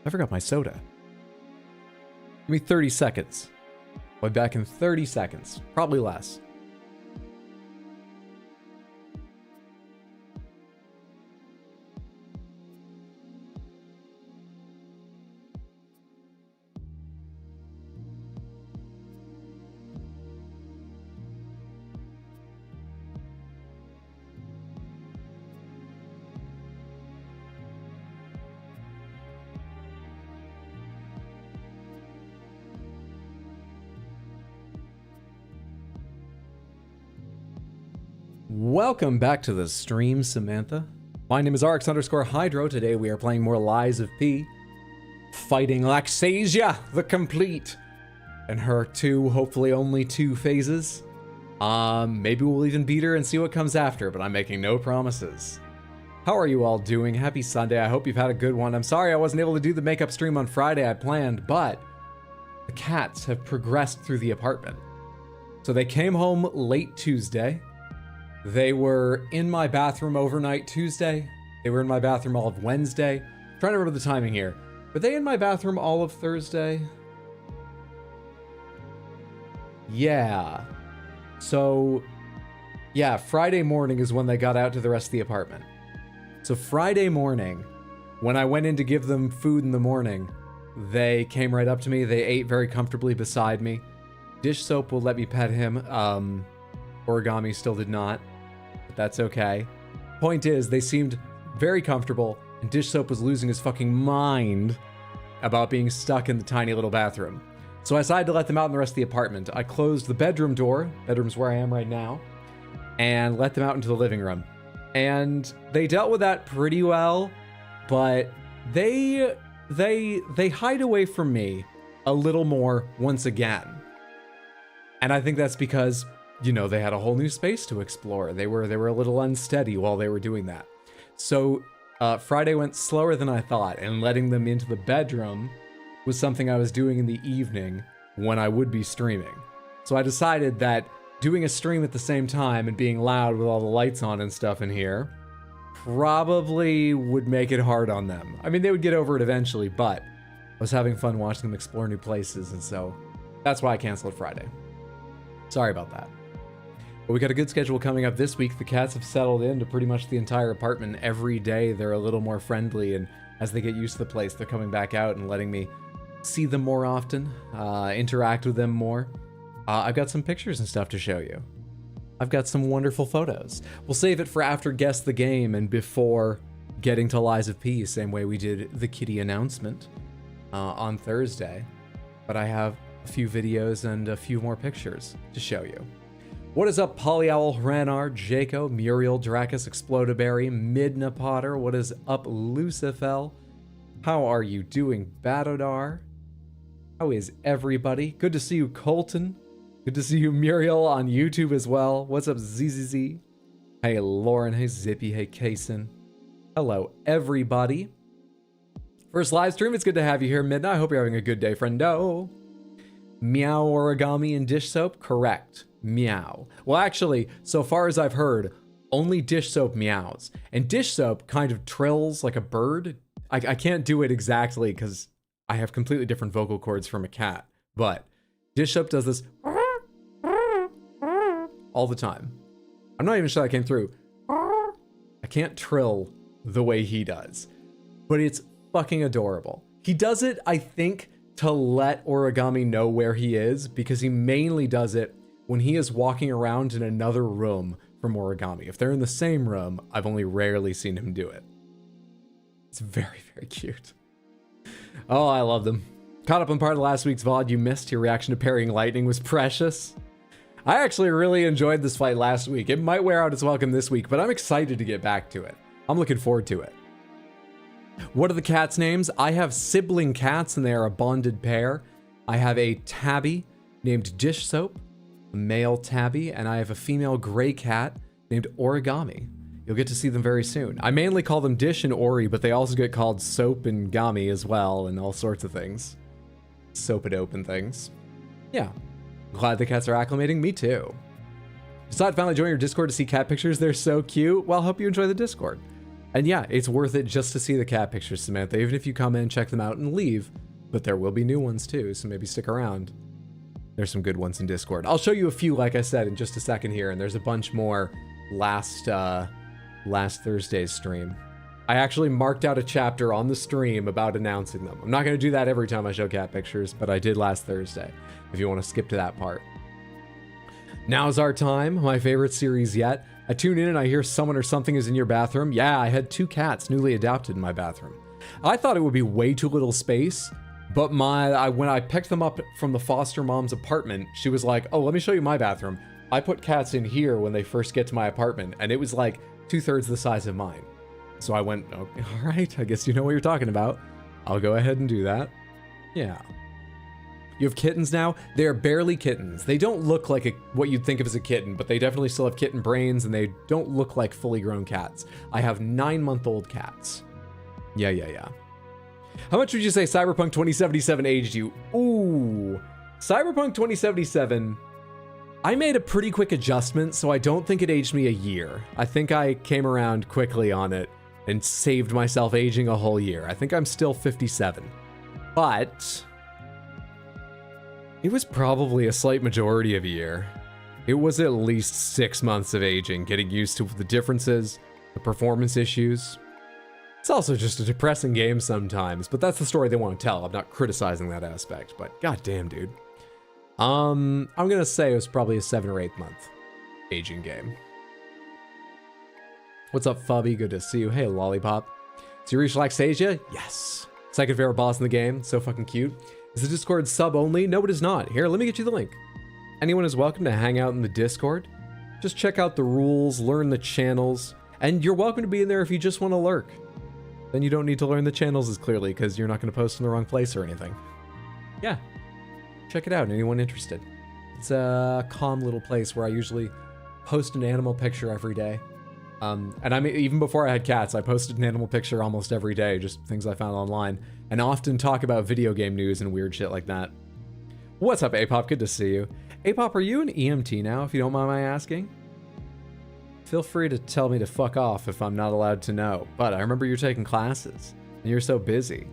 I forgot my soda. Give me 30 seconds. I'll be back in 30 seconds. Probably less. Welcome back to the stream, Samantha. My name is RX_Hydro. Today we are playing more Lies of P, fighting Laxasia, the complete, and her hopefully only two phases. Maybe we'll even beat her and see what comes after, but I'm making no promises. How are you all doing? Happy Sunday. I hope you've had a good one. I'm sorry I wasn't able to do the makeup stream on Friday I planned, but the cats have progressed through the apartment. So they came home late Tuesday. They were in my bathroom overnight Tuesday. They were in my bathroom all of Wednesday. I'm trying to remember the timing here. Were they in my bathroom all of Thursday? Yeah. So, yeah, Friday morning is when they got out to the rest of the apartment. So Friday morning, when I went in to give them food in the morning, they came right up to me. They ate very comfortably beside me. Dish Soap will let me pet him. Origami still did not. That's okay. Point is, they seemed very comfortable, and Dish Soap was losing his fucking mind about being stuck in the tiny little bathroom. So I decided to let them out in the rest of the apartment. I closed the bedroom door, bedroom's where I am right now, and let them out into the living room. And they dealt with that pretty well, but they hide away from me a little more once again. And I think that's because, you know, they had a whole new space to explore. They were a little unsteady while they were doing that. So Friday went slower than I thought, and letting them into the bedroom was something I was doing in the evening when I would be streaming. So I decided that doing a stream at the same time and being loud with all the lights on and stuff in here probably would make it hard on them. I mean, they would get over it eventually, but I was having fun watching them explore new places, and so that's why I canceled Friday. Sorry about that. But we got a good schedule coming up this week. The cats have settled into pretty much the entire apartment. Every day they're a little more friendly, and as they get used to the place, they're coming back out and letting me see them more often, interact with them more. I've got some pictures and stuff to show you. I've got some wonderful photos. We'll save it for after Guess the Game and before getting to Lies of P, same way we did the kitty announcement on Thursday. But I have a few videos and a few more pictures to show you. What is up, Polyowl, Hranar, Jaco, Muriel, Dracus, Explodaberry, Midna Potter? What is up, Lucifel? How are you doing, Batodar? How is everybody? Good to see you, Colton. Good to see you, Muriel, on YouTube as well. What's up, ZZZ? Hey, Lauren. Hey, Zippy. Hey, Kason. Hello, everybody. First live stream. It's good to have you here, Midna. I hope you're having a good day, friendo. Meow, Origami, and Dish Soap? Correct. Meow. Well, actually, so far as I've heard, only Dish Soap meows. And Dish Soap kind of trills like a bird. I can't do it exactly because I have completely different vocal cords from a cat. But Dish Soap does this all the time. I'm not even sure that came through. I can't trill the way he does. But it's fucking adorable. He does it, I think, to let Origami know where he is, because he mainly does it when he is walking around in another room from Origami. If they're in the same room, I've only rarely seen him do it. It's very, very cute. Oh, I love them. Caught up on part of last week's VOD you missed. Your reaction to parrying lightning was precious. I actually really enjoyed this fight last week. It might wear out its welcome this week, but I'm excited to get back to it. I'm looking forward to it. What are the cats' names? I have sibling cats, and they are a bonded pair. I have a tabby named Dish Soap, a male tabby, and I have a female gray cat named Origami. You'll get to see them very soon. I mainly call them Dish and Ori, but they also get called Soap and Gami as well, and all sorts of things. Soap-a-dope and things. Yeah. Glad the cats are acclimating. Me too. Decided to finally join your Discord to see cat pictures. They're so cute. Well, hope you enjoy the Discord. And yeah, it's worth it just to see the cat pictures, Samantha, even if you come in, check them out, and leave. But there will be new ones too, so maybe stick around. There's some good ones in Discord. I'll show you a few, like I said, in just a second here, and there's a bunch more last Thursday's stream. I actually marked out a chapter on the stream about announcing them. I'm not going to do that every time I show cat pictures, but I did last Thursday, if you want to skip to that part. Now's our time, my favorite series yet. I tune in and I hear someone or something is in your bathroom. Yeah, I had 2 cats newly adopted in my bathroom. I thought it would be way too little space, but when I picked them up from the foster mom's apartment, she was like, oh, let me show you my bathroom. I put cats in here when they first get to my apartment, and it was like 2/3 the size of mine. So I went, oh, all right, I guess you know what you're talking about. I'll go ahead and do that. Yeah. You have kittens now? They're barely kittens. They don't look like what you'd think of as a kitten, but they definitely still have kitten brains, and they don't look like fully grown cats. I have 9-month-old cats. Yeah. How much would you say Cyberpunk 2077 aged you? Ooh, Cyberpunk 2077, I made a pretty quick adjustment, so I don't think it aged me a year. I think I came around quickly on it and saved myself aging a whole year. I think I'm still 57. But it was probably a slight majority of a year. It was at least 6 months of aging, getting used to the differences, the performance issues. It's also just a depressing game sometimes, but that's the story they want to tell. I'm not criticizing that aspect, but goddamn, dude. I'm gonna say it was probably a 7 or 8 month aging game. What's up, Fubby? Good to see you. Hey, Lollipop. So you reached Laxasia? Yes. Second favorite boss in the game. So fucking cute. Is the Discord sub only? No, it is not. Here, let me get you the link. Anyone is welcome to hang out in the Discord. Just check out the rules, learn the channels, and you're welcome to be in there if you just want to lurk. Then you don't need to learn the channels as clearly because you're not going to post in the wrong place or anything. Yeah. Check it out, anyone interested. It's a calm little place where I usually post an animal picture every day. And I mean, even before I had cats, I posted an animal picture almost every day, just things I found online, and often talk about video game news and weird shit like that. What's up, Apop? Good to see you. Apop, are you an EMT now, if you don't mind my asking? Feel free to tell me to fuck off if I'm not allowed to know, but I remember you're taking classes, and you're so busy.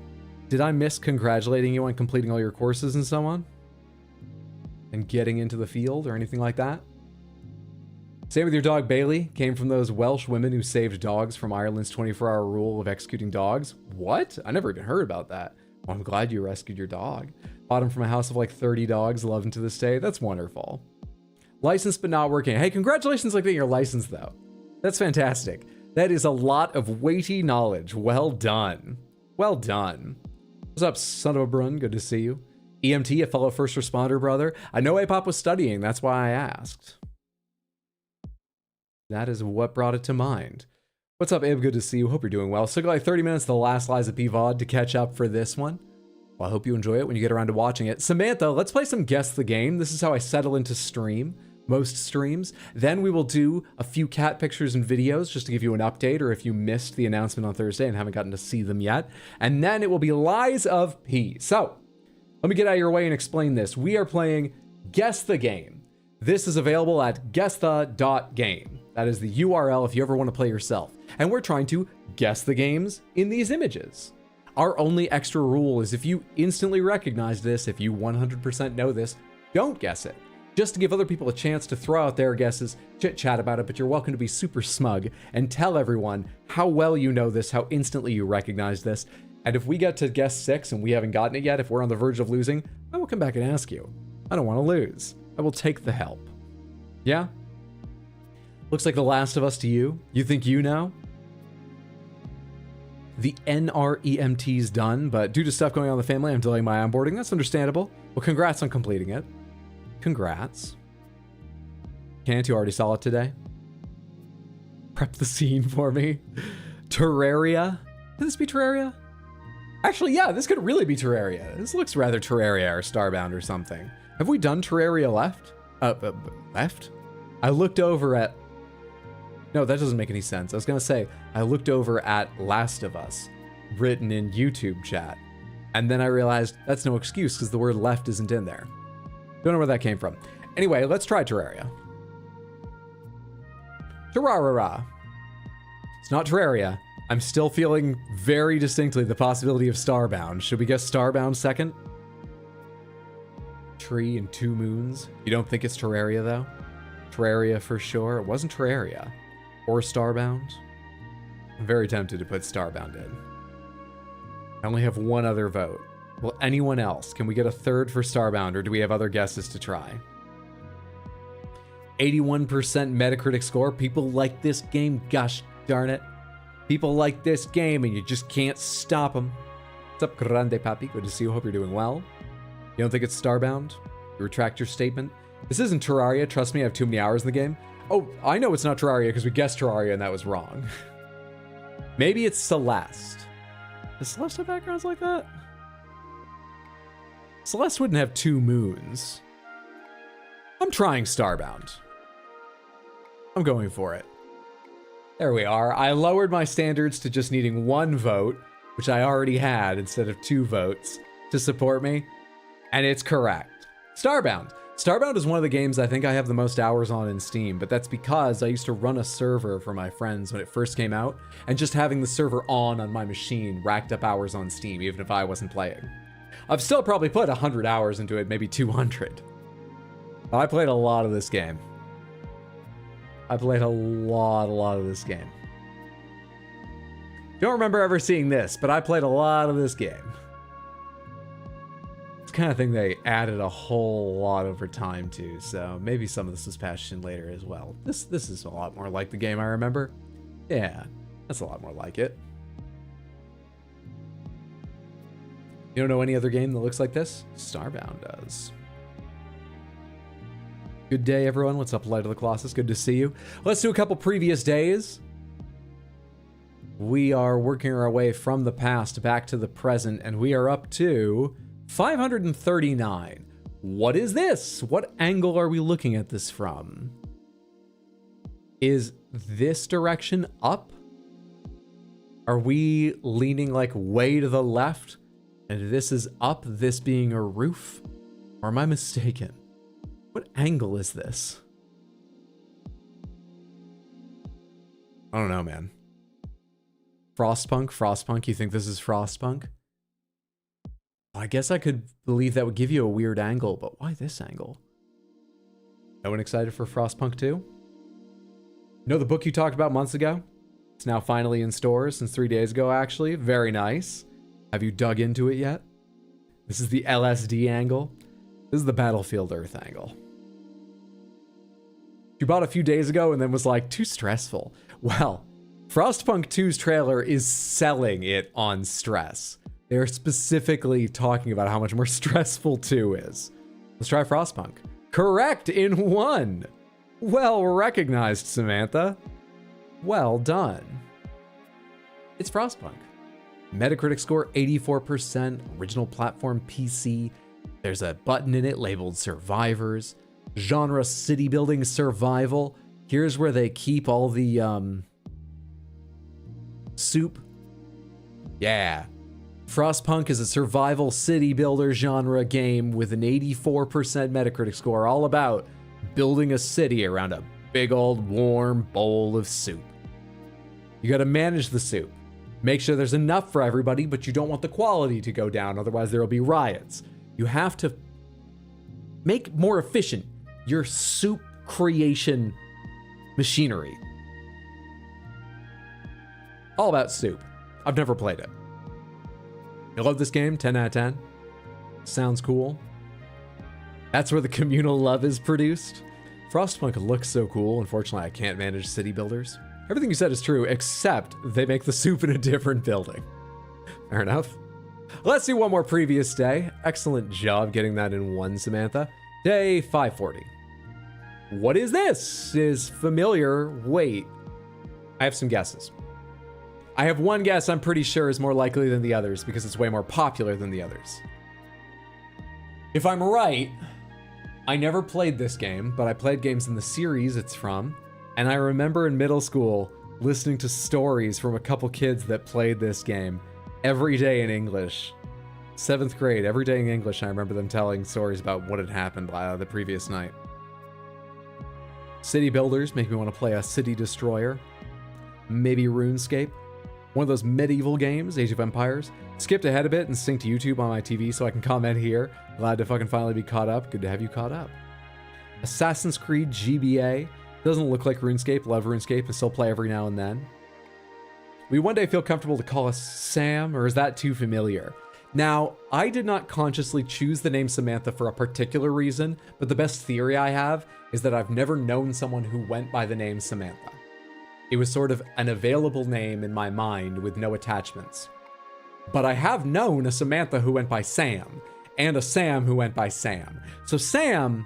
Did I miss congratulating you on completing all your courses and so on? And getting into the field or anything like that? Same with your dog Bailey, came from those Welsh women who saved dogs from Ireland's 24-hour rule of executing dogs. What? I never even heard about that. Well, I'm glad you rescued your dog. Bought him from a house of like 30 dogs, love him to this day. That's wonderful. Licensed but not working. Hey, congratulations on getting your license though. That's fantastic. That is a lot of weighty knowledge. Well done. Well done. What's up, son of a brun? Good to see you. EMT, a fellow first responder brother. I know Apop was studying, that's why I asked. That is what brought it to mind. What's up, Abe? Good to see you. Hope you're doing well. Still got like 30 minutes of the last Liza P VOD to catch up for this one. Well, I hope you enjoy it when you get around to watching it. Samantha, let's play some Guess the Game. This is how I settle into stream. Most streams. Then we will do a few cat pictures and videos just to give you an update, or if you missed the announcement on Thursday and haven't gotten to see them yet. And then it will be Lies of P. So, let me get out of your way and explain this. We are playing Guess the Game. This is available at guessthe.game. That is the URL if you ever want to play yourself. And we're trying to guess the games in these images. Our only extra rule is if you instantly recognize this, if you 100% know this, don't guess it. Just to give other people a chance to throw out their guesses, chit-chat about it, but you're welcome to be super smug and tell everyone how well you know this, how instantly you recognize this. And if we get to guess 6 and we haven't gotten it yet, if we're on the verge of losing, I will come back and ask you. I don't want to lose. I will take the help. Yeah? Looks like The Last of Us to you. You think you know? The NREMT's done, but due to stuff going on in the family, I'm delaying my onboarding. That's understandable. Well, congrats on completing it. Congrats. Can't you already saw it today? Prep the scene for me. Terraria? Could this be Terraria? Actually, yeah, this could really be Terraria. This looks rather Terraria or Starbound or something. Have we done Terraria left? Left? I looked over at... No, that doesn't make any sense. I was gonna say, I looked over at Last of Us, written in YouTube chat, and then I realized that's no excuse because the word left isn't in there. Don't know where that came from. Anyway, let's try Terraria. Terrarara. It's not Terraria. I'm still feeling very distinctly the possibility of Starbound. Should we guess Starbound second? Tree and 2 moons. You don't think it's Terraria, though? Terraria for sure. It wasn't Terraria. Or Starbound. I'm very tempted to put Starbound in. I only have one other vote. Will anyone else? Can we get a third for Starbound, or do we have other guesses to try? 81% Metacritic score. People like this game. Gosh darn it. People like this game, and you just can't stop them. What's up, Grande Papi? Good to see you. Hope you're doing well. You don't think it's Starbound? You retract your statement? This isn't Terraria. Trust me, I have too many hours in the game. Oh, I know it's not Terraria because we guessed Terraria and that was wrong. Maybe it's Celeste. Does Celeste have backgrounds like that? Celeste wouldn't have 2 moons. I'm trying Starbound. I'm going for it. There we are. I lowered my standards to just needing 1 vote, which I already had, instead of 2 votes to support me. And it's correct. Starbound. Starbound is one of the games I think I have the most hours on in Steam, but that's because I used to run a server for my friends when it first came out, and just having the server on my machine racked up hours on Steam, even if I wasn't playing. I've still probably put 100 hours into it, maybe 200. I played a lot of this game. I played a lot of this game. Don't remember ever seeing this, but I played a lot of this game. It's the kind of thing they added a whole lot over time to, so maybe some of this was patched in later as well. This is a lot more like the game I remember. Yeah, that's a lot more like it. You don't know any other game that looks like this? Starbound does. Good day, everyone. What's up, Light of the Colossus? Good to see you. Let's do a couple previous days. We are working our way from the past back to the present, and we are up to 539. What is this? What angle are we looking at this from? Is this direction up? Are we leaning like way to the left? And this is up, this being a roof? Or am I mistaken? What angle is this? I don't know, man. Frostpunk, you think this is Frostpunk? I guess I could believe that would give you a weird angle, but why this angle? No one excited for Frostpunk 2? You know the book you talked about months ago? It's now finally in stores since 3 days ago, actually. Very nice. Have you dug into it yet? This is the LSD angle. This is the Battlefield Earth angle. You bought a few days ago and then was like, too stressful. Well, Frostpunk 2's trailer is selling it on stress. They're specifically talking about how much more stressful 2 is. Let's try Frostpunk. Correct in 1. Well recognized, Samantha. Well done. It's Frostpunk. Metacritic score 84%, original platform PC. There's a button in it labeled Survivors. Genre city building survival. Here's where they keep all the soup. Yeah. Frostpunk is a survival city builder genre game with an 84% Metacritic score, all about building a city around a big old warm bowl of soup. You gotta manage the soup. Make sure there's enough for everybody, but you don't want the quality to go down, otherwise there will be riots. You have to make more efficient your soup creation machinery. All about soup. I've never played it. I love this game, 10 out of 10. Sounds cool. That's where the communal love is produced. Frostpunk looks so cool. Unfortunately, I can't manage city builders. Everything you said is true, except they make the soup in a different building. Fair enough. Let's do one more previous day. Excellent job getting that in 1, Samantha. Day 540. What is this? Is familiar. Wait. I have some guesses. I have one guess I'm pretty sure is more likely than the others because it's way more popular than the others. If I'm right, I never played this game, but I played games in the series it's from. And I remember in middle school listening to stories from a couple kids that played this game every day in English. 7th grade, every day in English, I remember them telling stories about what had happened the previous night. City builders make me want to play a city destroyer. Maybe RuneScape. One of those medieval games, Age of Empires. Skipped ahead a bit and synced YouTube on my TV so I can comment here. Glad to fucking finally be caught up. Good to have you caught up. Assassin's Creed GBA. Doesn't look like RuneScape. Love RuneScape and still play every now and then. We one day feel comfortable to call us Sam, or is that too familiar? Now, I did not consciously choose the name Samantha for a particular reason, but the best theory I have is that I've never known someone who went by the name Samantha. It was sort of an available name in my mind with no attachments. But I have known a Samantha who went by Sam, and a Sam who went by Sam. So Sam,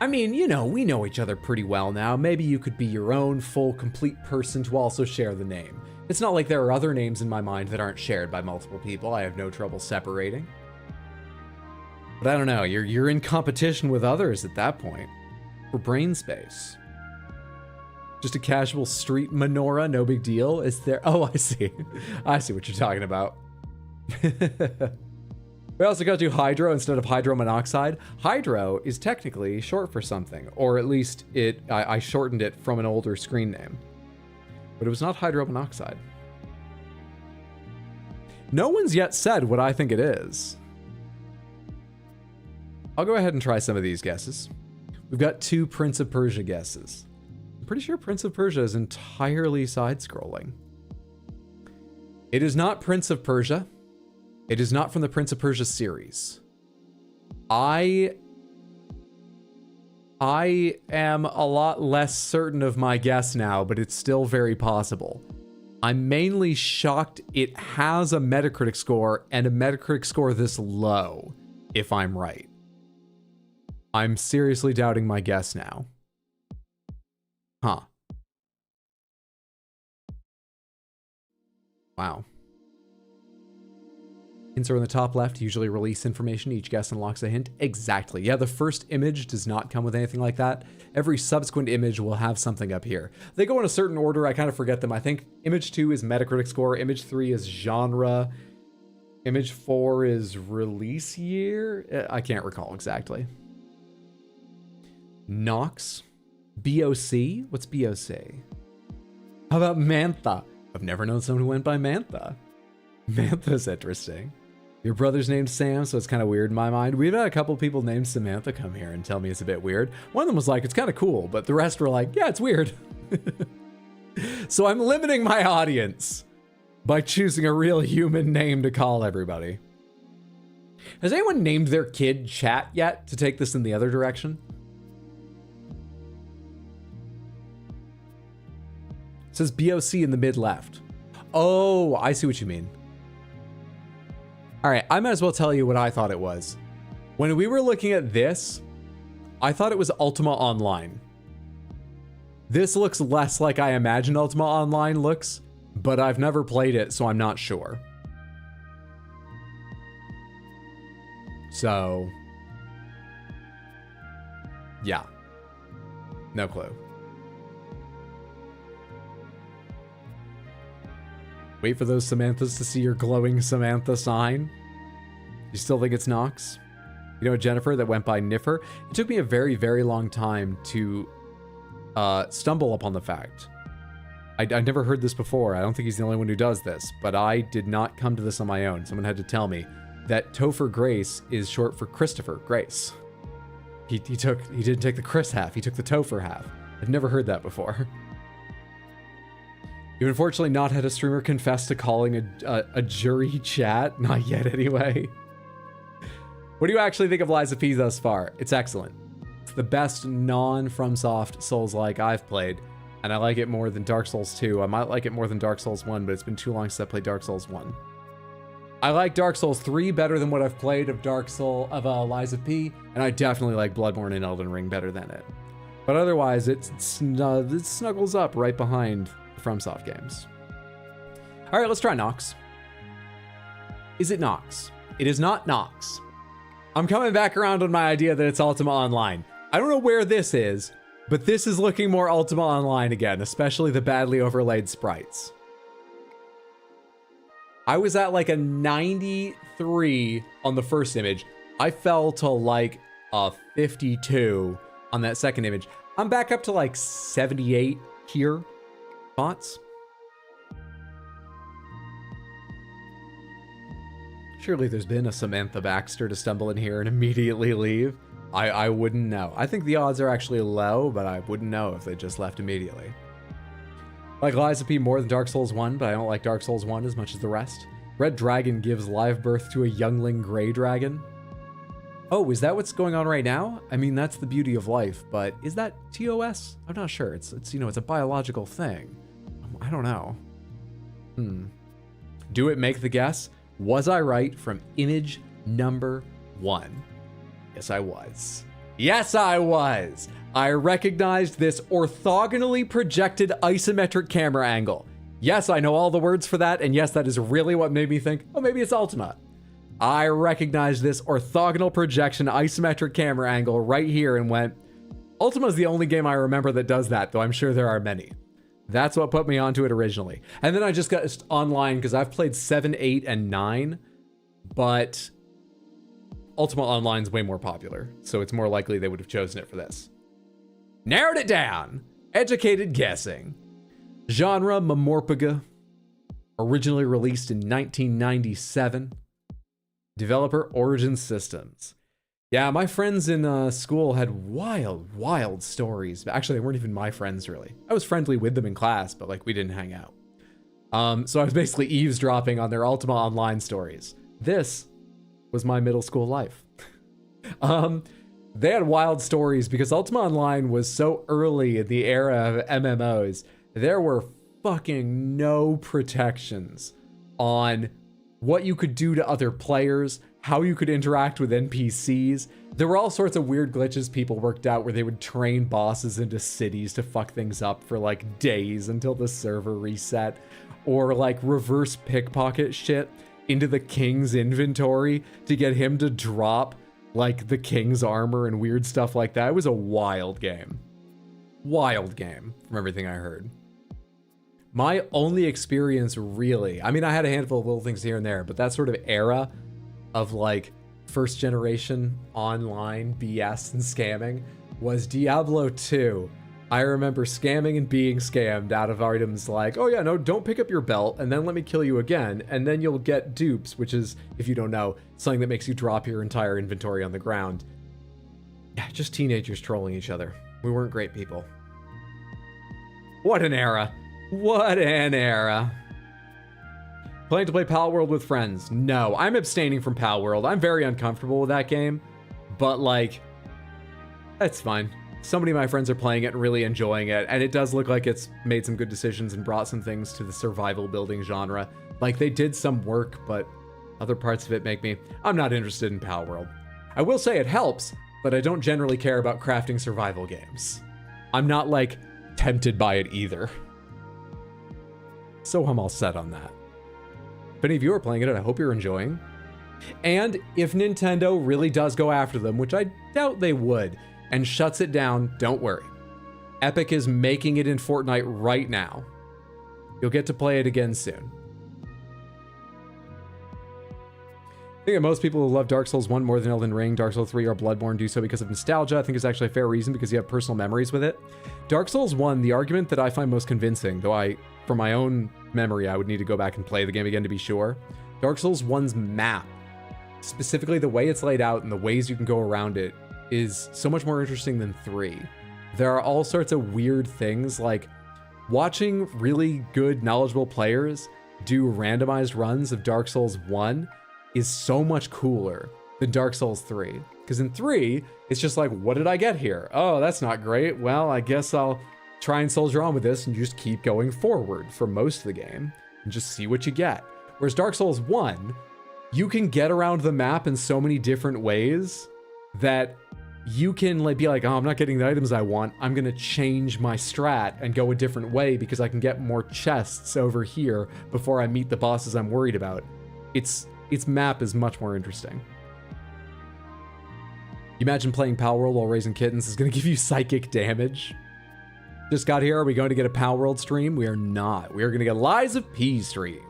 I mean, you know, we know each other pretty well now. Maybe you could be your own full, complete person to also share the name. It's not like there are other names in my mind that aren't shared by multiple people. I have no trouble separating. But I don't know, you're in competition with others at that point. For brain space. Just a casual street menorah, no big deal. Is there? Oh, I see. I see what you're talking about. We also got to hydro instead of hydro monoxide. Hydro is technically short for something, or at least I shortened it from an older screen name. But it was not hydro monoxide. No one's yet said what I think it is. I'll go ahead and try some of these guesses. We've got 2 Prince of Persia guesses. I'm pretty sure Prince of Persia is entirely side-scrolling. It is not Prince of Persia. It is not from the Prince of Persia series. I am a lot less certain of my guess now, but it's still very possible. I'm mainly shocked it has a Metacritic score and a Metacritic score this low, if I'm right. I'm seriously doubting my guess now. Huh. Wow. Hints are in the top left, usually release information. Each guess unlocks a hint. Exactly. Yeah, the first image does not come with anything like that. Every subsequent image will have something up here. They go in a certain order. I kind of forget them. I think image 2 is Metacritic score. Image 3 is genre. Image 4 is release year. I can't recall exactly. Nox. BOC? What's BOC? How about Mantha? I've never known someone who went by Mantha. Mantha's interesting. Your brother's named Sam, so it's kind of weird in my mind. We've had a couple people named Samantha come here and tell me it's a bit weird. One of them was like, it's kind of cool, but the rest were like, yeah, it's weird. So I'm limiting my audience by choosing a real human name to call everybody. Has anyone named their kid Chat yet to take this in the other direction? It says BOC in the mid left. Oh, I see what you mean. All right, I might as well tell you what I thought it was. When we were looking at this, I thought it was Ultima Online. This looks less like I imagine Ultima Online looks, but I've never played it, so I'm not sure. So, yeah, no clue. Wait for those Samanthas to see your glowing Samantha sign. You still think it's Nox? You know, Jennifer that went by Niffer? It took me a very, very long time to stumble upon the fact. I never heard this before. I don't think he's the only one who does this, but I did not come to this on my own. Someone had to tell me that Topher Grace is short for Christopher Grace. He didn't take the Chris half, he took the Topher half. I've never heard that before. You've unfortunately not had a streamer confess to calling a jury chat. Not yet, anyway. What do you actually think of Lies of P thus far? It's excellent. It's the best non-FromSoft Souls-like I've played, and I like it more than Dark Souls 2. I might like it more than Dark Souls 1, but it's been too long since I played Dark Souls 1. I like Dark Souls 3 better than what I've played of Lies of P, and I definitely like Bloodborne and Elden Ring better than it. But otherwise, it snuggles up right behind FromSoft games. All right, let's try Nox. Is it Nox? It is not Nox. I'm coming back around on my idea that it's Ultima Online. I don't know where this is, but this is looking more Ultima Online again, especially the badly overlaid sprites. I was at like a 93 on the first image. I fell to like a 52 on that second image. I'm back up to like 78 here. Thoughts? Surely there's been a Samantha Baxter to stumble in here and immediately leave. I wouldn't know. I think the odds are actually low, but I wouldn't know if they just left immediately. I like Lies of P more than Dark Souls 1, but I don't like Dark Souls 1 as much as the rest. Red Dragon gives live birth to a youngling gray dragon. Oh, is that what's going on right now? I mean, that's the beauty of life, but is that TOS? I'm not sure. It's you know, it's a biological thing. I don't know. Do it make the guess? Was I right from image number 1? Yes, I was. Yes, I was. I recognized this orthogonally projected isometric camera angle. Yes, I know all the words for that, and yes, that is really what made me think, oh, maybe it's Ultima. I recognized this orthogonal projection isometric camera angle right here and went, Ultima is the only game I remember that does that, though I'm sure there are many. That's what put me onto it originally. And then I just got online because I've played 7, 8, and 9, but Ultima Online's way more popular, so it's more likely they would have chosen it for this. Narrowed it down. Educated guessing. Genre Mamorpaga. Originally released in 1997. Developer Origin Systems. Yeah, my friends in school had wild stories. Actually, they weren't even my friends, really. I was friendly with them in class, but like we didn't hang out. So I was basically eavesdropping on their Ultima Online stories. This was my middle school life. They had wild stories because Ultima Online was so early in the era of MMOs. There were fucking no protections on what you could do to other players, how you could interact with NPCs. There were all sorts of weird glitches people worked out where they would train bosses into cities to fuck things up for like days until the server reset, or like reverse pickpocket shit into the king's inventory to get him to drop like the king's armor and weird stuff like that. It was a wild game. Wild game from everything I heard. My only experience really, I mean, I had a handful of little things here and there, but that sort of era of like first generation online BS and scamming was Diablo 2. I remember scamming and being scammed out of items like, oh yeah, no, don't pick up your belt and then let me kill you again. And then you'll get dupes, which is, if you don't know, something that makes you drop your entire inventory on the ground. Yeah, just teenagers trolling each other. We weren't great people. What an era. What an era. Planning to play Pal World with friends? No, I'm abstaining from Pal World. I'm very uncomfortable with that game, but like, that's fine. So many of my friends are playing it and really enjoying it, and it does look like it's made some good decisions and brought some things to the survival building genre. Like, they did some work, but other parts of it make me, I'm not interested in Pal World. I will say it helps, but I don't generally care about crafting survival games. I'm not, like, tempted by it either. So I'm all set on that. If any of you are playing it, I hope you're enjoying. And if Nintendo really does go after them, which I doubt they would, and shuts it down, don't worry. Epic is making it in Fortnite right now. You'll get to play it again soon. I think that most people who love Dark Souls 1 more than Elden Ring, Dark Souls 3, or Bloodborne do so because of nostalgia. I think it's actually a fair reason because you have personal memories with it. Dark Souls 1, the argument that I find most convincing, though from my own memory, I would need to go back and play the game again to be sure. Dark Souls 1's map, specifically the way it's laid out and the ways you can go around it, is so much more interesting than 3. There are all sorts of weird things, like watching really good, knowledgeable players do randomized runs of Dark Souls 1 is so much cooler than Dark Souls 3. Because in 3, it's just like, what did I get here? Oh, that's not great. Well, I guess I'll try and soldier on with this and just keep going forward for most of the game and just see what you get. Whereas Dark Souls 1, you can get around the map in so many different ways that you can like be like, oh, I'm not getting the items I want. I'm going to change my strat and go a different way because I can get more chests over here before I meet the bosses I'm worried about. Its map is much more interesting. You imagine playing Pal World while raising kittens is going to give you psychic damage. Just got here. Are we going to get a Pal World stream? We are not. We are going to get Lies of P stream.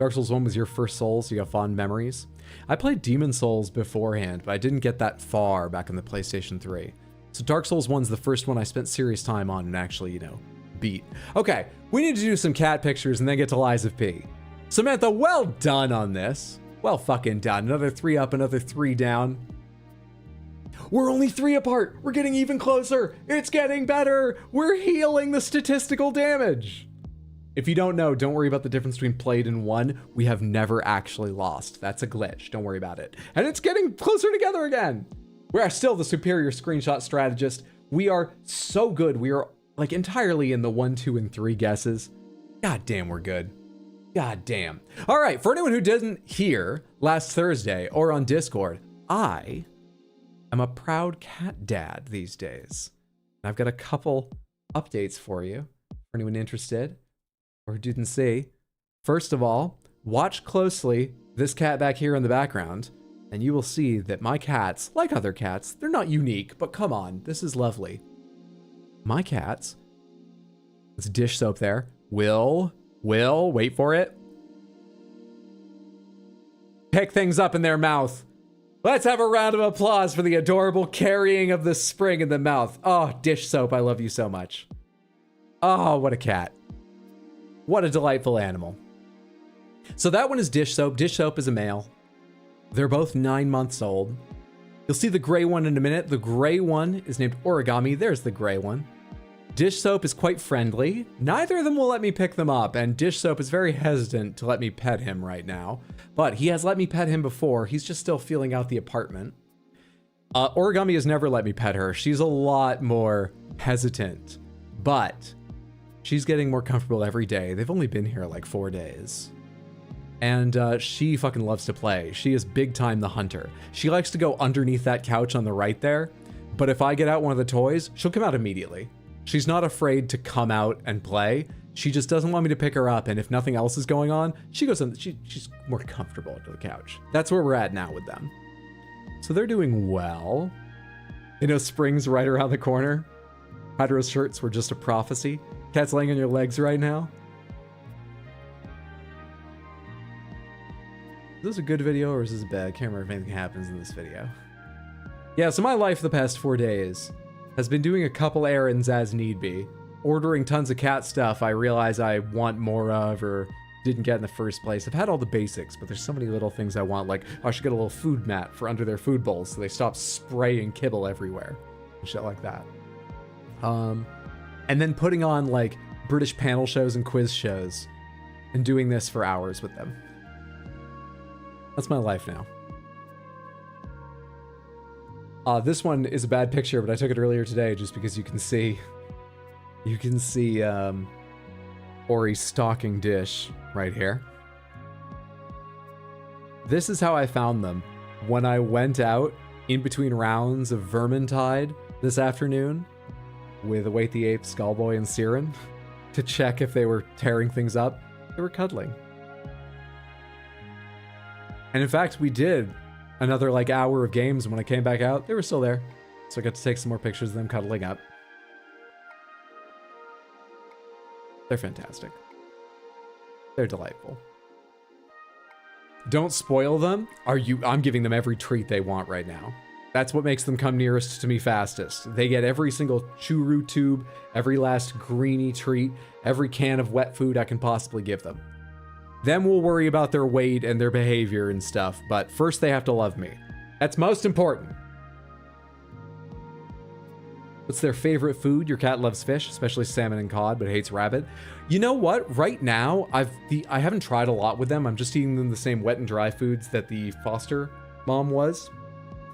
Dark Souls 1 was your first Soul, so you have fond memories. I played Demon Souls beforehand, but I didn't get that far back in the PlayStation 3. So Dark Souls 1's the first one I spent serious time on and actually, you know, beat. Okay, we need to do some cat pictures and then get to Lies of P. Samantha, well done on this. Well fucking done. Another 3 up, another 3 down. We're only 3 apart. We're getting even closer. It's getting better. We're healing the statistical damage. If you don't know, don't worry about the difference between played and won. We have never actually lost. That's a glitch. Don't worry about it. And it's getting closer together again. We are still the superior screenshot strategist. We are so good. We are like entirely in the 1, 2, and 3 guesses. God damn, we're good. God damn. All right, for anyone who didn't hear last Thursday or on Discord, I am a proud cat dad these days. I've got a couple updates for you, for anyone interested or who didn't see. First of all, watch closely this cat back here in the background, and you will see that my cats, like other cats, they're not unique, but come on, this is lovely. My cats, it's dish soap there, will, wait for it, pick things up in their mouth. Let's have a round of applause for the adorable carrying of the spring in the mouth. Oh, dish soap, I love you so much. Oh, what a cat. What a delightful animal. So that one is dish soap. Dish soap is a male. They're both 9 months old. You'll see the gray one in a minute. The gray one is named Origami. There's the gray one. Dish soap is quite friendly. Neither of them will let me pick them up, and dish soap is very hesitant to let me pet him right now. But he has let me pet him before. He's just still feeling out the apartment. Origami has never let me pet her. She's a lot more hesitant, but she's getting more comfortable every day. They've only been here like 4 days. And she fucking loves to play. She is big time the hunter. She likes to go underneath that couch on the right there. But if I get out one of the toys, she'll come out immediately. She's not afraid to come out and play. She just doesn't want me to pick her up. And if nothing else is going on, she goes in, she's more comfortable under the couch. That's where we're at now with them. So they're doing well. You know, spring's right around the corner. Hydro's shirts were just a prophecy. Cat's laying on your legs right now. Is this a good video or is this bad? I can't remember if anything happens in this video. Yeah, so my life the past 4 days has been doing a couple errands as need be. Ordering tons of cat stuff I realize I want more of or didn't get in the first place. I've had all the basics, but there's so many little things I want, like I should get a little food mat for under their food bowls so they stop spraying kibble everywhere and shit like that. And then putting on like British panel shows and quiz shows and doing this for hours with them. That's my life now. This one is a bad picture, but I took it earlier today just because you can see Ori's stalking Dish right here. This is how I found them when I went out in between rounds of Vermintide this afternoon with Await the Ape, Skullboy, and Siren to check if they were tearing things up. They were cuddling. And in fact, we did another like hour of games, and when I came back out, they were still there. So I got to take some more pictures of them cuddling up. They're fantastic. They're delightful. Don't spoil them. I'm giving them every treat they want right now. That's what makes them come nearest to me fastest. They get every single churu tube, every last greeny treat, every can of wet food I can possibly give them. Then we'll worry about their weight and their behavior and stuff, but first they have to love me. That's most important. What's their favorite food? Your cat loves fish, especially salmon and cod, but hates rabbit. You know what? Right now, I haven't tried a lot with them. I'm just eating them the same wet and dry foods that the foster mom was.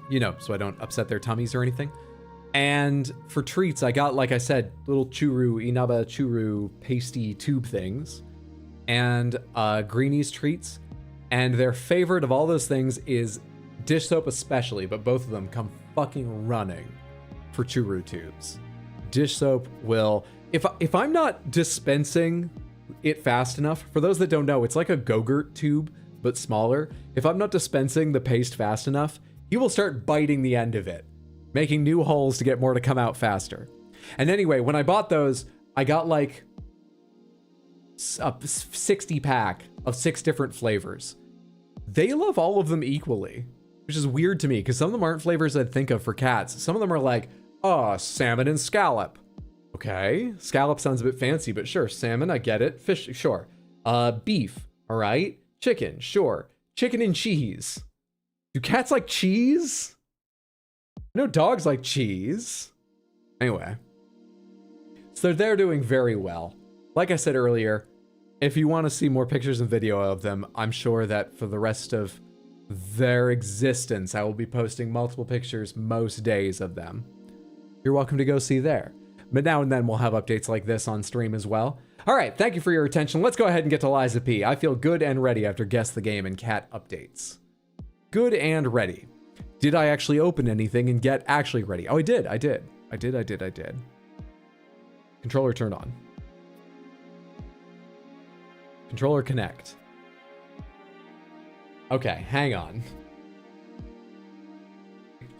You know, so I don't upset their tummies or anything. And for treats, I got, like I said, little churu, Inaba churu pasty tube things. And Greenies treats. And their favorite of all those things is dish soap especially, but both of them come fucking running for churu tubes. Dish soap will, if I'm not dispensing it fast enough, for those that don't know, it's like a Go-Gurt tube, but smaller. If I'm not dispensing the paste fast enough, he will start biting the end of it, making new holes to get more to come out faster. And anyway, when I bought those, I got like a 60 pack of 6 different flavors. They love all of them equally, which is weird to me because some of them aren't flavors I'd think of for cats. Some of them are like, oh, salmon and scallop. Okay, scallop sounds a bit fancy, but sure, salmon, I get it. Fish, sure. Beef, all right. Chicken, sure. chicken and cheese. Do cats like cheese? I know dogs like cheese. Anyway. So they're doing very well. Like I said earlier, if you want to see more pictures and video of them, I'm sure that for the rest of their existence, I will be posting multiple pictures most days of them. You're welcome to go see there. But now and then we'll have updates like this on stream as well. All right, thank you for your attention. Let's go ahead and get to Liza P. I feel good and ready after Guess the Game and cat updates. Good and ready. Did I actually open anything and get actually ready? Oh, I did. Controller turned on. Controller connect. Okay, hang on.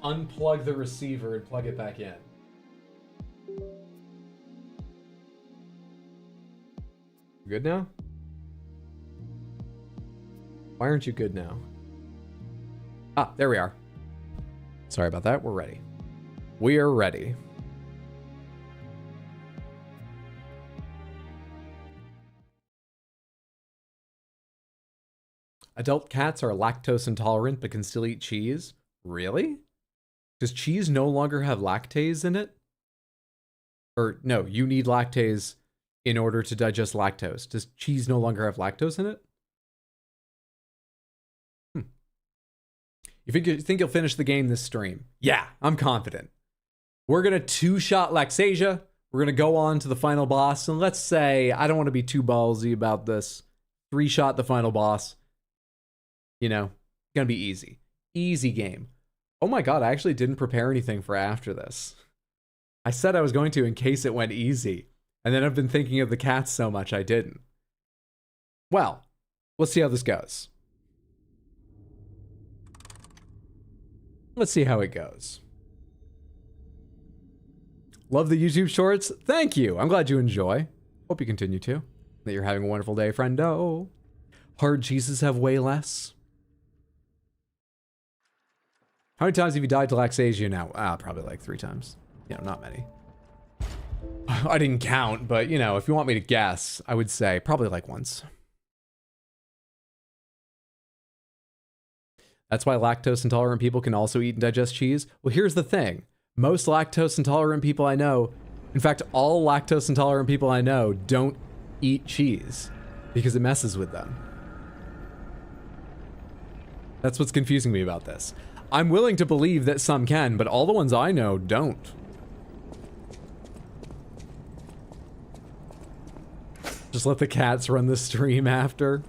Unplug the receiver and plug it back in. Good now? Why aren't you good now? Ah, there we are. Sorry about that. We're ready. We are ready. Adult cats are lactose intolerant but can still eat cheese? Really? Does cheese no longer have lactase in it? Or no, you need lactase in order to digest lactose. Does cheese no longer have lactose in it? You think you'll finish the game this stream? Yeah, I'm confident. We're gonna two-shot Laxasia. We're gonna go on to the final boss, and let's say, I don't want to be too ballsy about this. 3-shot the final boss. You know, gonna be easy. Easy game. Oh my god, I actually didn't prepare anything for after this. I said I was going to in case it went easy. And then I've been thinking of the cats so much I didn't. Well, let's see how this goes. Let's see how it goes. Love the YouTube shorts? Thank you. I'm glad you enjoy. Hope you continue to. That you're having a wonderful day, friendo. Hard cheeses have way less. How many times have you died to Laxasia now? Probably like 3 times. You know, not many. I didn't count, but you know, if you want me to guess, I would say probably like once. That's why lactose intolerant people can also eat and digest cheese. Well, here's the thing. Most lactose intolerant people I know, in fact, all lactose intolerant people I know don't eat cheese because it messes with them. That's what's confusing me about this. I'm willing to believe that some can, but all the ones I know don't. Just let the cats run the stream after.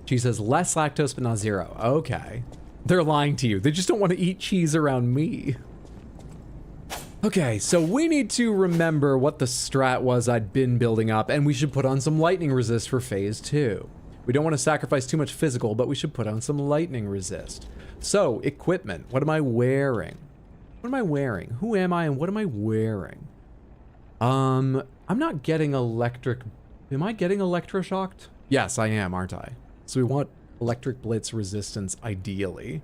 She says less lactose, but not 0. Okay. They're lying to you. They just don't want to eat cheese around me. Okay, so we need to remember what the strat was I'd been building up, and we should put on some lightning resist for phase 2. We don't want to sacrifice too much physical, but we should put on some lightning resist. So, equipment. What am I wearing? What am I wearing? Who am I and what am I wearing? I'm not getting electric... Am I getting electroshocked? Yes, I am, aren't I? So we want electric blitz resistance, ideally.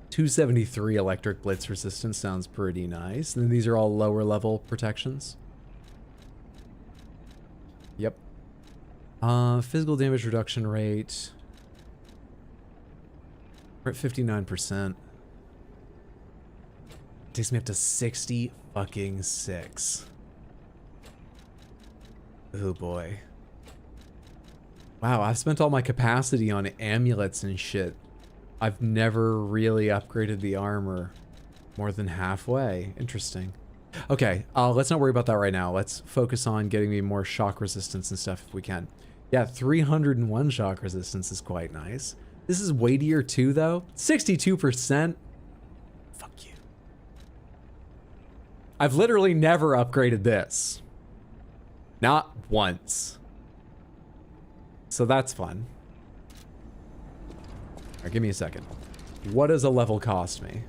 273 electric blitz resistance sounds pretty nice. And then these are all lower level protections. Yep. Physical damage reduction rate. We're at 59%. Takes me up to 60 fucking 6. Oh boy. Wow, I've spent all my capacity on amulets and shit. I've never really upgraded the armor more than halfway. Interesting. Okay, let's not worry about that right now. Let's focus on getting me more shock resistance and stuff if we can. Yeah, 301 shock resistance is quite nice. This is weightier too, though. 62%. Fuck you. I've literally never upgraded this. Not once. So that's fun. All right, give me a second. What does a level cost me?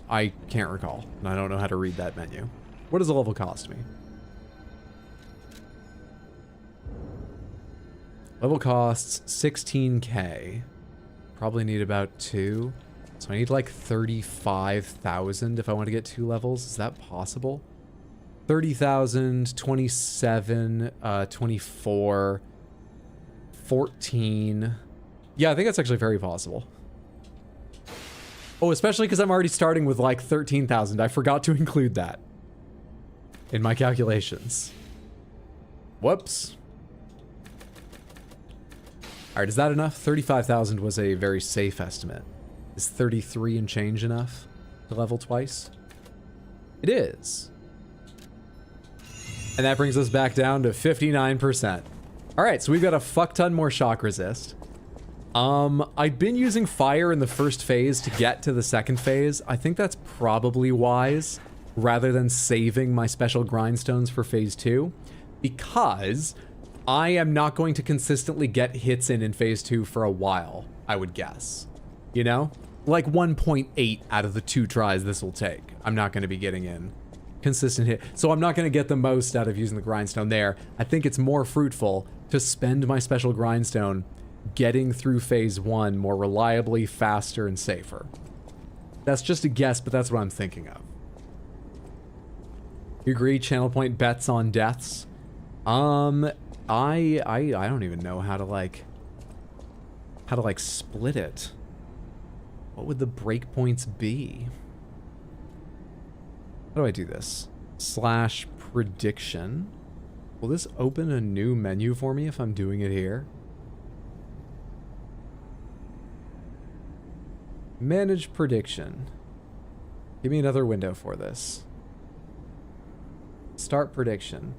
I can't recall, and I don't know how to read that menu. What does a level cost me? Level costs 16k. Probably need about 2. So I need like 35,000 if I want to get 2 levels. Is that possible? 30,000, 27, 24, 14. Yeah, I think that's actually very possible. Oh, especially because I'm already starting with like 13,000. I forgot to include that in my calculations. Whoops. All right, is that enough? 35,000 was a very safe estimate. Is 33 and change enough to level twice? It is. And that brings us back down to 59%. All right, so we've got a fuck ton more shock resist. I'd been using fire in the first phase to get to the second phase. I think that's probably wise, rather than saving my special grindstones for phase 2, because I am not going to consistently get hits in phase 2 for a while, I would guess. You know? Like 1.8 out of the 2 tries this will take. I'm not going to be getting in consistent hit. So I'm not going to get the most out of using the grindstone there. I think it's more fruitful to spend my special grindstone getting through phase 1 more reliably, faster, and safer. That's just a guess, but that's what I'm thinking of. You agree? Channel point bets on deaths? I don't even know how to like split it. What would the breakpoints be? How do I do this? Slash prediction. Will this open a new menu for me if I'm doing it here? Manage prediction. Give me another window for this. Start prediction.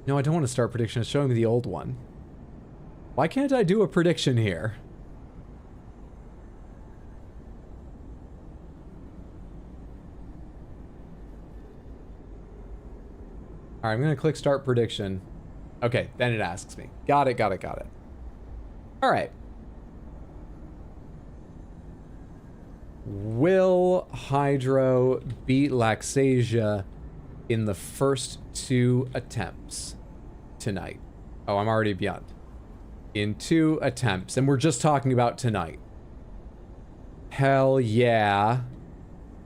No, I don't want to start prediction. It's showing me the old one. Why can't I do a prediction here? All right, I'm going to click start prediction. Okay, then it asks me. Got it. All right. Will Hydro beat Laxasia in the first 2 attempts tonight? Oh, I'm already beyond. In 2 attempts, and we're just talking about tonight. Hell yeah.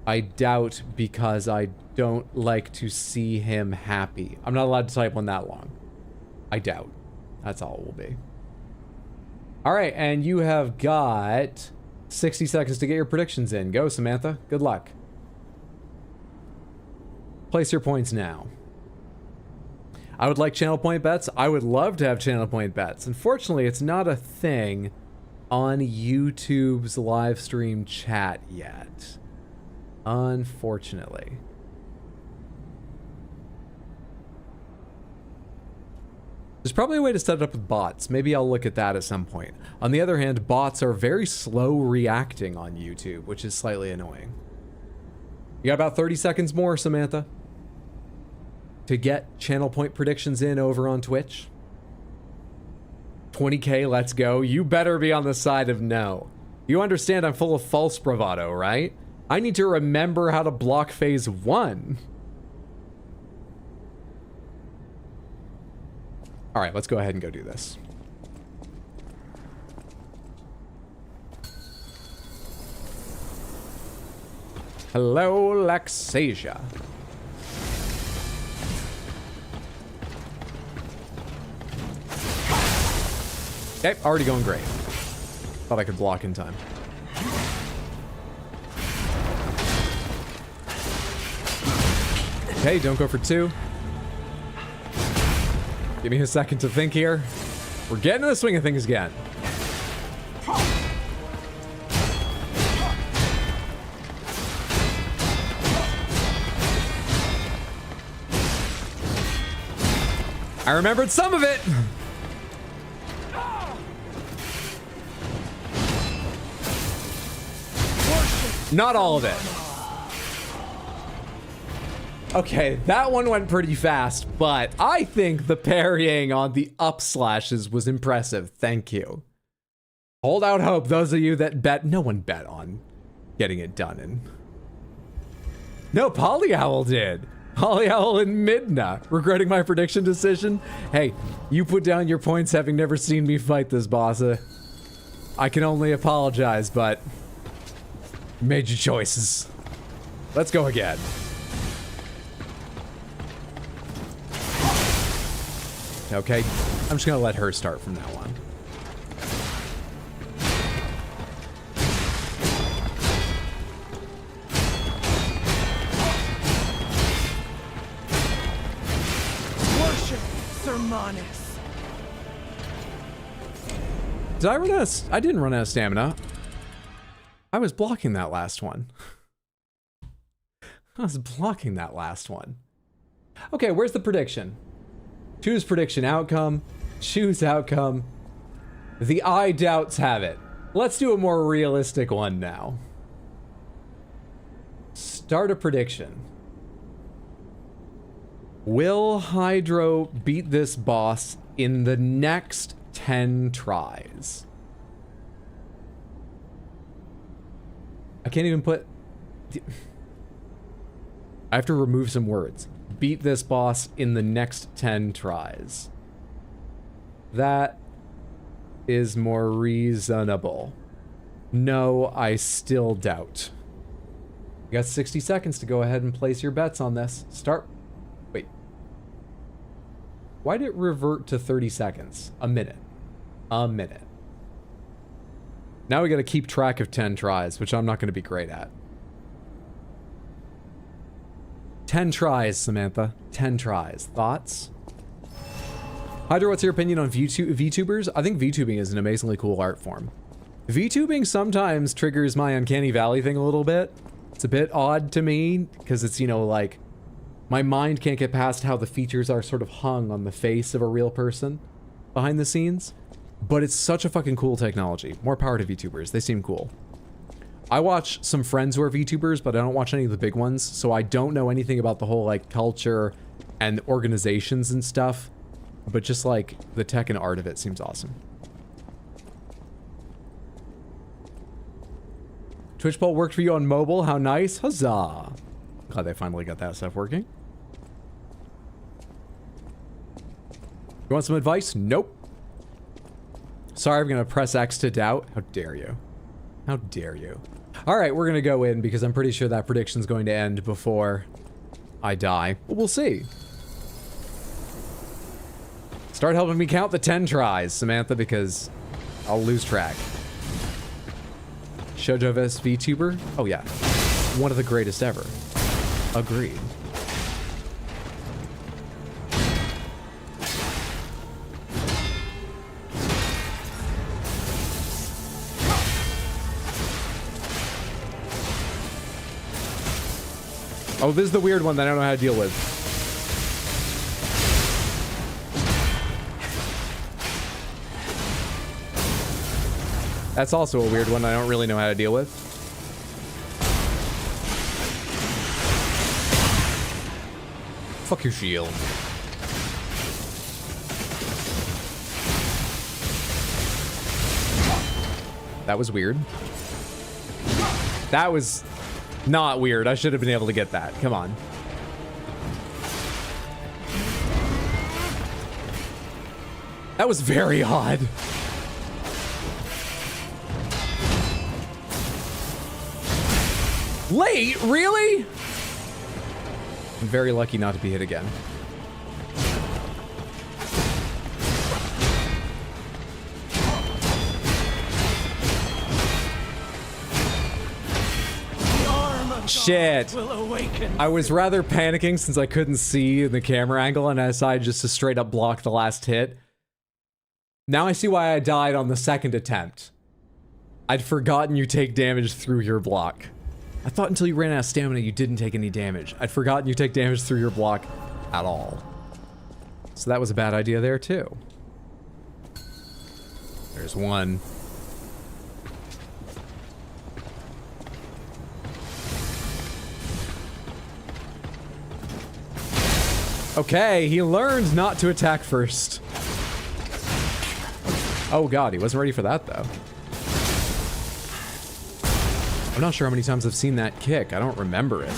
I doubt, because I don't like to see him happy. I'm not allowed to type one that long. I doubt. That's all it will be. All right, and you have got 60 seconds to get your predictions in. Go, Samantha. Good luck. Place your points now. I would like channel point bets. I would love to have channel point bets. Unfortunately, it's not a thing on YouTube's live stream chat yet. Unfortunately. There's probably a way to set it up with bots. Maybe I'll look at that at some point. On the other hand, bots are very slow reacting on YouTube, which is slightly annoying. You got about 30 seconds more, Samantha, to get channel point predictions in over on Twitch. 20K, let's go. You better be on the side of no. You understand I'm full of false bravado, right? I need to remember how to block phase 1. All right, let's go ahead and go do this. Hello, Laxasia. Okay, already going great. Thought I could block in time. Okay, don't go for 2. Give me a second to think here. We're getting to the swing of things again. I remembered some of it. Not all of it. Okay, that one went pretty fast, but I think the parrying on the up slashes was impressive. Thank you. Hold out hope, those of you that bet. No one bet on getting it done in. No, Polyowl did. Polyowl and Midna. Regretting my prediction decision. Hey, you put down your points having never seen me fight this boss. I can only apologize, but you made your choices. Let's go again. okay? I'm just gonna let her start from now on. Worship Sermanis. Did I run out of... I didn't run out of stamina. I was blocking that last one. I was blocking that last one. Okay, where's the prediction? Choose prediction outcome. Choose outcome. The I doubts have it. Let's do a more realistic one now. Start a prediction. Will Hydro beat this boss in the next 10 tries? I can't even put... I have to remove some words. Beat this boss in the next 10 tries. That is more reasonable. No, I still doubt. You got 60 seconds to go ahead and place your bets on this. Start... Wait. Why did it revert to 30 seconds? A minute. A minute. Now we gotta keep track of 10 tries, which I'm not gonna be great at. 10 tries, Samantha. 10 tries. Thoughts? Hydra, what's your opinion on VTubers? I think VTubing is an amazingly cool art form. VTubing sometimes triggers my Uncanny Valley thing a little bit. It's a bit odd to me, because it's, you know, like, my mind can't get past how the features are sort of hung on the face of a real person behind the scenes. But it's such a fucking cool technology. More power to VTubers. They seem cool. I watch some friends who are VTubers, but I don't watch any of the big ones, so I don't know anything about the whole, like, culture and organizations and stuff. But just, like, the tech and art of it seems awesome. Twitch poll worked for you on mobile. How nice. Huzzah. Glad they finally got that stuff working. You want some advice? Nope. Sorry, I'm gonna press X to doubt. How dare you? How dare you? Alright, we're gonna go in because I'm pretty sure that prediction's going to end before I die. But we'll see. Start helping me count the 10 tries, Samantha, because I'll lose track. Shoujo vs VTuber? Oh yeah. One of the greatest ever. Agreed. Oh, this is the weird one that I don't know how to deal with. That's also a weird one I don't really know how to deal with. Fuck your shield. That was weird. That was not weird. I should have been able to get that. Come on. That was very odd. Late? Really? I'm very lucky not to be hit again. Shit. I was rather panicking since I couldn't see the camera angle and I decided just to straight up block the last hit. Now I see why I died on the second attempt. I'd forgotten you take damage through your block. I thought until you ran out of stamina you didn't take any damage. I'd forgotten you take damage through your block at all. So that was a bad idea there too. There's one. Okay, he learned not to attack first. Oh god, he wasn't ready for that though. I'm not sure how many times I've seen that kick. I don't remember it.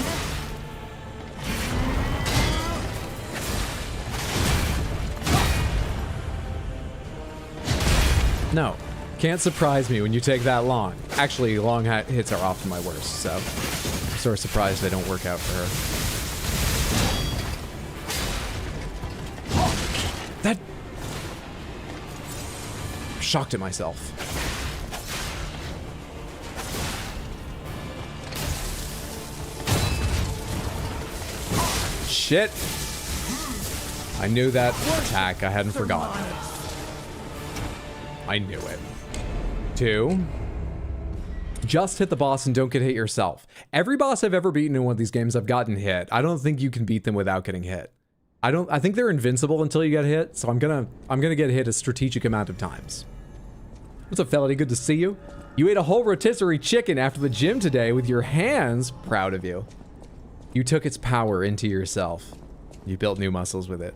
No. Can't surprise me when you take that long. Actually, long hits are often my worst, so I'm sort of surprised they don't work out for her. shocked at myself. Shit. I knew that attack. I hadn't forgotten. I knew it. 2. Just hit the boss and don't get hit yourself. Every boss I've ever beaten in one of these games, I've gotten hit. I don't think you can beat them without getting hit. I think they're invincible until you get hit, so I'm gonna get hit a strategic amount of times. What's up, Felony? Good to see you. You ate a whole rotisserie chicken after the gym today with your hands. Proud of you. You took its power into yourself. You built new muscles with it.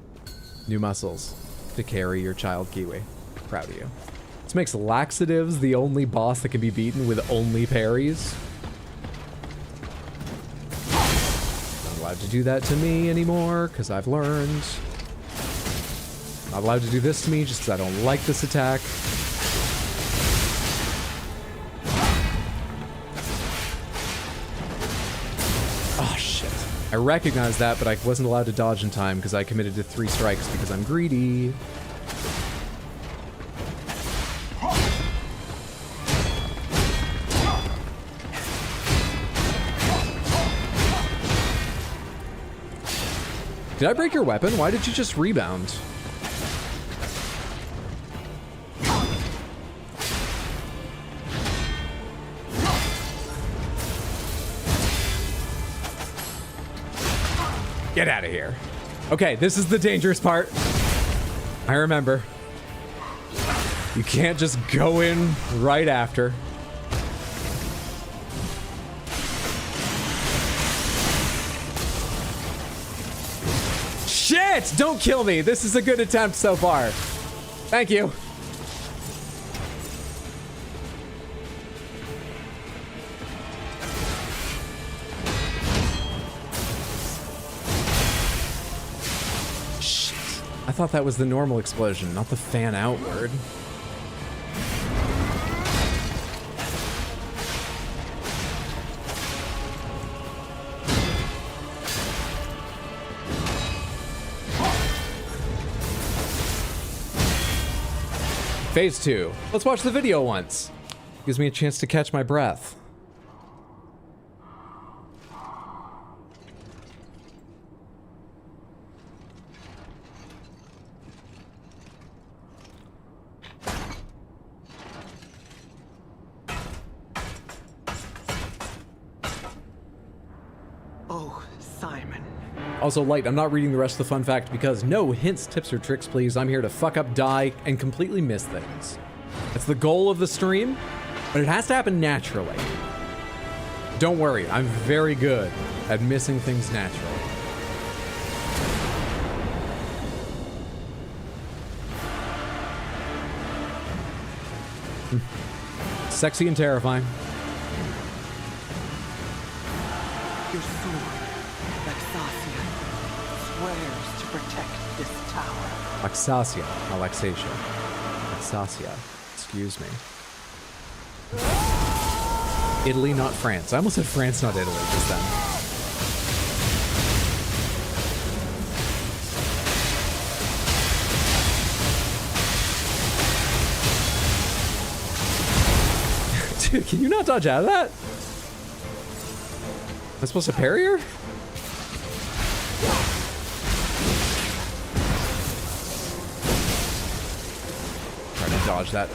New muscles to carry your child Kiwi. Proud of you. This makes Laxatives the only boss that can be beaten with only parries. Not allowed to do that to me anymore, because I've learned. Not allowed to do this to me just because I don't like this attack. Oh, shit. I recognize that, but I wasn't allowed to dodge in time because I committed to 3 strikes because I'm greedy. Did I break your weapon? Why did you just rebound? Get out of here. Okay, this is the dangerous part. I remember. You can't just go in right after. Shit! Don't kill me. This is a good attempt so far. Thank you. Shit. I thought that was the normal explosion, not the fan outward. Phase 2. Let's watch the video once. Gives me a chance to catch my breath. Oh, Simon. Also, Light, I'm not reading the rest of the fun fact because no hints, tips, or tricks, please. I'm here to fuck up, die, and completely miss things. That's the goal of the stream, but it has to happen naturally. Don't worry, I'm very good at missing things naturally. Sexy and terrifying. Your sword, Laxasia, swears to protect this tower. Laxasia, not Laxasia. Laxasia, excuse me. Italy, not France. I almost said France, not Italy, just then. Dude, can you not dodge out of that? Am I supposed to parry her? Try to dodge that.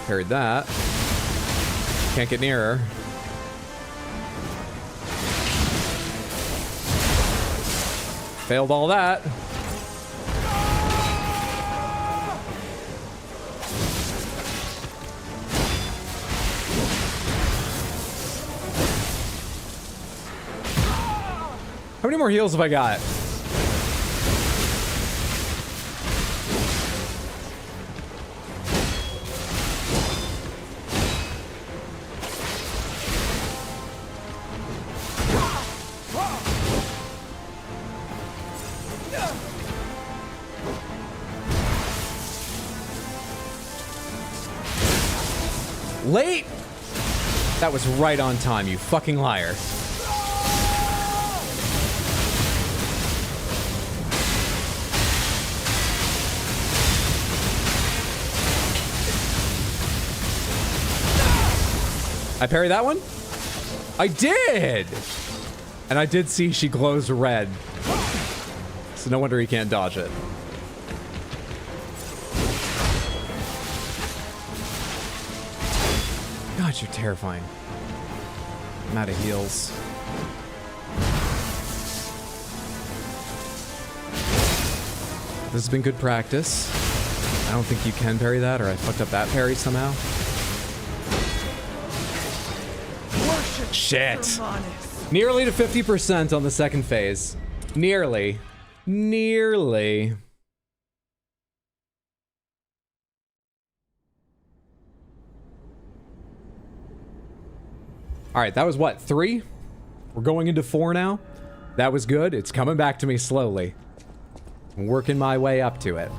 Parried that. Can't get near her. Failed all that. How many more heals have I got? Late? That was right on time, you fucking liar. I parry that one? I did! And I did see she glows red. So no wonder he can't dodge it. God, you're terrifying. I'm out of heals. This has been good practice. I don't think you can parry that, or I fucked up that parry somehow. Shit. Nearly to 50% on the second phase. Nearly. Nearly. All right, that was what, 3? We're going into 4 now. That was good. It's coming back to me slowly. I'm working my way up to it.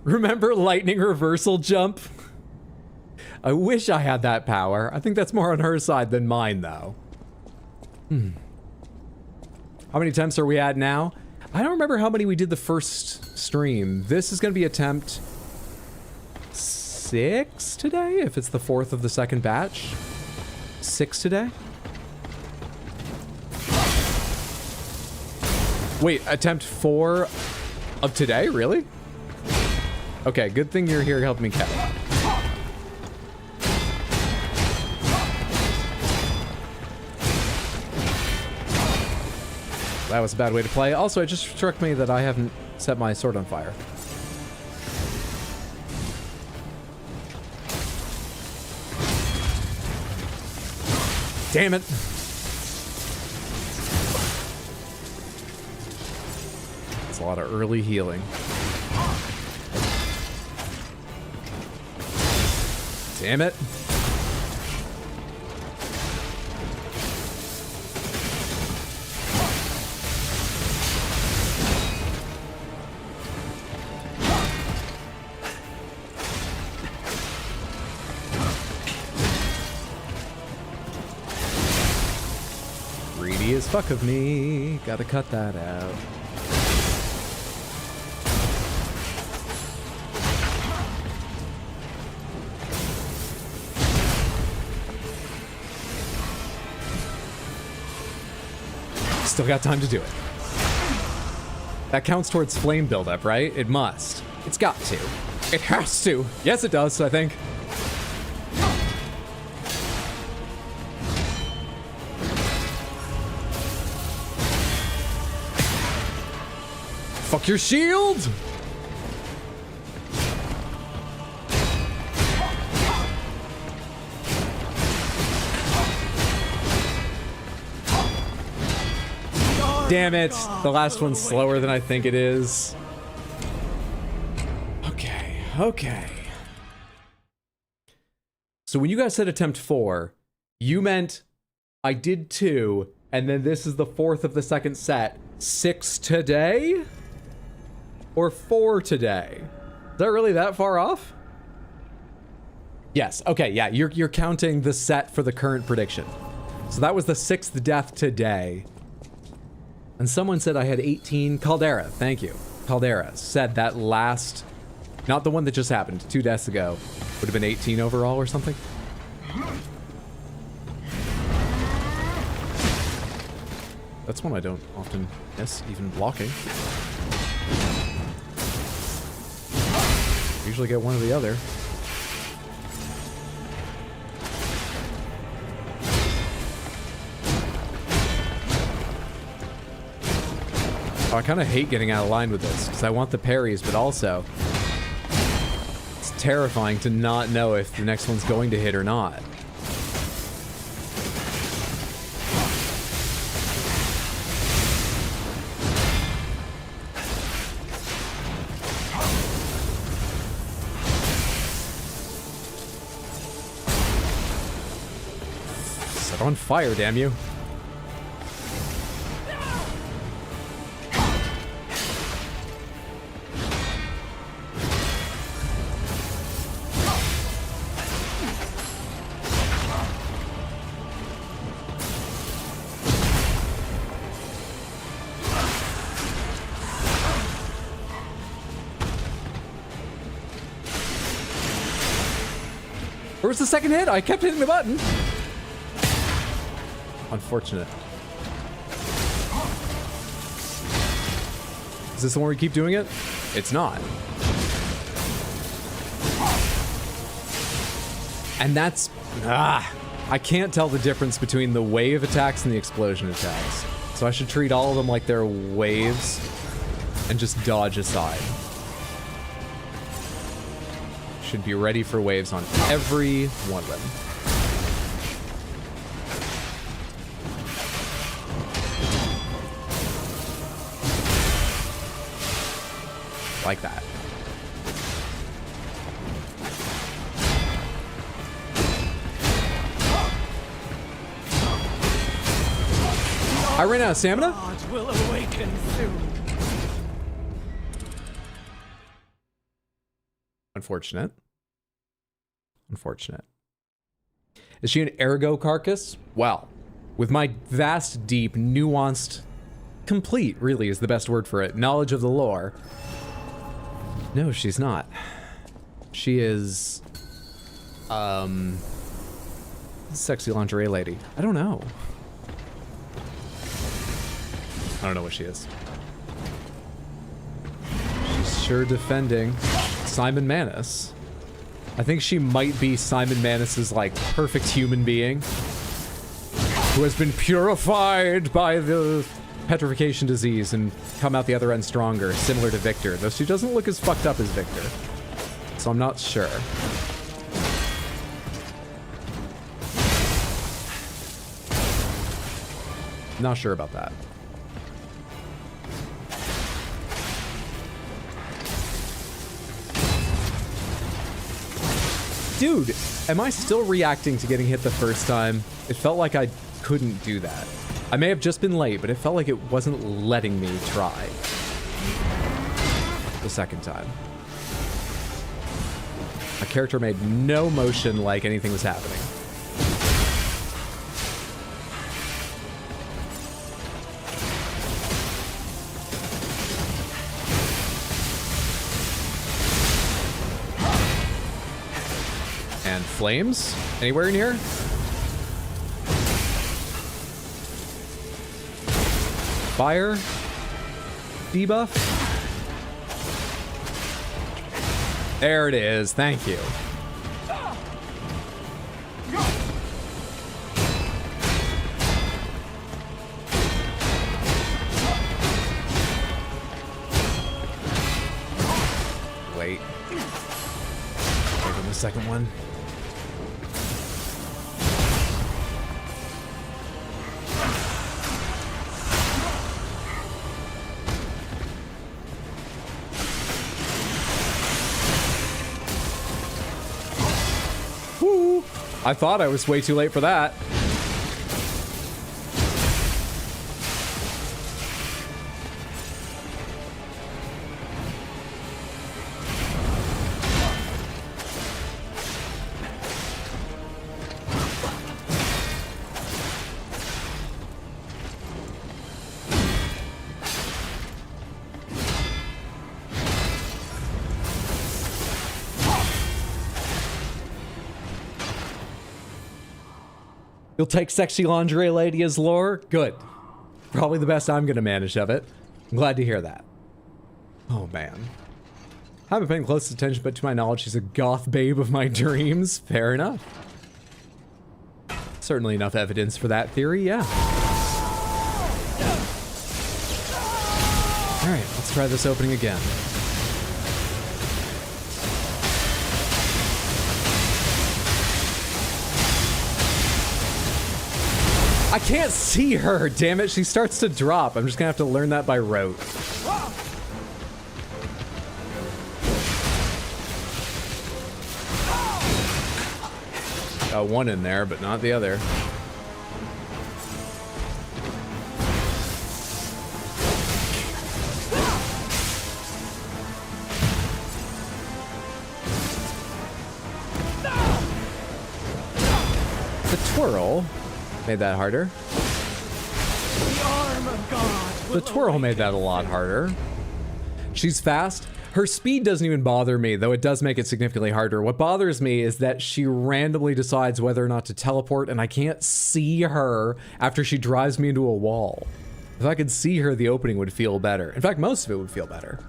Remember lightning reversal jump? I wish I had that power. I think that's more on her side than mine, though. How many attempts are we at now? I don't remember how many we did the first stream. This is going to be attempt 6 today, if it's the 4th of the second batch. 6 today? Wait, attempt 4 of today? Really? Okay, good thing you're here helping me catch. That was a bad way to play. Also, it just struck me that I haven't set my sword on fire. Damn it. That's a lot of early healing. Damn it. Greedy as fuck of me. Gotta cut that out. Still got time to do it. That counts towards flame buildup, right? It must. It's got to. It has to. Yes, it does, I think. Fuck your shield! Damn it. The last one's slower than I think it is. Okay, okay. So when you guys said attempt 4, you meant I did 2, and then this is the 4th of the second set. 6 today? Or 4 today? Is that really that far off? Yes, okay, yeah, you're counting the set for the current prediction. So that was the 6th death today. And someone said I had 18. Caldera, thank you. Caldera said that last, not the one that just happened, 2 deaths ago, would have been 18 overall or something. That's one I don't often miss, even blocking. Usually get one or the other. Oh, I kind of hate getting out of line with this, because I want the parries, but also it's terrifying to not know if the next one's going to hit or not. Set on fire, damn you. was the second hit. I kept hitting the button. Unfortunate. Is this the one we keep doing it? It's not. And that's... I can't tell the difference between the wave attacks and the explosion attacks. So I should treat all of them like they're waves and just dodge aside. Should be ready for waves on every one of them. Like that. I ran out of stamina? Gods will awaken soon. Unfortunate. Unfortunate. Is she an ergo carcass? Well, with my vast, deep, nuanced, complete, really is the best word for it, knowledge of the lore. No, she's not. She is... sexy lingerie lady. I don't know. I don't know what she is. She's sure defending Simon Manus. I think she might be Simon Manus's, like, perfect human being who has been purified by the petrification disease and come out the other end stronger, similar to Victor, though she doesn't look as fucked up as Victor. So I'm not sure. Not sure about that. Dude, am I still reacting to getting hit the first time? It felt like I couldn't do that. I may have just been late, but it felt like it wasn't letting me try the second time. My character made no motion like anything was happening. And flames? Anywhere in here? Fire? Debuff? There it is. Thank you. Wait. Give him the second one. I thought I was way too late for that. You'll take sexy lingerie lady as lore? Good. Probably the best I'm gonna manage of it. I'm glad to hear that. Oh man. I haven't paid close attention, but to my knowledge, she's a goth babe of my dreams. Fair enough. Certainly enough evidence for that theory, yeah. Alright, let's try this opening again. I can't see her, damn it. She starts to drop. I'm just gonna have to learn that by rote. Got one in there, but not the other. The twirl made that harder. The arm of God. The twirl made that a lot harder. She's fast. Her speed doesn't even bother me, though it does make it significantly harder. What bothers me is that she randomly decides whether or not to teleport, and I can't see her after she drives me into a wall. If I could see her, the opening would feel better. In fact, most of it would feel better.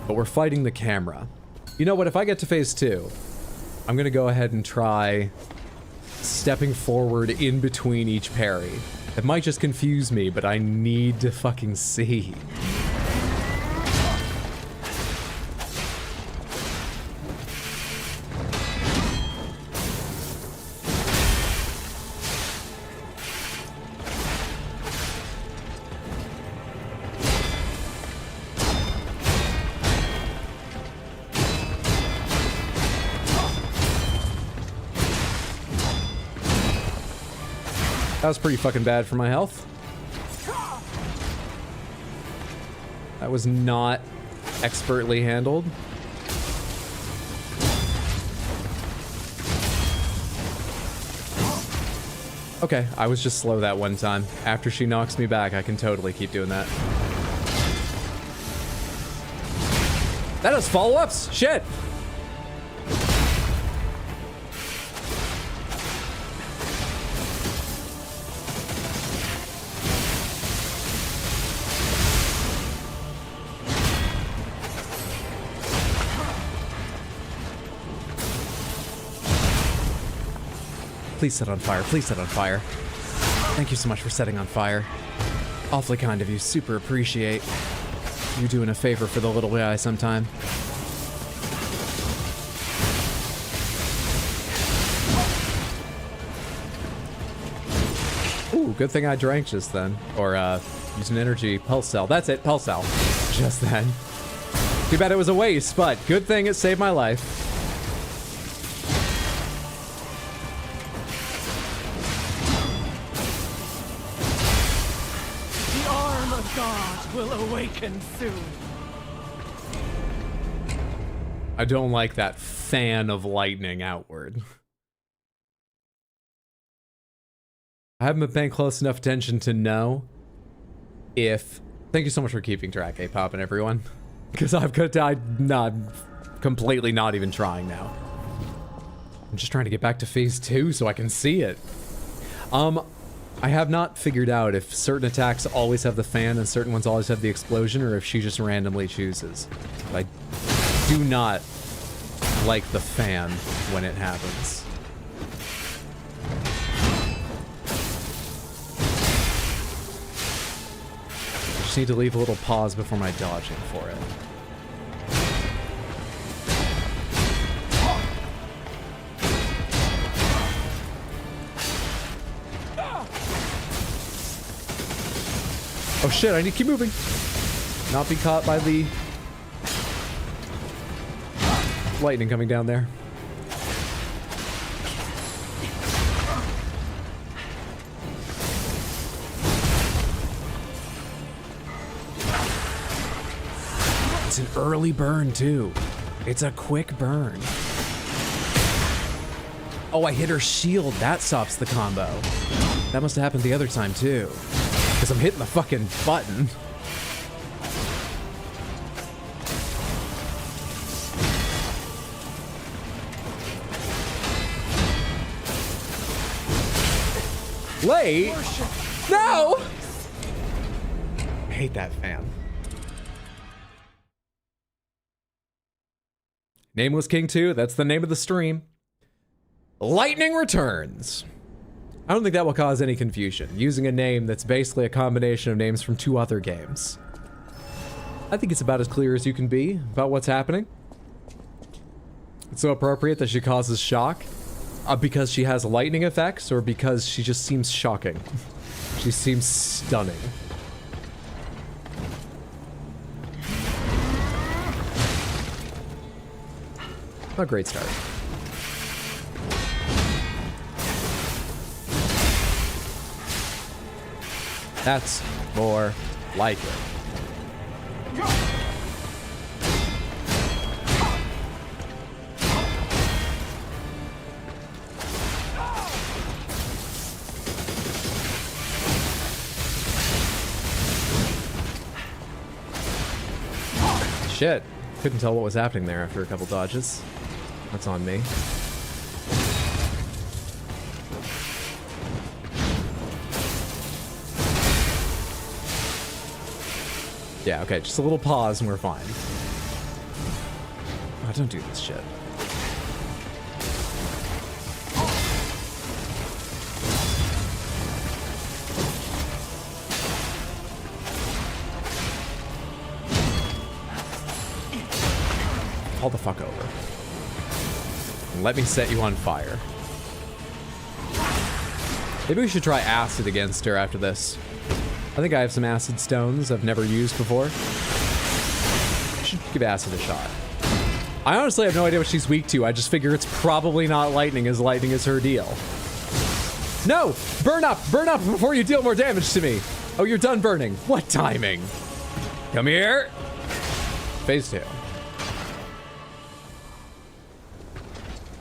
But we're fighting the camera. You know what? If I get to phase 2, I'm gonna go ahead and try stepping forward in between each parry. It might just confuse me, but I need to fucking see. That was pretty fucking bad for my health. That was not expertly handled. Okay, I was just slow that one time. After she knocks me back, I can totally keep doing that. That has follow-ups? Shit! Please set on fire. Please set on fire. Thank you so much for setting on fire. Awfully kind of you. Super appreciate you doing a favor for the little guy sometime. Ooh, good thing I drank just then. Or, used an energy pulse cell. That's it, pulse cell. Just then. Too bad it was a waste, but good thing it saved my life. Will awaken soon. I don't like that fan of lightning outward. I haven't been paying close enough attention to know if... Thank you so much for keeping track, A-Pop and everyone. Because I'm not completely not even trying now. I'm just trying to get back to phase 2 so I can see it. I have not figured out if certain attacks always have the fan and certain ones always have the explosion, or if she just randomly chooses. But I do not like the fan when it happens. I just need to leave a little pause before my dodging for it. Oh shit, I need to keep moving. Not be caught by the lightning coming down there. It's an early burn too. It's a quick burn. Oh, I hit her shield. That stops the combo. That must have happened the other time too. Because I'm hitting the fucking button. Late? No! I hate that fan. Nameless King 2, that's the name of the stream. Lightning returns. I don't think that will cause any confusion, using a name that's basically a combination of names from 2 other games. I think it's about as clear as you can be about what's happening. It's so appropriate that she causes shock. Because she has lightning effects, or because she just seems shocking. She seems stunning. A great start. That's more like it. Shit. Couldn't tell what was happening there after a couple dodges. That's on me. Yeah, okay, just a little pause and we're fine. Oh, don't do this shit. Fall the fuck over. And let me set you on fire. Maybe we should try acid against her after this. I think I have some acid stones I've never used before. I should give acid a shot. I honestly have no idea what she's weak to. I just figure it's probably not lightning, as lightning is her deal. No! Burn up! Burn up before you deal more damage to me! Oh, you're done burning. What timing? Come here! Phase 2.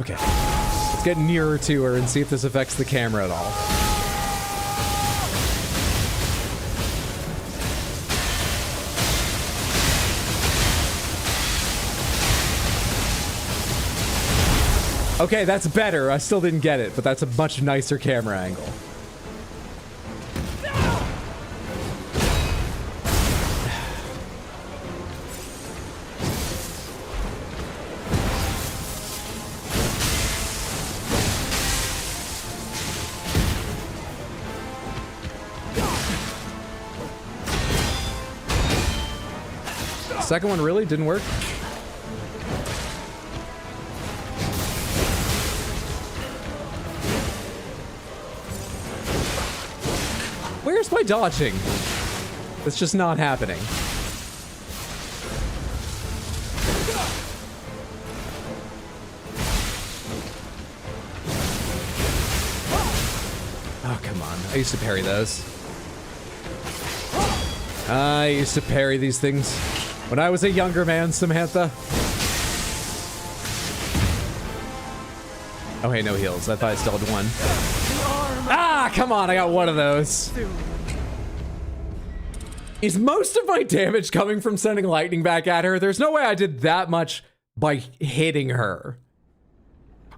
Okay. Let's get nearer to her and see if this affects the camera at all. Okay, that's better. I still didn't get it, but that's a much nicer camera angle. Second one really didn't work. Where's my dodging? It's just not happening. Oh, come on. I used to parry those. I used to parry these things when I was a younger man, Samantha. Oh, hey, no heals. I thought I still had one. Ah, come on. I got one of those. Is most of my damage coming from sending lightning back at her? There's no way I did that much by hitting her.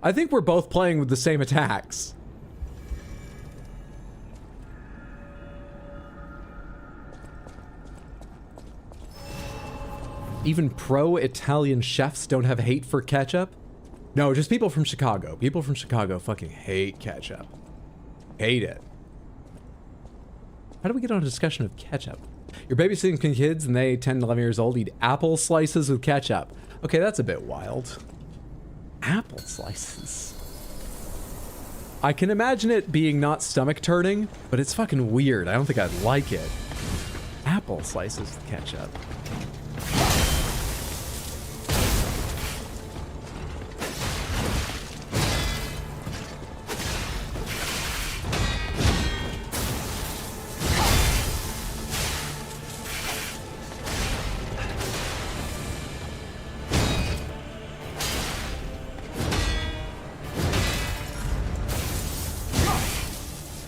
I think we're both playing with the same attacks. Even pro-Italian chefs don't have hate for ketchup? No, just people from Chicago. People from Chicago fucking hate ketchup. Hate it. How do we get on a discussion of ketchup? You're babysitting kids and they 10 to 11 years old eat apple slices with ketchup. Okay, that's a bit wild. Apple slices. I can imagine it being not stomach turning, but it's fucking weird. I don't think I'd like it. Apple slices with ketchup.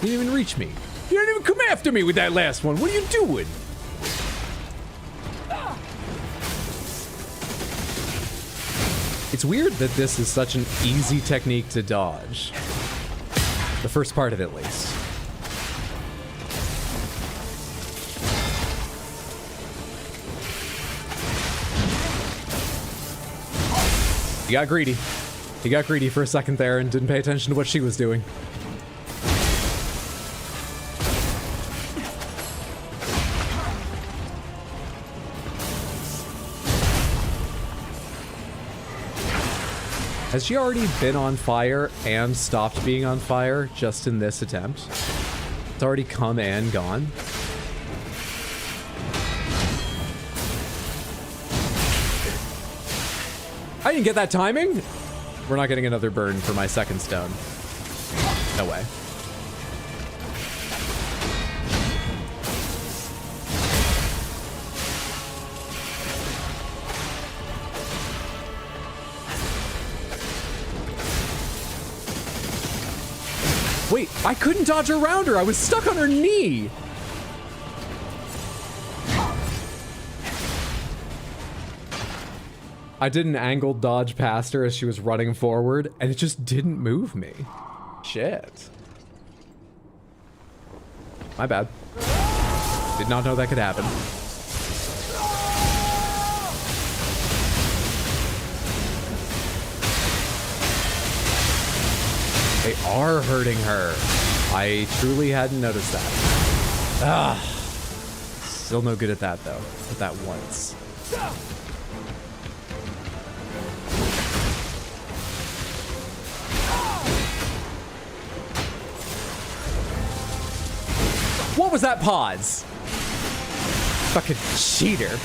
You didn't even reach me. You didn't even come after me with that last one. What are you doing? It's weird that this is such an easy technique to dodge. The first part of it, at least. He got greedy. He got greedy for a second there and didn't pay attention to what she was doing. Has she already been on fire and stopped being on fire just in this attempt? It's already come and gone. I didn't get that timing. We're not getting another burn for my second stone. No way. Wait, I couldn't dodge around her. I was stuck on her knee. I did an angled dodge past her as she was running forward, and it just didn't move me. Shit. My bad. Did not know that could happen. They are hurting her. I truly hadn't noticed that. Ah. Still no good at that, though. At that once. What was that pause? Fucking cheater.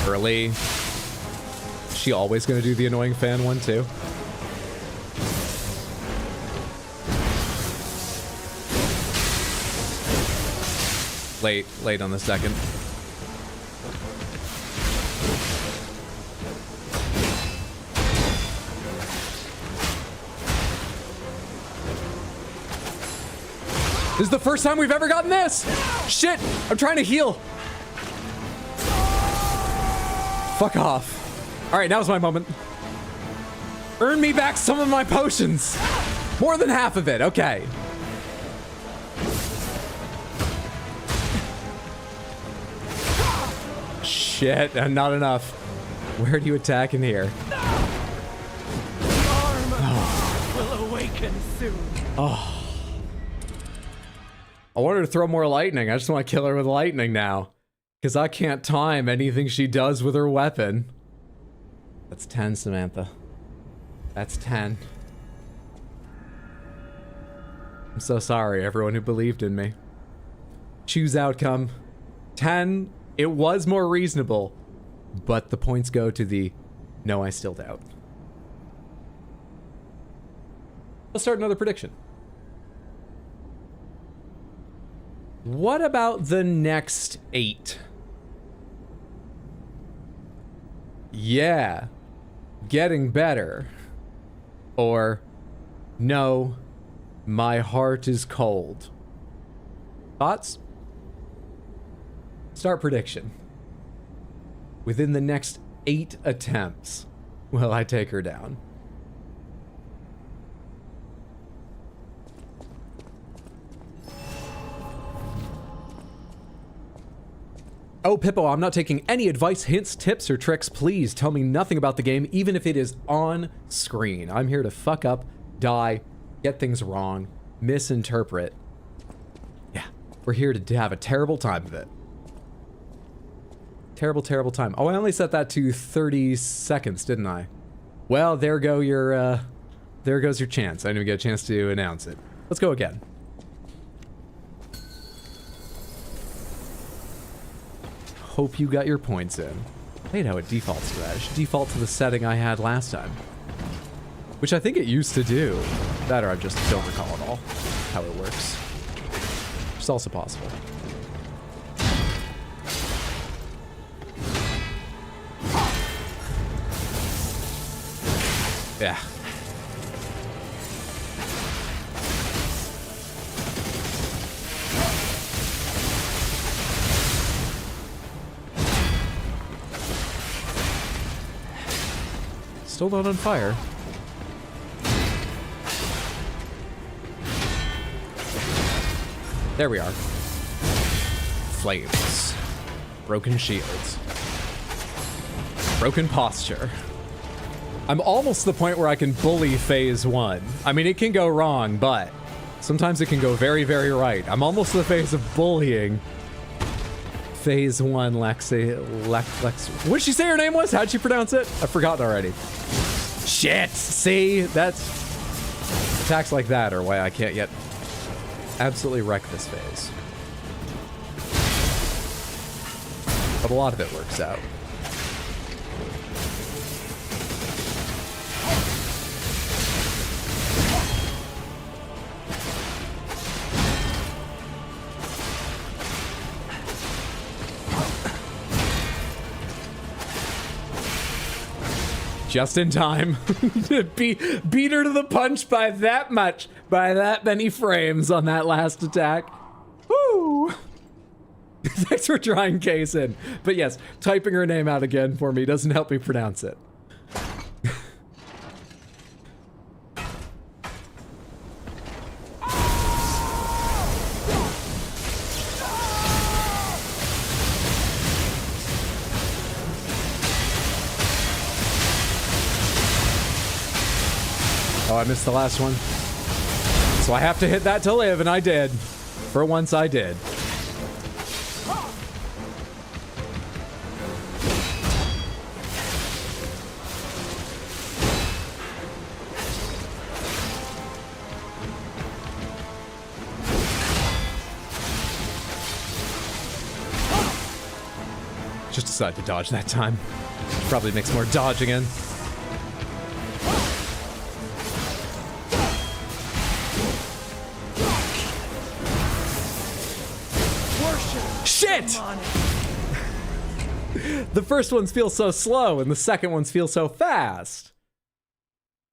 Early. She always gonna do the annoying fan one too? Late on the second. This is the first time we've ever gotten this! Shit! I'm trying to heal! Fuck off. Alright, now's my moment. Earn me back some of my potions! More than half of it, okay. Shit, not enough. Where do you attack in here? The arm of God will awaken soon. Oh. I want her to throw more lightning. I just want to kill her with lightning now. Because I can't time anything she does with her weapon. That's 10, Samantha. That's 10. I'm so sorry, everyone who believed in me. Choose outcome. 10, it was more reasonable. But the points go to the, no, I still doubt. Let's start another prediction. What about the next 8? Yeah, getting better. Or, no, my heart is cold. Thoughts? Start prediction. Within the next 8 attempts, will I take her down? Oh, Pippo, I'm not taking any advice, hints, tips, or tricks. Please tell me nothing about the game, even if it is on screen. I'm here to fuck up, die, get things wrong, misinterpret. Yeah, we're here to have a terrible time of it. Terrible, terrible time. Oh, I only set that to 30 seconds, didn't I? Well, there goes your chance. I didn't even get a chance to announce it. Let's go again. Hope you got your points in. I hate how it defaults to that. It should default to the setting I had last time. Which I think it used to do. That or I just don't recall at all how it works. It's also possible. Yeah. Still not on fire. There we are. Flames. Broken shields. Broken posture. I'm almost to the point where I can bully phase 1. I mean, it can go wrong, but sometimes it can go very, very right. I'm almost to the phase of bullying phase 1 Laxasia. What did she say her name was? How'd she pronounce it? I've forgotten already. Shit! See? That's... Attacks like that are why I can't yet absolutely wreck this phase. But a lot of it works out. Just in time. Beat her to the punch by that much. by that many frames on that last attack. Woo! Thanks for trying case in. But yes, typing her name out again for me doesn't help me pronounce it. Oh, I missed the last one. So I have to hit that to live, and I did. For once, I did. Just decided to dodge that time. Probably makes more dodging in. Shit! The first ones feel so slow and the second ones feel so fast.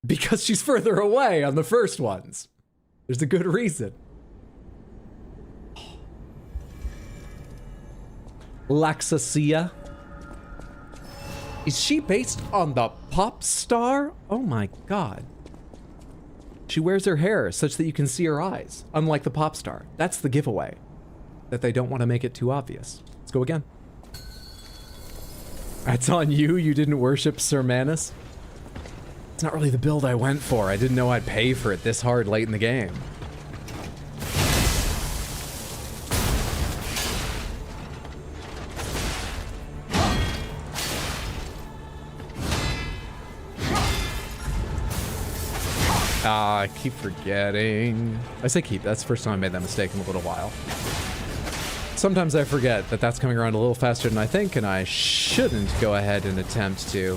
Because she's further away on the first ones. There's a good reason. Laxasia. Is she based on the pop star? Oh my god. She wears her hair such that you can see her eyes, unlike the pop star. That's the giveaway. That they don't want to make it too obvious. Let's go again. That's on you, you didn't worship Sir Manus. It's not really the build I went for. I didn't know I'd pay for it this hard late in the game. I keep forgetting. I say keep, that's the first time I made that mistake in a little while. Sometimes I forget that that's coming around a little faster than I think, and I shouldn't go ahead and attempt to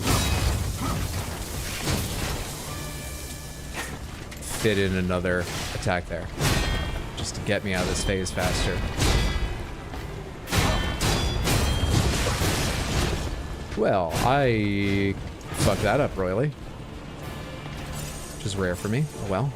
fit in another attack there. Just to get me out of this phase faster. Well, I fucked that up royally. Which is rare for me. Oh well.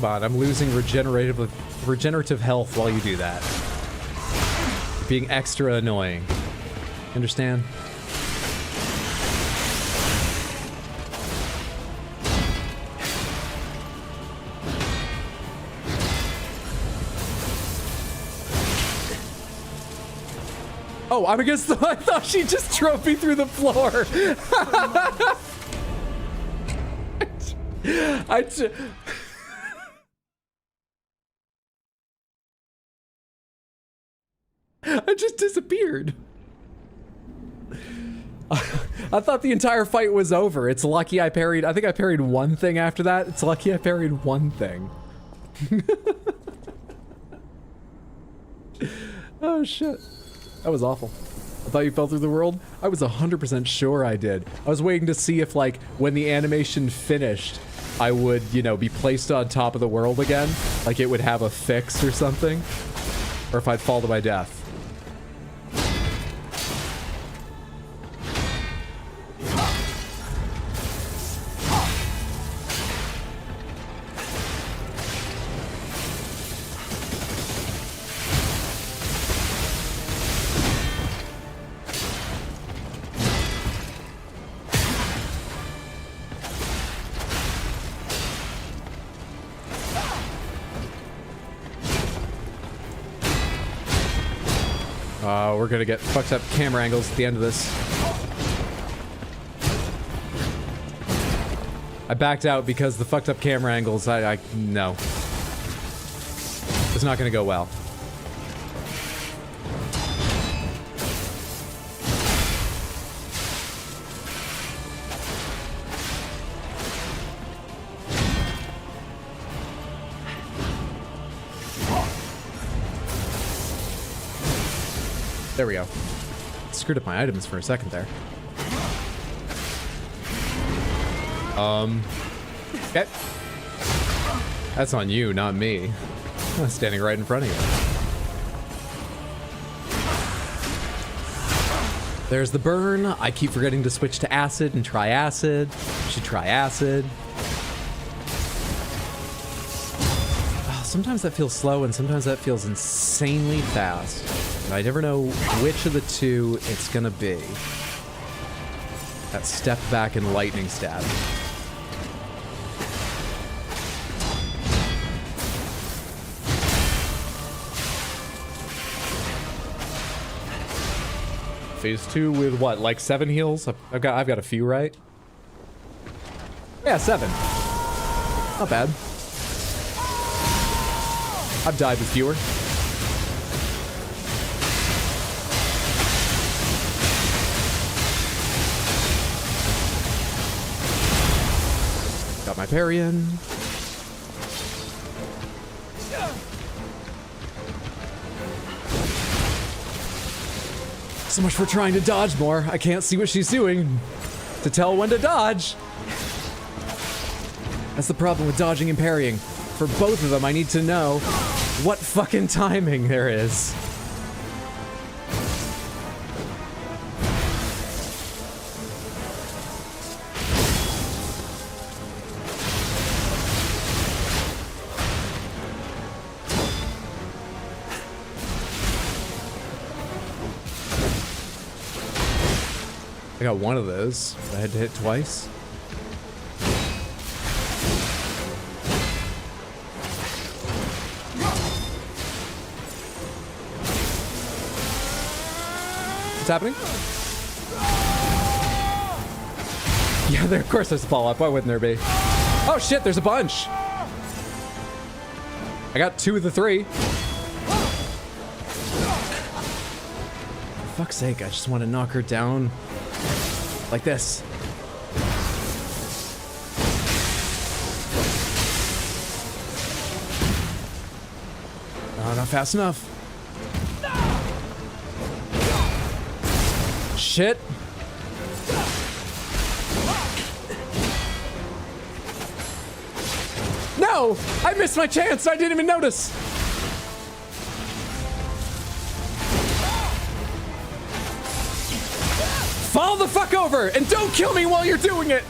But I'm losing regenerative health while you do that. You're being extra annoying. Understand? Oh, I'm against the... I thought she just drove me through the floor. I just disappeared. I thought the entire fight was over. It's lucky I parried. I think I parried one thing after that. It's lucky I parried one thing. Oh shit. That was awful. I thought you fell through the world? I was 100% sure I did. I was waiting to see if, like, when the animation finished, I would, you know, be placed on top of the world again. Like it would have a fix or something. Or if I'd fall to my death. We're gonna get fucked up camera angles at the end of this. I backed out because the fucked up camera angles, no. It's not gonna go well. There we go. Screwed up my items for a second there. Okay. That's on you, not me. I'm standing right in front of you. There's the burn. I keep forgetting to switch to acid and try acid. Should try acid. Oh, sometimes that feels slow and sometimes that feels insanely fast. And I never know which of the two it's gonna be. That step back and lightning stab. Phase 2 with what, like 7 heals? I've got a few, right? Yeah, 7. Not bad. I've died with fewer. Got my parry in. So much for trying to dodge more. I can't see what she's doing to tell when to dodge. That's the problem with dodging and parrying. For both of them, I need to know what fucking timing there is. I got one of those. I had to hit twice. What's happening? Yeah, there, of course there's a follow-up. Why wouldn't there be? Oh shit, there's a bunch. I got 2 of the 3. For fuck's sake, I just want to knock her down. Like this. Oh, not fast enough. Shit. No! I missed my chance! I didn't even notice! Fall the fuck over and don't kill me while you're doing it!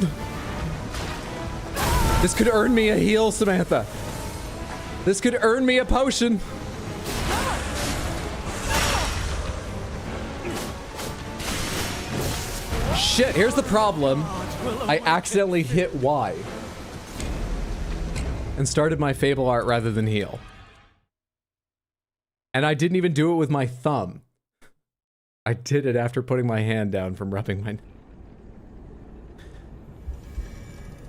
This could earn me a heal, Samantha. This could earn me a potion. Shit, here's the problem. I accidentally hit Y. And started my Fable art rather than heal. And I didn't even do it with my thumb. I did it after putting my hand down from rubbing my...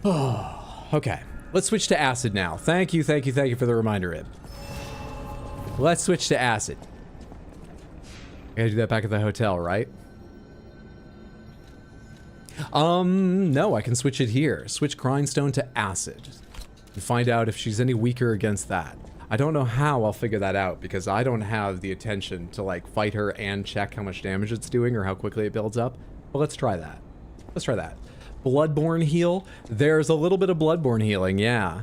Oh, okay. Let's switch to acid now. Thank you for the reminder, Ib. Let's switch to acid. I gotta do that back at the hotel, right? No, I can switch it here. Switch grindstone to acid. And find out if she's any weaker against that. I don't know how I'll figure that out because I don't have the attention to like fight her and check how much damage it's doing or how quickly it builds up. But let's try that. Let's try that. Bloodborne heal. There's a little bit of Bloodborne healing, yeah.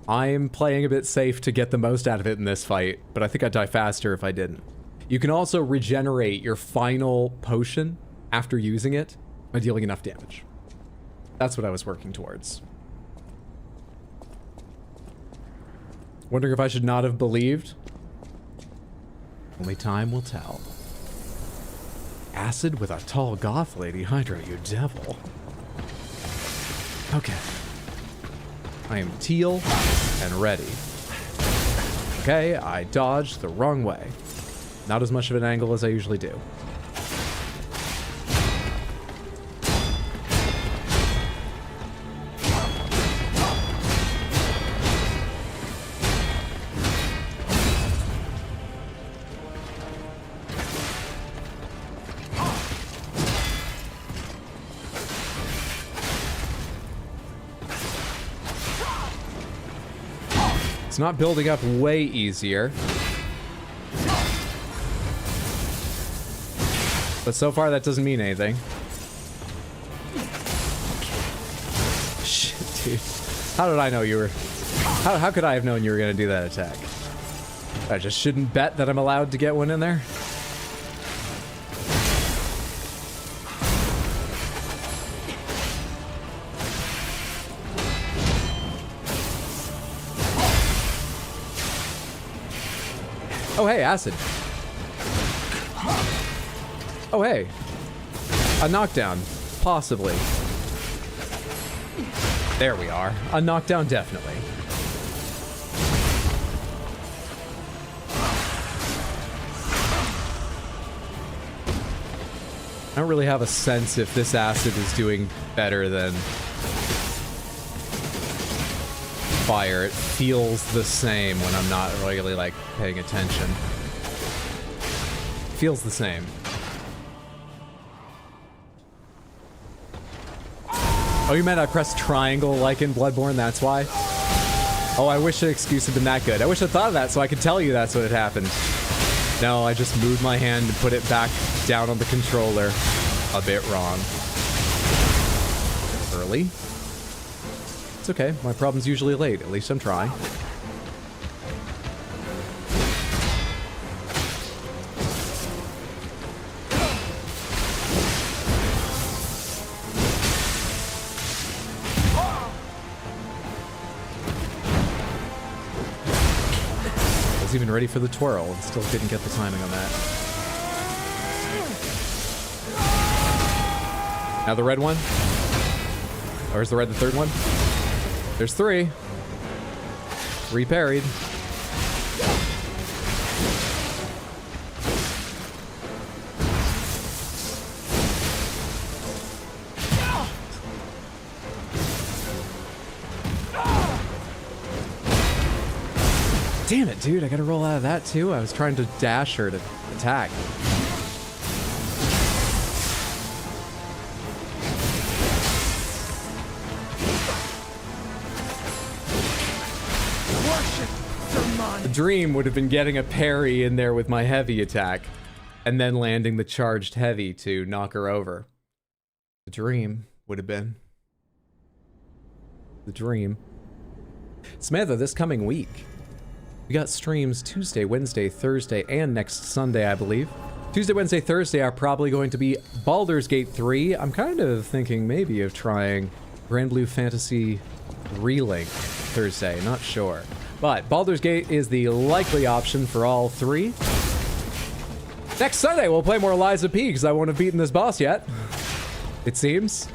I'm playing a bit safe to get the most out of it in this fight, but I think I'd die faster if I didn't. You can also regenerate your final potion after using it by dealing enough damage. That's what I was working towards. Wondering if I should not have believed. Only time will tell. Acid with a tall goth lady, Hydra, you devil. Okay. I am teal and ready. Okay, I dodged the wrong way. Not as much of an angle as I usually do. It's not building up way easier. But so far, that doesn't mean anything. Shit, dude. How did I know you were... How could I have known you were going to do that attack? I just shouldn't bet that I'm allowed to get one in there? Oh, hey, acid. Oh, hey. A knockdown. Possibly. There we are. A knockdown, definitely. I don't really have a sense if this acid is doing better than fire. It feels the same when I'm not really, like, paying attention. Feels the same. Oh, you meant I pressed triangle like in Bloodborne, that's why? Oh, I wish the excuse had been that good. I wish I thought of that so I could tell you that's what had happened. No, I just moved my hand and put it back down on the controller. A bit wrong. Early? It's okay. My problem's usually late. At least I'm trying. I was even ready for the twirl and still didn't get the timing on that. Now the red one? Or is the red the third one? There's three. Reparried. Damn it, dude. I gotta roll out of that too. I was trying to dash her to attack. The dream would have been getting a parry in there with my heavy attack and then landing the charged heavy to knock her over. The dream would have been. The dream. Samantha, this coming week, we got streams Tuesday, Wednesday, Thursday, and next Sunday, I believe. Tuesday, Wednesday, Thursday are probably going to be Baldur's Gate 3. I'm kind of thinking maybe of trying Grand Blue Fantasy Relink Thursday, not sure. But Baldur's Gate is the likely option for all three. Next Sunday, we'll play more Lies of P, because I won't have beaten this boss yet. It seems.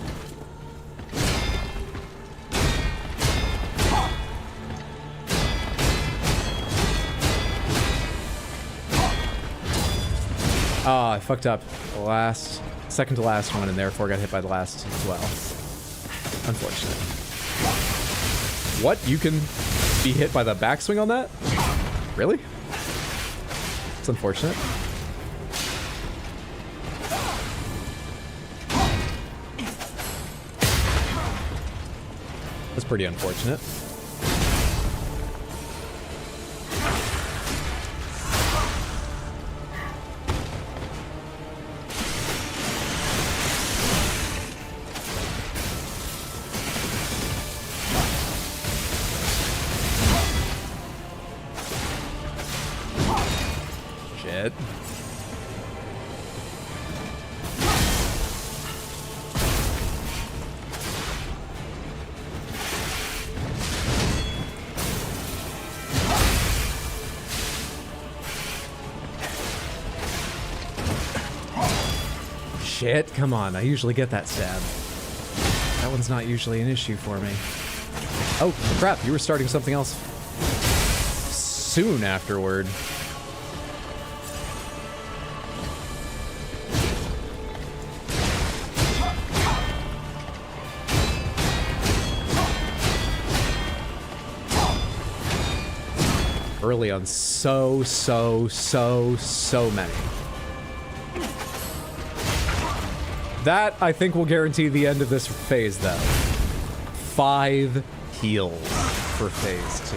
Oh, I fucked up the second to last one, and therefore got hit by the last as well. Unfortunate. What? You can be hit by the backswing on that? Really? It's unfortunate. That's pretty unfortunate. Shit. Shit, come on, I usually get that stab. That one's not usually an issue for me. Oh, crap, you were starting something else soon afterward. Early on so many. That, I think, will guarantee the end of this phase, though. 5 heals for phase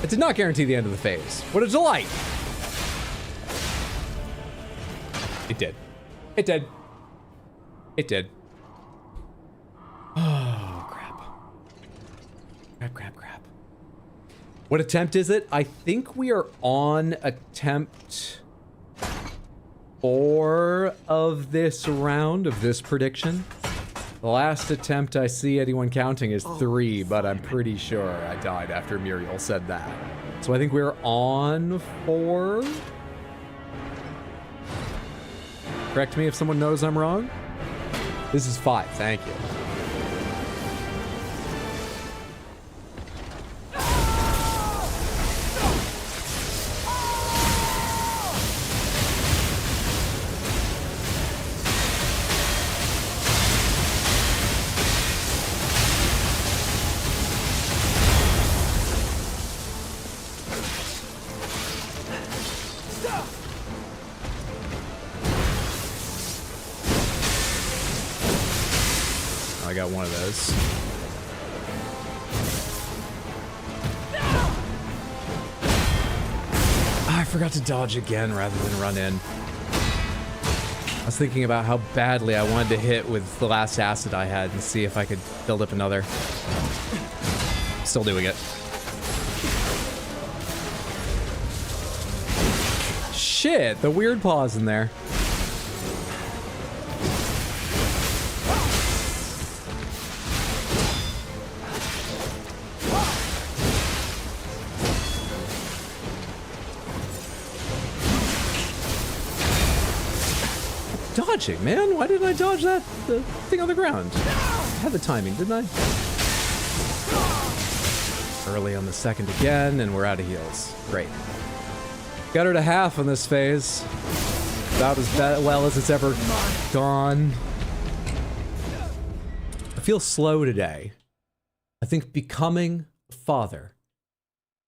2. It did not guarantee the end of the phase. What a delight! It did. It did. It did. Oh, crap. Crap. What attempt is it? I think we are on attempt 4 of this round, of this prediction. The last attempt I see anyone counting is 3, but I'm pretty sure I died after Muriel said that. So I think we're on 4. Correct me if someone knows I'm wrong. This is 5, thank you. I got one of those. I forgot to dodge again rather than run in. I was thinking about how badly I wanted to hit with the last acid I had and see if I could build up another. Still doing it. Shit, the weird pause in there. Dodging, man. Why didn't I dodge that thing on the ground? I had the timing, didn't I? Early on the second again, and we're out of heals. Great. Got her to half on this phase. About as well as it's ever gone. I feel slow today. I think becoming a father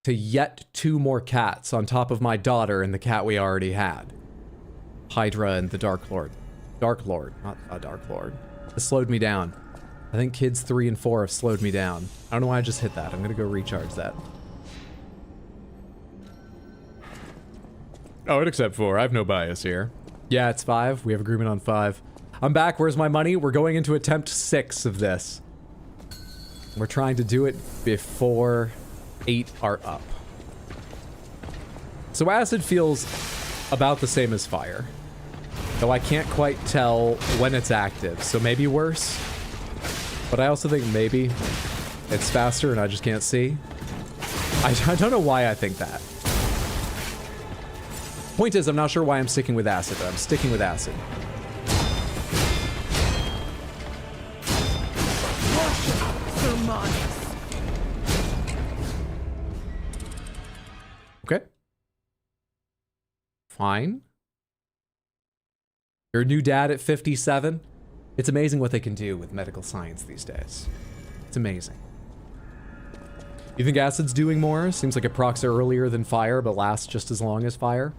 to yet 2 more cats on top of my daughter and the cat we already had. Hydra and the Dark Lord. Dark Lord, not a Dark Lord. It slowed me down. I think kids 3 and 4 have slowed me down. I don't know why I just hit that. I'm gonna go recharge that. Oh, it accept 4. I have no bias here. Yeah, it's 5. We have agreement on 5. I'm back. Where's my money? We're going into attempt 6 of this. We're trying to do it before 8 are up. So acid feels about the same as fire. Though I can't quite tell when it's active, so maybe worse. But I also think maybe it's faster and I just can't see. I don't know why I think that. Point is, I'm not sure why I'm sticking with acid, but I'm sticking with acid. Okay. Fine. You're a new dad at 57. It's amazing what they can do with medical science these days. It's amazing. You think acid's doing more? Seems like it procs earlier than fire, but lasts just as long as fire.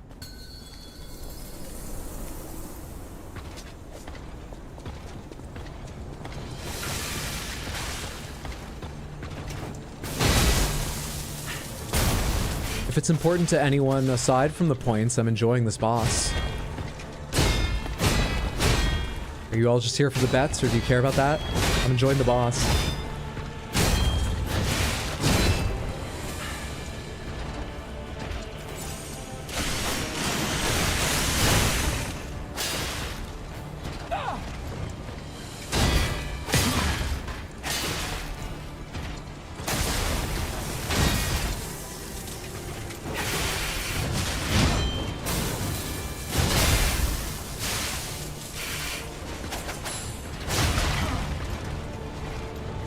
If it's important to anyone aside from the points, I'm enjoying this boss. Are you all just here for the bets, or do you care about that? I'm enjoying the boss.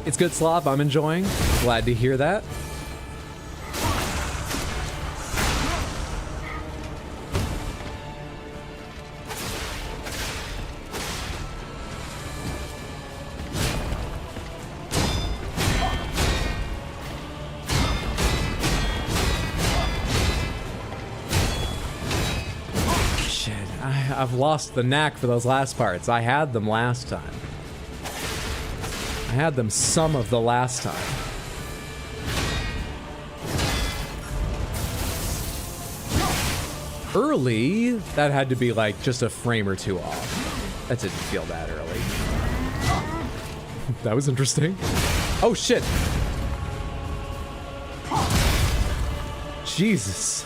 It's good slop, I'm enjoying. Glad to hear that. Shit, I've lost the knack for those last parts. I had them last time. I had them some of the last time. Early, that had to be like just a frame or two off. That didn't feel that early. That was interesting. Oh shit. Jesus.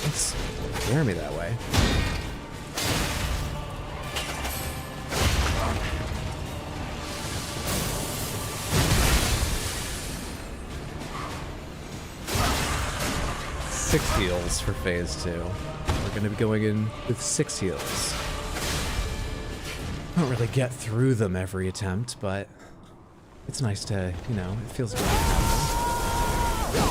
Don't scare me that way. Six heals for phase 2. We're gonna be going in with 6 heals. Don't really get through them every attempt, but it's nice to, you know, it feels good to have them.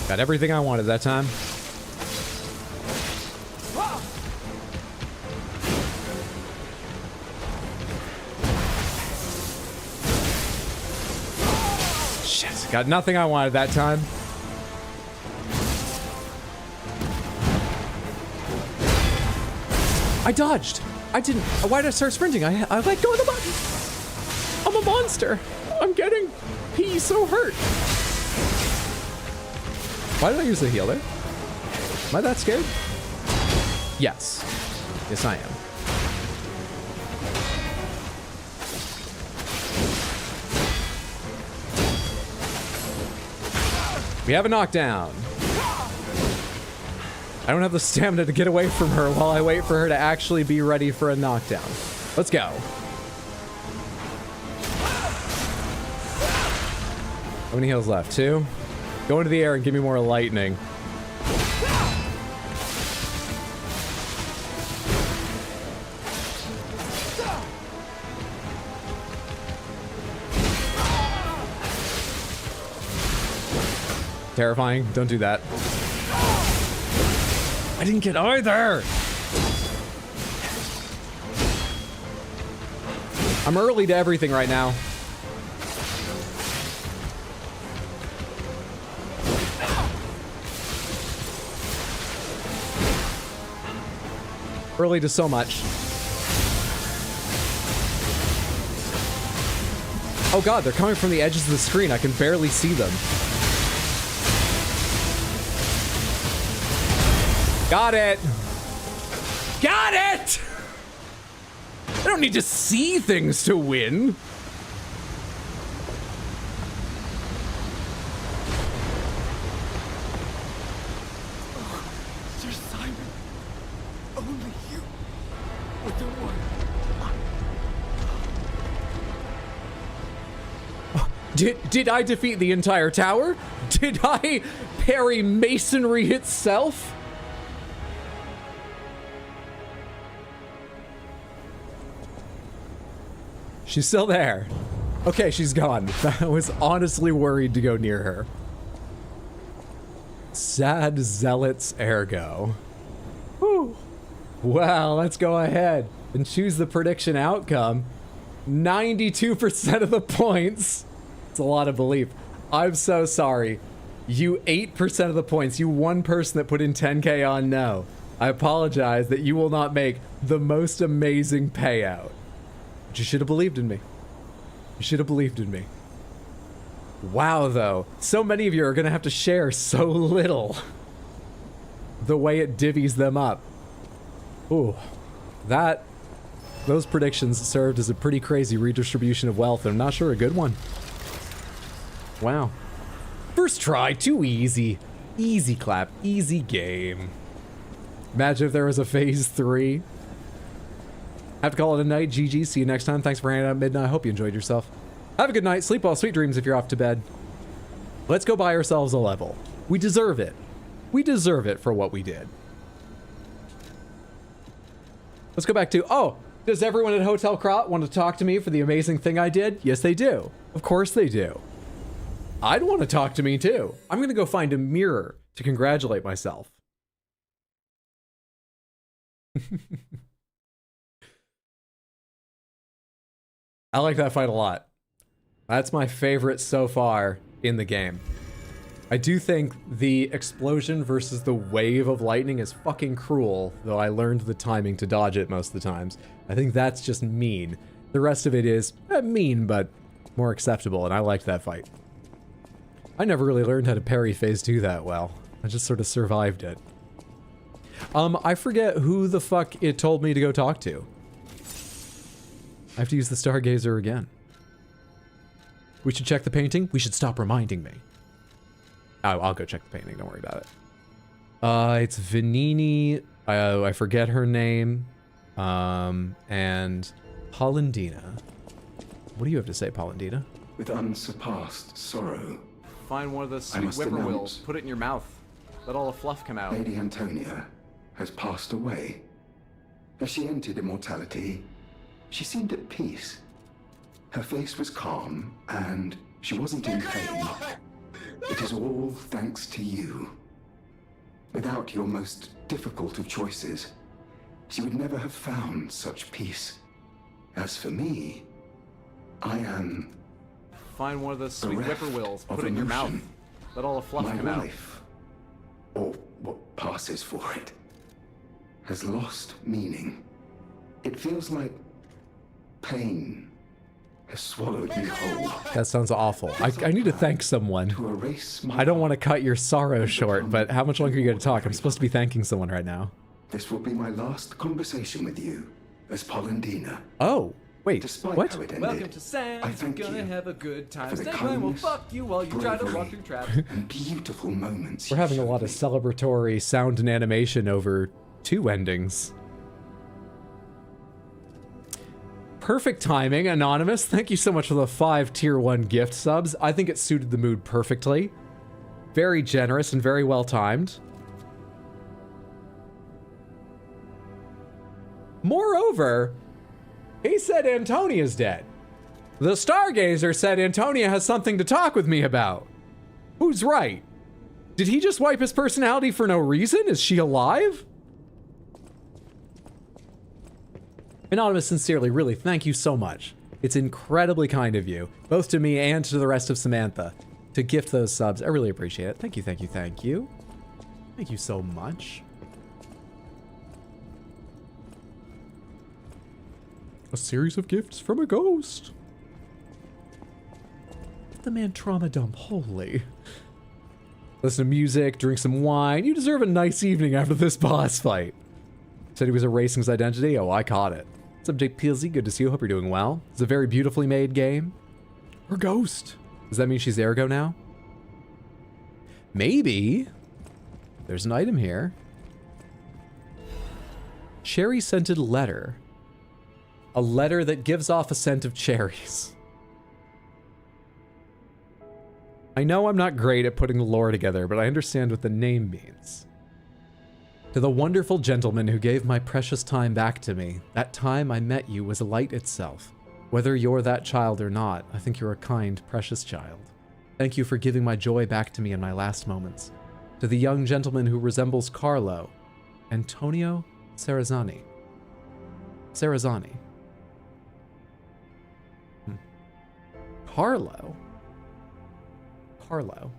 Got everything I wanted that time. Shit, got nothing I wanted that time. I dodged. I didn't. Why did I start sprinting? I let go of the button. I'm a monster. I'm getting so hurt. Why did I use the healer? Am I that scared? Yes. Yes, I am. We have a knockdown. I don't have the stamina to get away from her while I wait for her to actually be ready for a knockdown. Let's go. How many heals left? 2? Go into the air and give me more lightning. Terrifying. Don't do that. I didn't get either. I'm early to everything right now. Early to so much. Oh god, they're coming from the edges of the screen. I can barely see them. Got it! Got it! I don't need to see things to win. Sir Simon, only you with the one. Did I defeat the entire tower? Did I parry masonry itself? She's still there. Okay, she's gone. I was honestly worried to go near her. Sad zealots ergo. Whew. Well, let's go ahead and choose the prediction outcome. 92% of the points. It's a lot of belief. I'm so sorry. You 8% of the points. You one person that put in 10K on no. I apologize that you will not make the most amazing payout. But you should have believed in me. You should have believed in me. Wow, though. So many of you are going to have to share so little. The way it divvies them up. Ooh. Those predictions served as a pretty crazy redistribution of wealth, and I'm not sure a good one. Wow. First try, too easy. Easy clap, easy game. Imagine if there was a phase 3. Have to call it a night. GG. See you next time. Thanks for hanging out at midnight. I hope you enjoyed yourself. Have a good night. Sleep well. Sweet dreams if you're off to bed. Let's go buy ourselves a level. We deserve it. We deserve it for what we did. Let's go back to, oh, does everyone at Hotel Krot want to talk to me for the amazing thing I did? Yes, they do. Of course they do. I'd want to talk to me too. I'm going to go find a mirror to congratulate myself. I like that fight a lot. That's my favorite so far in the game. I do think the explosion versus the wave of lightning is fucking cruel, though I learned the timing to dodge it most of the times. I think that's just mean. The rest of it is mean, but more acceptable, and I liked that fight. I never really learned how to parry phase 2 that well. I just sort of survived it. I forget who the fuck it told me to go talk to. I have to use the Stargazer again. We should check the painting? We should stop reminding me. Oh, I'll go check the painting, don't worry about it. It's Vanini, I forget her name, and Polendina. What do you have to say, Polendina? With unsurpassed sorrow, Find one of those sweet must whippoorwills, announce- put it in your mouth. Let all the fluff come out. Lady Antonia has passed away. As she entered immortality, she seemed at peace. Her face was calm, and she wasn't in pain. It is all thanks to you. Without your most difficult of choices, she would never have found such peace. As for me, I am Find one of those sweet bereft whippoorwills, of put it in your mouth. emotion. Let all the fluff My come out. life, or what passes for it, has lost meaning. It feels like pain has swallowed me whole. That sounds awful. I need to thank someone. To erase my I don't want to cut your sorrow short, but how much longer are you going to talk? I'm supposed to be thanking someone right now. This will be my last conversation with you as Polendina. Oh, wait, Despite what? how it ended, Welcome to Sam. I thank Gonna you have a good time. for the Snake Line will kindness, fuck you while you try to walk bravery, through traps. and beautiful moments. We're you having a showed lot of me. celebratory sound and animation over 2 endings. Perfect timing, Anonymous. Thank you so much for the 5 tier 1 gift subs. I think it suited the mood perfectly. Very generous and very well timed. Moreover, he said Antonia's dead. The Stargazer said Antonia has something to talk with me about. Who's right? Did he just wipe his personality for no reason? Is she alive? Anonymous, sincerely, really, thank you so much. It's incredibly kind of you, both to me and to the rest of Samantha, to gift those subs. I really appreciate it. Thank you, thank you, thank you. Thank you so much. A series of gifts from a ghost. The man trauma dump, holy. Listen to music, drink some wine. You deserve a nice evening after this boss fight. Said he was erasing his identity. Oh, I caught it. What's up, Jake PLZ? Good to see you. Hope you're doing well. It's a very beautifully made game. Her ghost. Does that mean she's Ergo now? Maybe. There's an item here. Cherry scented letter. A letter that gives off a scent of cherries. I know I'm not great at putting the lore together, but I understand what the name means. To the wonderful gentleman who gave my precious time back to me, that time I met you was light itself. Whether you're that child or not, I think you're a kind, precious child. Thank you for giving my joy back to me in my last moments. To the young gentleman who resembles Carlo, Antonio Serrazzani. Serrazzani. Carlo? Carlo.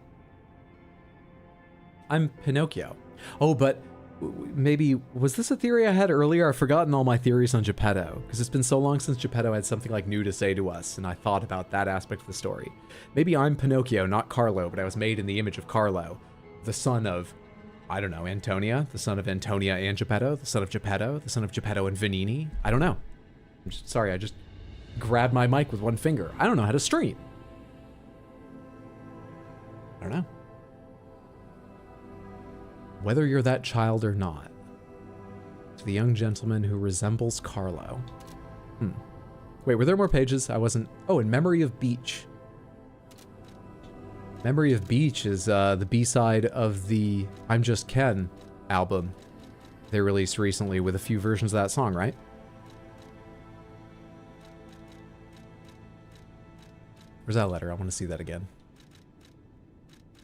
I'm Pinocchio. Oh, but maybe, was this a theory I had earlier? I've forgotten all my theories on Geppetto, because it's been so long since Geppetto had something like new to say to us, and I thought about that aspect of the story. Maybe I'm Pinocchio, not Carlo, but I was made in the image of Carlo, the son of, I don't know, Antonia, the son of Antonia and Geppetto, the son of Geppetto, the son of Geppetto and Vanini. I don't know. I'm just, sorry, I just grabbed my mic with one finger. I don't know how to stream. I don't know. Whether you're that child or not. To the young gentleman who resembles Carlo. Wait, were there more pages? I wasn't... Oh, in Memory of Beach. Memory of Beach is the B-side of the I'm Just Ken album they released recently with a few versions of that song, right? Where's that letter? I want to see that again.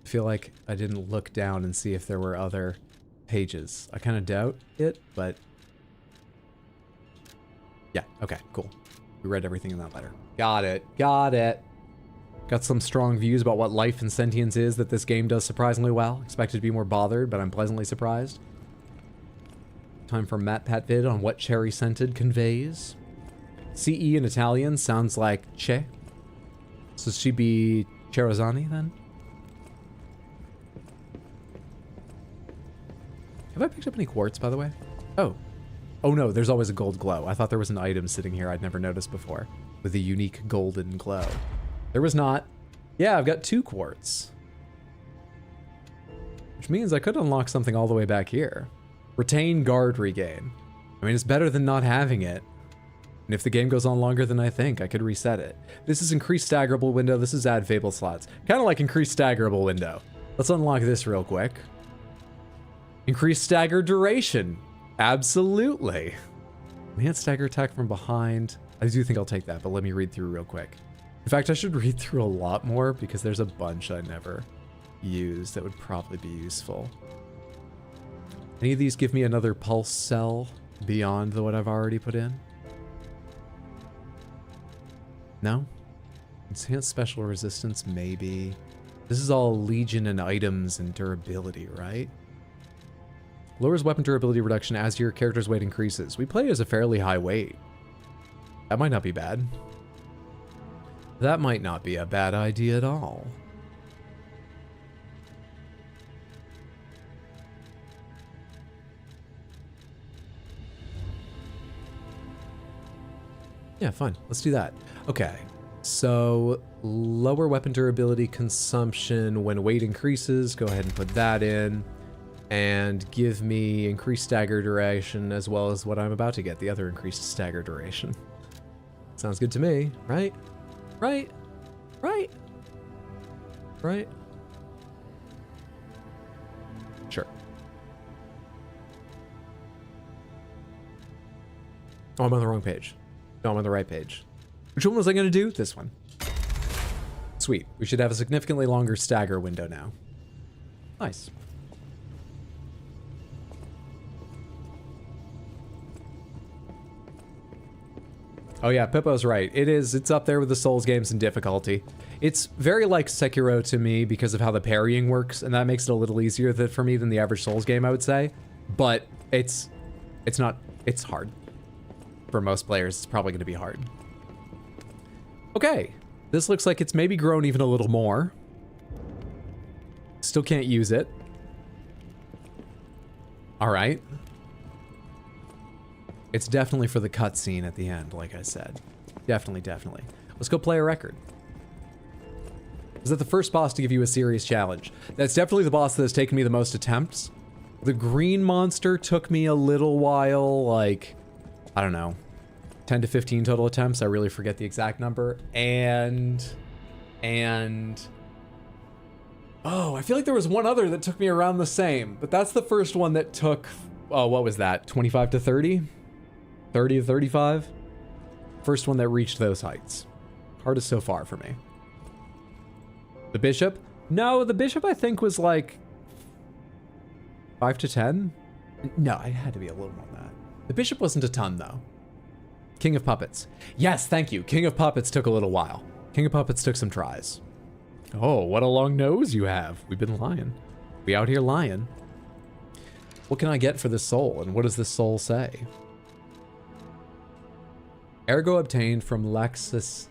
I feel like I didn't look down and see if there were other pages. I kind of doubt it, but... Yeah, okay, cool. We read everything in that letter. Got it, got it. Got some strong views about what life and sentience is that this game does surprisingly well. Expected to be more bothered, but I'm pleasantly surprised. Time for Matt Pat vid on what cherry scented conveys. CE in Italian sounds like che. So she be Cherazani then? Have I picked up any quartz, by the way? Oh. Oh no, there's always a gold glow. I thought there was an item sitting here I'd never noticed before with a unique golden glow. There was not. Yeah, I've got 2 quartz. Which means I could unlock something all the way back here. Retain guard regain. I mean, it's better than not having it. And if the game goes on longer than I think, I could reset it. This is increased staggerable window. This is add fable slots. Kind of like increased staggerable window. Let's unlock this real quick. Increased stagger duration. Absolutely. Enhanced stagger attack from behind. I do think I'll take that, but let me read through real quick. In fact, I should read through a lot more because there's a bunch I never used that would probably be useful. Any of these give me another pulse cell beyond what I've already put in? No? Enhanced special resistance, maybe. This is all legion and items and durability, right? Lowers weapon durability reduction as your character's weight increases. We play as a fairly high weight. That might not be bad. That might not be a bad idea at all. Yeah, fine. Let's do that. Okay. So, lower weapon durability consumption when weight increases. Go ahead and put that in. And give me increased stagger duration as well as what I'm about to get, the other increased stagger duration. Sounds good to me, right? Right? Right? Right? Sure. Oh, I'm on the wrong page. No, I'm on the right page. Which one was I going to do? This one. Sweet. We should have a significantly longer stagger window now. Nice. Oh yeah, Pippo's right. It's up there with the Souls games in difficulty. It's very like Sekiro to me because of how the parrying works, and that makes it a little easier for me than the average Souls game, I would say. But it's hard. For most players, it's probably going to be hard. Okay, this looks like it's maybe grown even a little more. Still can't use it. All right. It's definitely for the cutscene at the end, like I said. Definitely. Let's go play a record. Is that the first boss to give you a serious challenge? That's definitely the boss that has taken me the most attempts. The green monster took me a little while, like, I don't know, 10 to 15 total attempts. I really forget the exact number. And oh, I feel like there was one other that took me around the same, but that's the first one that took, oh, what was that? 25 to 30? 30 to 35? First one that reached those heights. Hardest so far for me. The bishop? No, the bishop I think was like 5 to 10? No, it had to be a little more than that. The bishop wasn't a ton though. King of Puppets. Yes, thank you. King of Puppets took a little while. King of Puppets took some tries. Oh, what a long nose you have. We've been lying. We out here lying. What can I get for this soul, and what does this soul say? Ergo obtained from Laxasia,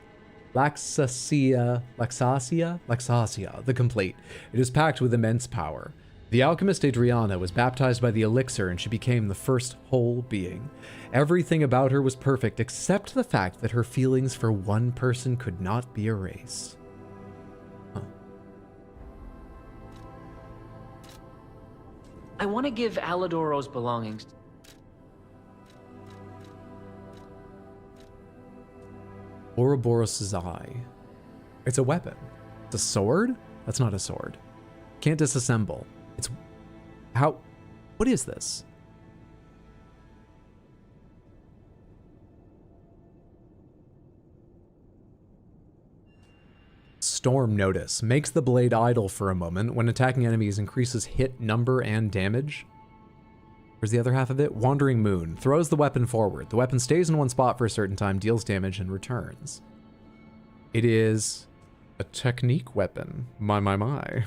the complete. It is packed with immense power. The alchemist Adriana was baptized by the elixir and she became the first whole being. Everything about her was perfect except the fact that her feelings for one person could not be erased. Huh. I want to give Alidoro's belongings. Ouroboros' eye. It's a weapon. It's a sword? That's not a sword. Can't disassemble. It's... How... What is this? Storm Notice. Makes the blade idle for a moment. When attacking enemies, increases hit number and damage. Where's the other half of it? Wandering Moon. Throws the weapon forward. The weapon stays in one spot for a certain time, deals damage, and returns. It is A technique weapon. My.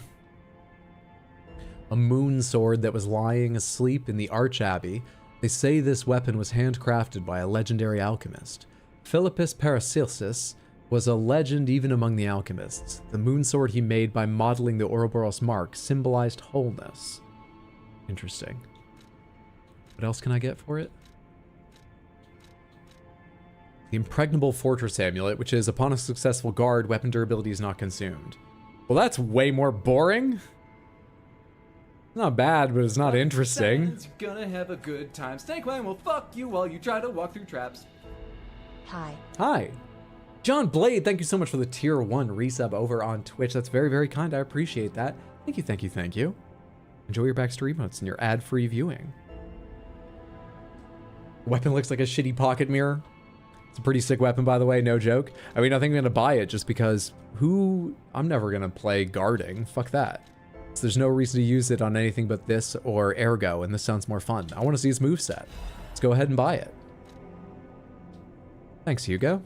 A moon sword that was lying asleep in the Arch Abbey. They say this weapon was handcrafted by a legendary alchemist. Philippus Paracelsus was a legend even among the alchemists. The moon sword he made by modeling the Ouroboros mark symbolized wholeness. Interesting. What else can I get for it? The impregnable fortress amulet, which is upon a successful guard, weapon durability is not consumed. Well, that's way more boring. Not bad, but it's not interesting. You're gonna have a good time. Snake Man will fuck you while you try to walk through traps. Hi. Hi. John Blade, thank you so much for the tier 1 resub over on Twitch. That's very, very kind. I appreciate that. Thank you, thank you, thank you. Enjoy your backstory emotes and your ad-free viewing. Weapon looks like a shitty pocket mirror. It's a pretty sick weapon, by the way, no joke. I mean, I think I'm gonna buy it just because I'm never gonna play guarding. Fuck that. So there's no reason to use it on anything but this or Ergo, and this sounds more fun. I wanna see his moveset. Let's go ahead and buy it. Thanks, Hugo.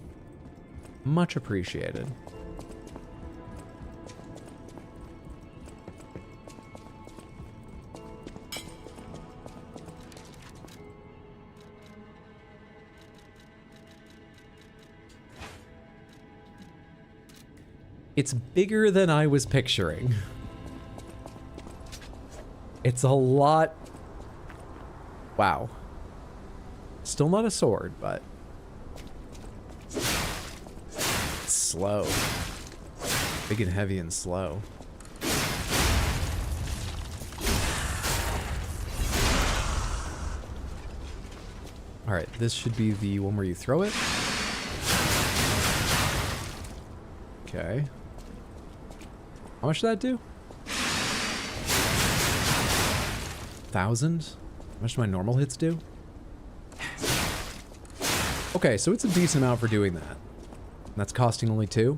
Much appreciated. It's bigger than I was picturing. It's a lot. Wow. Still not a sword, but it's slow. Big and heavy and slow. All right, this should be the one where you throw it. Okay. How much did that do? 1,000? How much do my normal hits do? Okay, so it's a decent amount for doing that. That's costing only 2.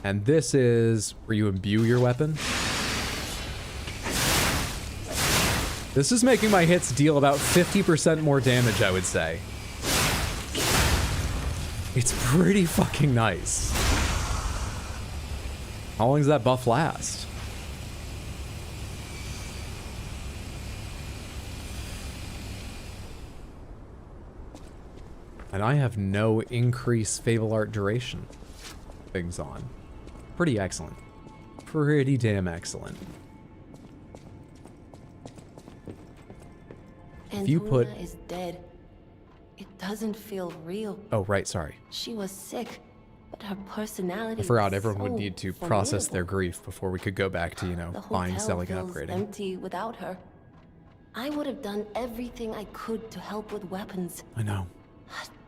And this is where you imbue your weapon. This is making my hits deal about 50% more damage, I would say. It's pretty fucking nice. How long does that buff last? And I have no increased Fable Art duration things on. Pretty excellent. Pretty damn excellent. If you put... Antonia is dead. It doesn't feel real. Oh, right, sorry. She was sick, but her personality I forgot was everyone would so need to process their formidable. grief before we could go back to, you know, The buying, hotel selling, and feels upgrading. empty without her. I would have done everything I could to help with weapons. I know.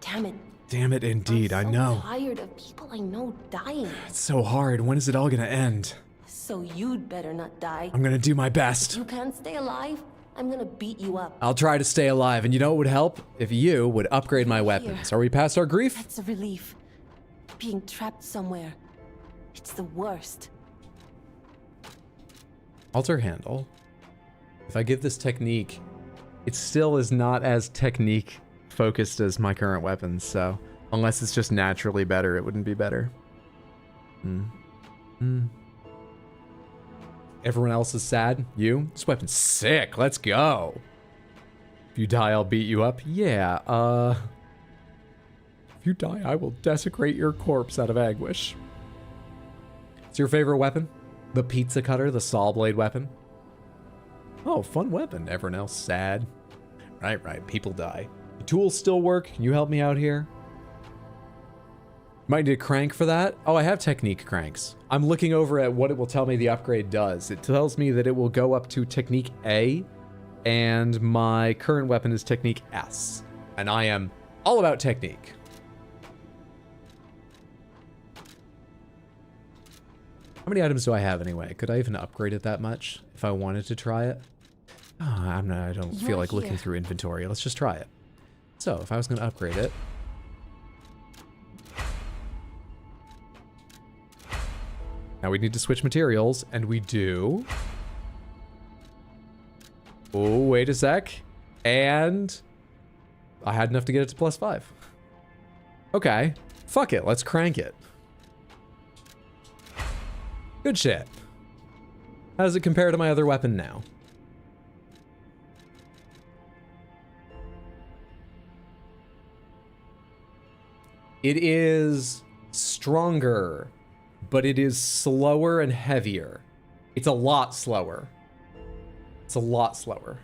Damn it. Damn it, indeed, I'm I so know. tired of people I know dying. It's so hard. When is it all gonna end? So you'd better not die. I'm gonna do my best. You can't stay alive. I'm gonna beat you up. I'll try to stay alive, and you know what would help? If you would upgrade my weapons. Are we past our grief? That's a relief. Being trapped somewhere. It's the worst. Alter handle. If I give this technique, it still is not as technique focused as my current weapons, so unless it's just naturally better, it wouldn't be better. Everyone else is sad? You? This weapon's sick. Let's go. If you die, I'll beat you up. Yeah, if you die, I will desecrate your corpse out of anguish. It's your favorite weapon? The pizza cutter, the saw blade weapon? Oh, fun weapon. Everyone else sad. Right. People die. The tools still work. Can you help me out here? Might need a crank for that. Oh, I have technique cranks. I'm looking over at what it will tell me the upgrade does. It tells me that it will go up to technique A, and my current weapon is technique S. And I am all about technique. How many items do I have anyway? Could I even upgrade it that much if I wanted to try it? Oh, I don't feel like looking through inventory. Let's just try it. So, if I was going to upgrade it... Now we need to switch materials, and we do. Oh, wait a sec. And... I had enough to get it to +5. Good shit. How does it compare to my other weapon now? It is stronger, but it is slower and heavier. It's a lot slower. It's a lot slower.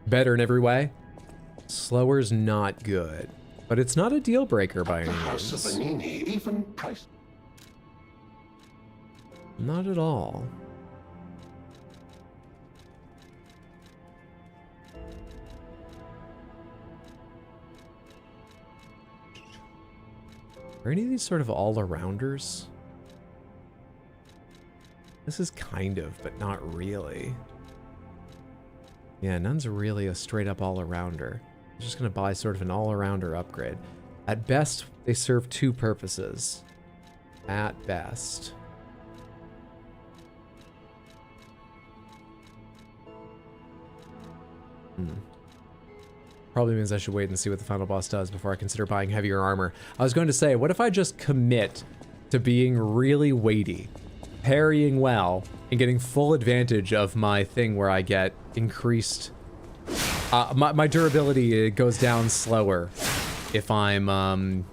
Better in every way. Slower's not good, but it's not a deal breaker by any House of means. Vanini, even price. Not at all. Are any of these sort of all-arounders? This is kind of, but not really. Yeah, none's really a straight-up all-arounder. I'm just gonna buy sort of an all-arounder upgrade. At best, they serve two purposes. At best. Probably means I should wait and see what the final boss does before I consider buying heavier armor. I was going to say, what if I just commit to being really weighty, parrying well, and getting full advantage of my thing where I get increased... my durability goes down slower if I'm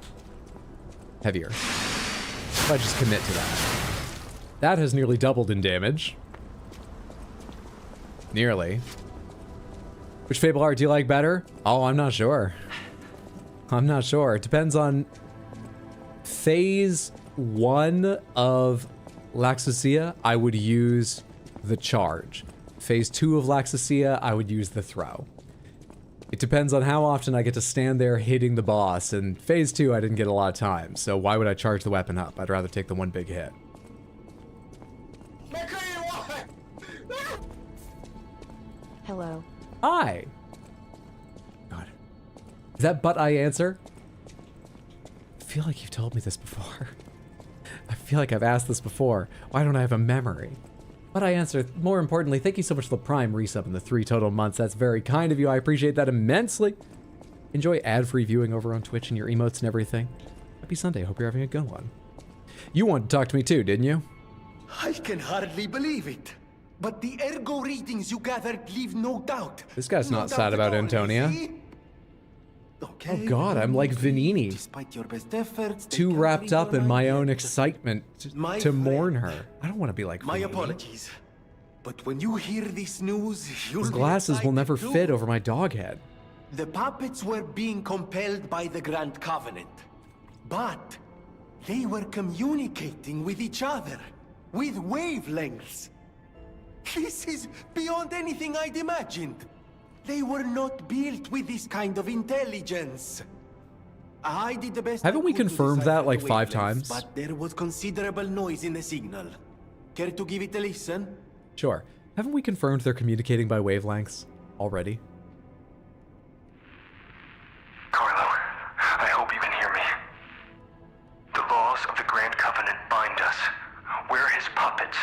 heavier. If I just commit to that. That has nearly doubled in damage. Nearly. Which Fable art do you like better? Oh, I'm not sure. I'm not sure. It depends on... Phase 1 of Laxasia, I would use the charge. Phase 2 of Laxasia, I would use the throw. It depends on how often I get to stand there hitting the boss, and Phase 2 I didn't get a lot of time, so why would I charge the weapon up? I'd rather take the one big hit. Hello. Hi! God. Is that but I answer? I feel like you've told me this before. I feel like I've asked this before. Why don't I have a memory? But I answer. More importantly, thank you so much for the Prime resub in the 3 total months. That's very kind of you. I appreciate that immensely. Enjoy ad-free viewing over on Twitch and your emotes and everything. Happy Sunday. Hope you're having a good one. You wanted to talk to me too, didn't you? I can hardly believe it. But the ergo readings you gathered leave no doubt. This guy's No not doubt sad at about all, Antonia. you see? Okay, Oh God, I'm like Vanini. Despite your best efforts, they Too can't wrapped read up your in my mind own yet. excitement My to mourn friend. her. I don't want to be like My Vanini. apologies. But when you hear this news, you'll His be glasses will excited never too. fit over my dog head. The puppets were being compelled by the Grand Covenant. But they were communicating with each other, with wavelengths. This is beyond anything I'd imagined. They were not built with this kind of intelligence. I did the best Haven't I we could to confirmed decipher that like the 5 wavelengths, times? But there was considerable noise in the signal. Care to give it a listen? Sure. Haven't we confirmed they're communicating by wavelengths already? Carlo, I hope you can hear me. The laws of the Grand Covenant bind us. We're his puppets.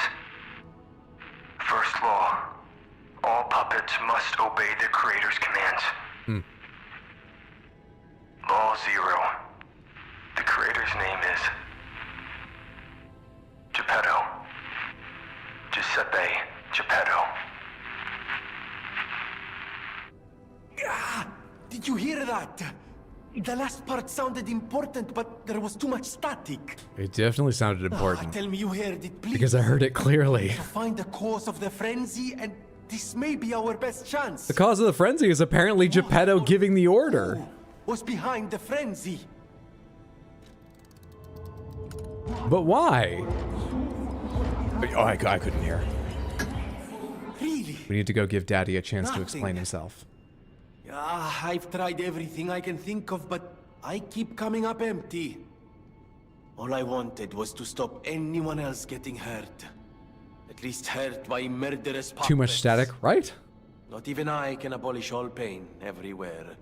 First law. All puppets must obey the Creator's commands. Law 0. The Creator's name is... Geppetto. Giuseppe Geppetto. Ah, did you hear that? The last part sounded important, but there was too much static. It definitely sounded Ah, important. tell me you heard it, please. Because I heard it clearly. To find the cause of the frenzy, and this may be our best chance. The cause of the frenzy is apparently Geppetto giving the order. Who was behind the frenzy? But why? Oh, I couldn't hear. Really? We need to go give Daddy a chance to Nothing. explain himself. Ah, I've tried everything I can think of, but I keep coming up empty. All I wanted was to stop anyone else getting hurt. At least hurt by murderous puppets. Too much static, right? Not even I can abolish all pain everywhere.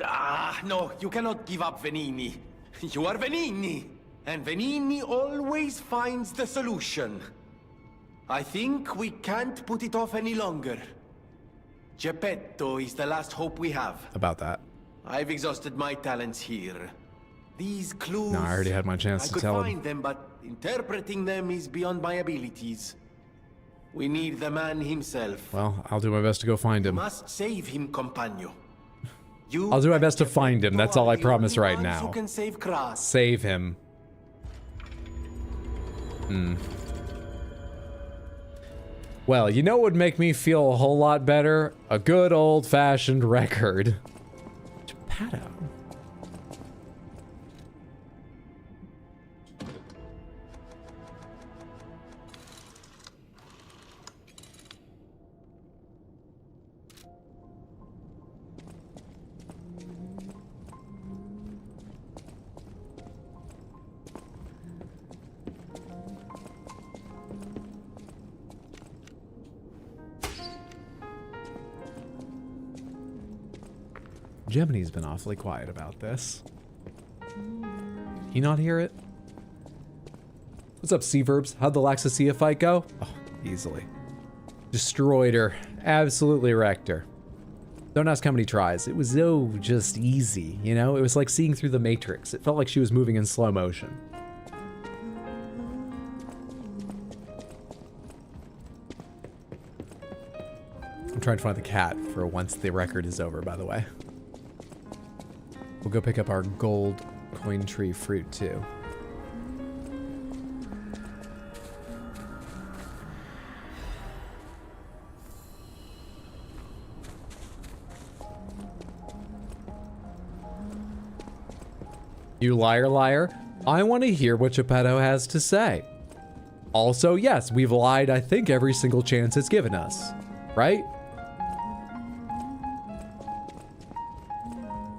Ah, no, you cannot give up Venini. You are Venini, and Venini always finds the solution. I think we can't put it off any longer. Geppetto is the last hope we have. About that. I've exhausted my talents here. These clues... No, I already had my chance to tell him. I could find them, but interpreting them is beyond my abilities. We need the man himself. Well, I'll do my best to go find him. Must save him, companion. I'll do my best to find him. That's all I promise right now. Who can save Kras. Save him. Well, you know what would make me feel a whole lot better? A good old-fashioned record. Geppetto. Gemini's been awfully quiet about this. He not hear it? What's up, Seaverbs? How'd the Laxasia fight go? Oh, easily. Destroyed her. Absolutely wrecked her. Don't ask how many tries. It was so just easy, you know? It was like seeing through the Matrix. It felt like she was moving in slow motion. I'm trying to find the cat for once the record is over, by the way. We'll go pick up our gold coin tree fruit, too. You liar, liar. I want to hear what Geppetto has to say. Also, yes, we've lied, I think, every single chance it's given us. Right?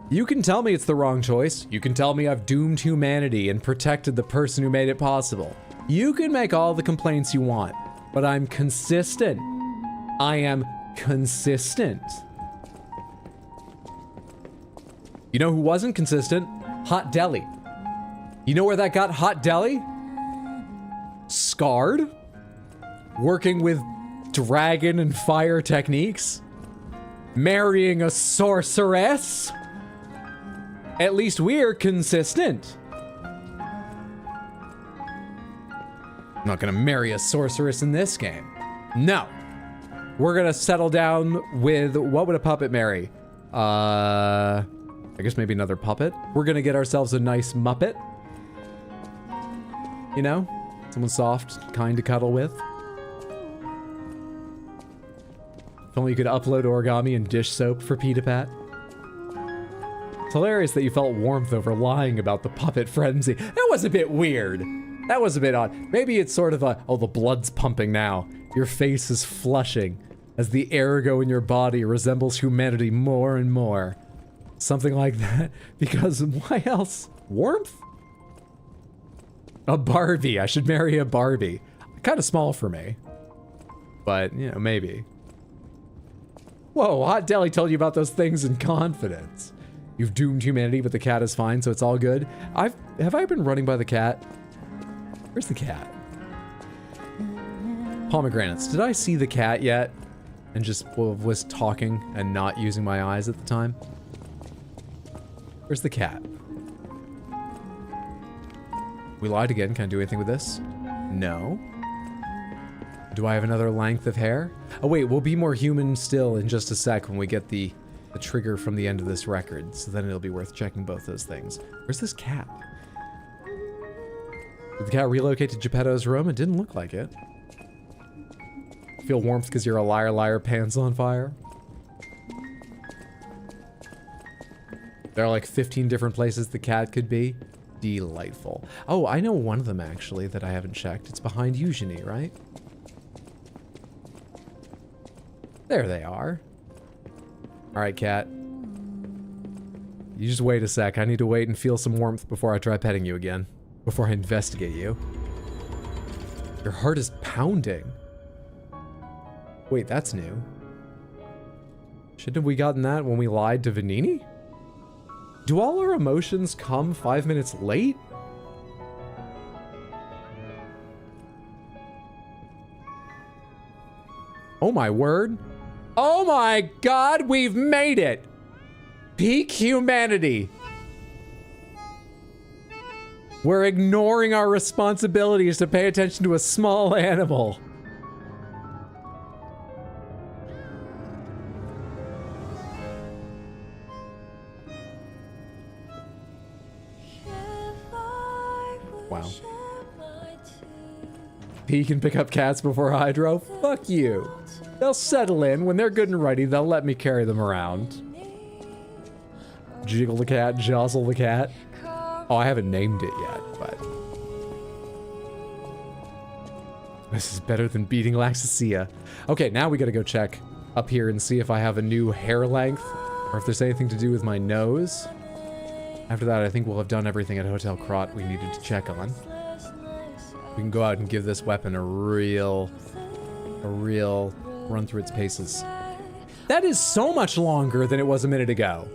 You can tell me it's the wrong choice. You can tell me I've doomed humanity and protected the person who made it possible. You can make all the complaints you want, but I'm consistent. I am consistent. You know who wasn't consistent? Hot Deli. You know where that got Hot Deli? Scarred? Working with dragon and fire techniques? Marrying a sorceress? At least we're consistent. I'm not gonna marry a sorceress in this game. No. We're gonna settle down with, what would a puppet marry? I guess maybe another puppet. We're gonna get ourselves a nice Muppet. You know? Someone soft, kind to cuddle with. If only you could upload origami and dish soap for Pita Pat. It's hilarious that you felt warmth over lying about the puppet frenzy. That was a bit weird. That was a bit odd. Maybe it's sort of a, oh, the blood's pumping now. Your face is flushing as the ergo in your body resembles humanity more and more. Something like that. Because why else? Warmth? A Barbie. I should marry a Barbie. Kind of small for me. But, you know, maybe. Whoa, Hot Deli told you about those things in confidence. You've doomed humanity, but the cat is fine, so it's all good. Have I been running by the cat? Where's the cat? Pomegranates. Did I see the cat yet? And just was talking and not using my eyes at the time? Where's the cat? We lied again. Can I do anything with this? No. Do I have another length of hair? Oh wait, we'll be more human still in just a sec when we get the trigger from the end of this record, so then it'll be worth checking both those things. Where's this cat? Did the cat relocate to Geppetto's room? It didn't look like it. Feel warmth because you're a liar, liar, pants on fire? There are like 15 different places the cat could be. Delightful. Oh, I know one of them actually that I haven't checked. It's behind Eugenie, right? There they are. Alright, cat. You just wait a sec. I need to wait and feel some warmth before I try petting you again. Before I investigate you. Your heart is pounding. Wait, that's new. Shouldn't have we gotten that when we lied to Vanini? Do all our emotions come 5 minutes late? Oh my word. Oh my god, we've made it! Peak humanity. We're ignoring our responsibilities to pay attention to a small animal. Wow. P can pick up cats before Hydro? Fuck you. They'll settle in. When they're good and ready, they'll let me carry them around. Jiggle the cat, jostle the cat. Oh, I haven't named it yet, but... This is better than beating Laxasia. Okay, now we gotta go check up here and see if I have a new hair length, or if there's anything to do with my nose. After that, I think we'll have done everything at Hotel Krot we needed to check on. We can go out and give this weapon a real run through its paces. That is so much longer than it was a minute ago.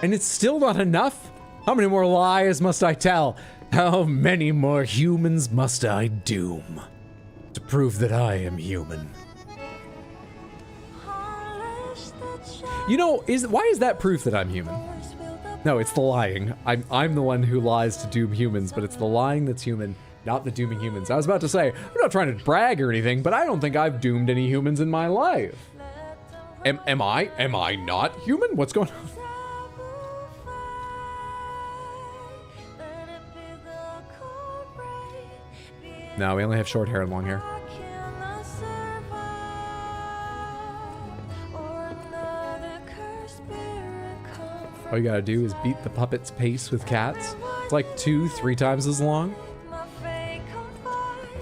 And it's still not enough? How many more lies must I tell? How many more humans must I doom to prove that I am human? You know, why is that proof that I'm human? No, it's the lying. I'm the one who lies to doom humans, but it's the lying that's human, not the dooming humans. I was about to say, I'm not trying to brag or anything, but I don't think I've doomed any humans in my life. Am I? Am I not human? What's going on? No, we only have short hair and long hair. All you gotta do is beat the puppet's pace with cats. It's like 2-3 times as long.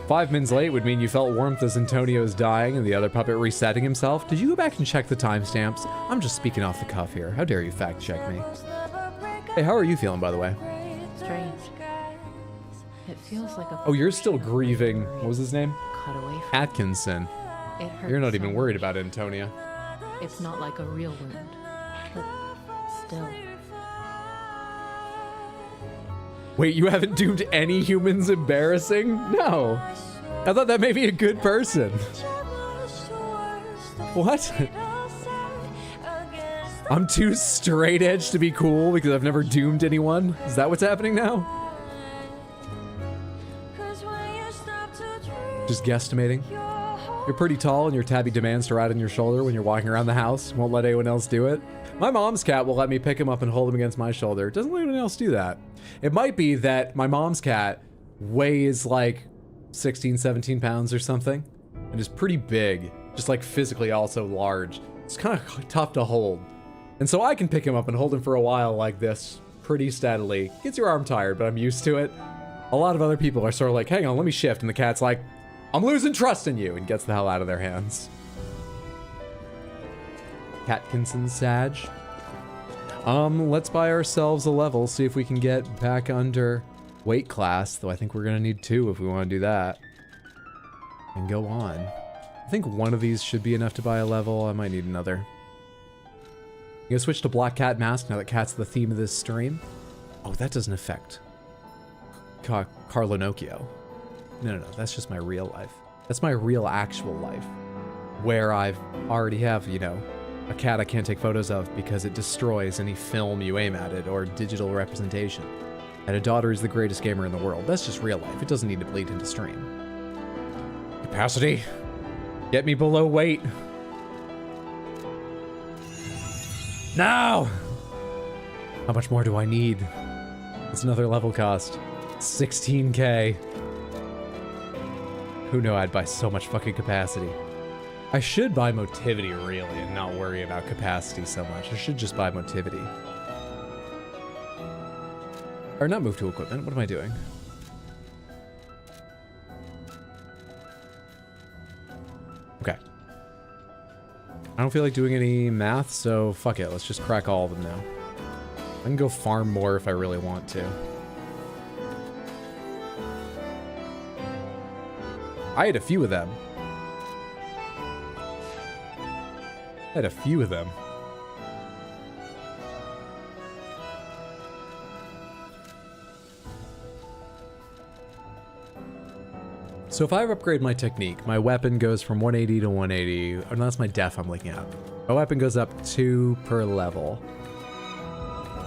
5 minutes late would mean you felt warmth as Antonio's dying and the other puppet resetting himself. Did you go back and check the timestamps? I'm just speaking off the cuff here. How dare you fact check me? Hey, how are you feeling, by the way? Strange. It feels like a... Oh, you're still grieving. What was his name? Cut away from Atkinson. it hurts. You're not so even worried much. about Antonia. It's not like a real wound, but still. Wait, you haven't doomed any humans embarrassing? No. I thought that made me a good person. What? I'm too straight edge to be cool because I've never doomed anyone? Is that what's happening now? Just guesstimating. You're pretty tall and your tabby demands to ride on your shoulder when you're walking around the house. Won't let anyone else do it. My mom's cat will let me pick him up and hold him against my shoulder. Doesn't let anyone else do that. It might be that my mom's cat weighs like 16, 17 pounds or something. And is pretty big. Just like physically also large. It's kind of tough to hold. And so I can pick him up and hold him for a while like this pretty steadily. Gets your arm tired, but I'm used to it. A lot of other people are sort of like, hang on, let me shift. And the cat's like, I'm losing trust in you, and gets the hell out of their hands. Catkinson Sag. Let's buy ourselves a level, see if we can get back under weight class, though I think we're gonna need 2 if we want to do that. And go on. I think one of these should be enough to buy a level. I might need another. I'm gonna switch to Black Cat Mask now that cat's the theme of this stream. Oh, that doesn't affect Carlinocchio. No, that's just my real life. That's my real actual life. Where I've already have, you know, a cat I can't take photos of because it destroys any film you aim at it or digital representation. And a daughter is the greatest gamer in the world. That's just real life. It doesn't need to bleed into stream. Capacity. Get me below weight. Now! How much more do I need? What's another level cost? 16k. Who knew I'd buy so much fucking capacity? I should buy motivity, really, and not worry about capacity so much. I should just buy motivity. Or not move to equipment. What am I doing? Okay. I don't feel like doing any math, so fuck it. Let's just crack all of them now. I can go farm more if I really want to. I had a few of them. So if I upgrade my technique, my weapon goes from 180 to 180. Oh, no, that's my def I'm looking at. My weapon goes up 2 per level.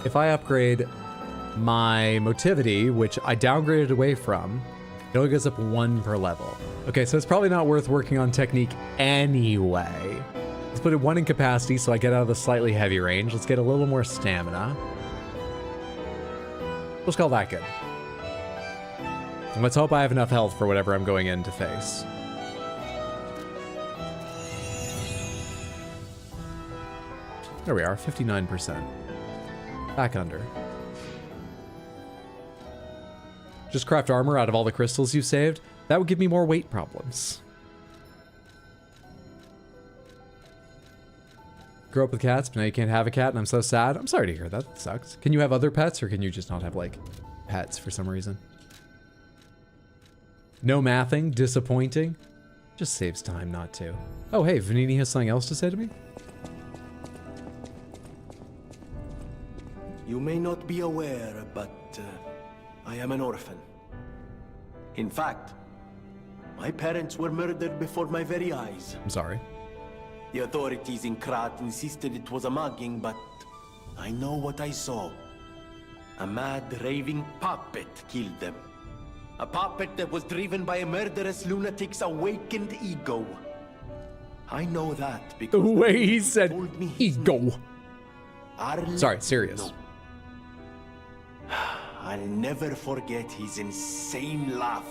If I upgrade my motivity, which I downgraded away from, it only goes up 1 per level. Okay, so it's probably not worth working on technique anyway. Let's put it 1 in capacity so I get out of the slightly heavy range. Let's get a little more stamina. Let's call that good. And let's hope I have enough health for whatever I'm going in to face. There we are, 59%. Back under. Just craft armor out of all the crystals you saved? That would give me more weight problems. Grew up with cats, but now you can't have a cat, and I'm so sad. I'm sorry to hear that. That sucks. Can you have other pets, or can you just not have, like, pets for some reason? No mathing? Disappointing? Just saves time not to. Oh, hey, Vanini has something else to say to me? You may not be aware, but I am an orphan. In fact, my parents were murdered before my very eyes. I'm sorry. The authorities in Krat insisted it was a mugging, but I know what I saw. A mad, raving puppet killed them. A puppet that was driven by a murderous lunatic's awakened ego. I know that because The way he said told me his ego. name. Arle- Sorry, serious. No. I'll never forget his insane laugh.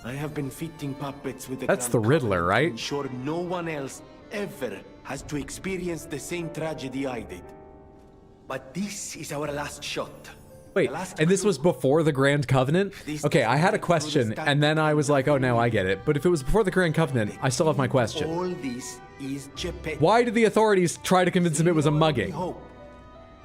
I have been fitting puppets with the That's Grand the Riddler, Covenant to right? ensure no one else ever has to experience the same tragedy I did. But this is our last shot. Wait, The last and this clue. was before the Grand Covenant? Okay, I had a question, and then I was like, oh, now I get it. But if it was before the Grand Covenant, I still have my question. All this is Geppetto. Why did the authorities try to convince him it was a mugging?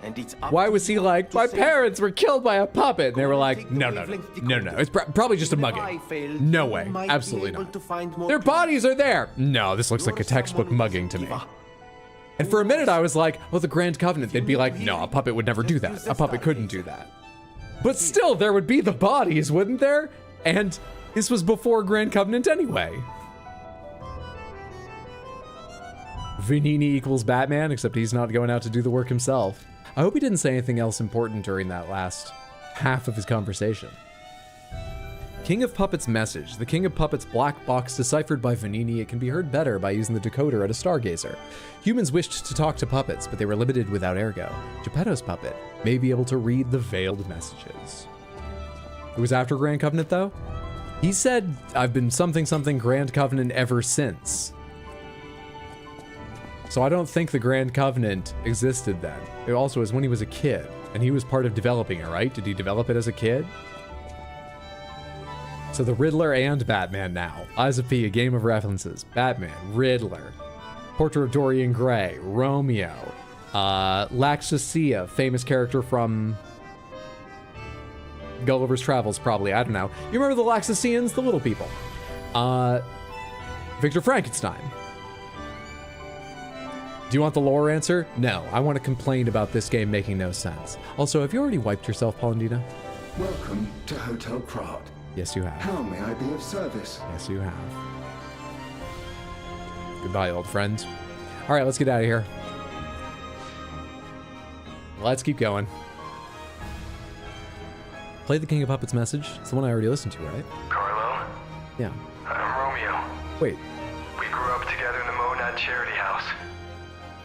And it's up Why to was he you like, to my say- parents were killed by a puppet? And they were like, Take the no, no, no, wavelength no, no, decoder. it's probably just a If I mugging. failed, No you way, might be absolutely able not. to find more Their clues. bodies are there. No, this looks like a You're textbook someone mugging to me. diva. And for a minute I was like, oh, the Grand Covenant. They'd be like, no, a puppet would never do that. A puppet couldn't do that. But still, there would be the bodies, wouldn't there? And this was before Grand Covenant anyway. Vanini equals Batman, except he's not going out to do the work himself. I hope he didn't say anything else important during that last half of his conversation. King of Puppets message. The King of Puppets black box deciphered by Vanini. It can be heard better by using the decoder at a stargazer. Humans wished to talk to puppets, but they were limited without ergo. Geppetto's puppet may be able to read the veiled messages. It was after Grand Covenant, though? He said, I've been something something Grand Covenant ever since. So I don't think the Grand Covenant existed then. It also was when he was a kid, and he was part of developing it, right? Did he develop it as a kid? So the Riddler and Batman now. Eyes of P, a game of references. Batman, Riddler, Portrait of Dorian Gray, Romeo, Laxasia, famous character from Gulliver's Travels, probably. I don't know. You remember the Laxasians? The little people. Victor Frankenstein. Do you want the lore answer? No, I want to complain about this game making no sense. Also, have you already wiped yourself, Paulandina? Welcome to Hotel Krat. Yes, you have. How may I be of service? Yes, you have. Goodbye, old friends. All right, let's get out of here. Let's keep going. Play the King of Puppets message. It's the one I already listened to, right? Carlo, Yeah. I'm Romeo. Wait. We grew up together in the Monad charity house.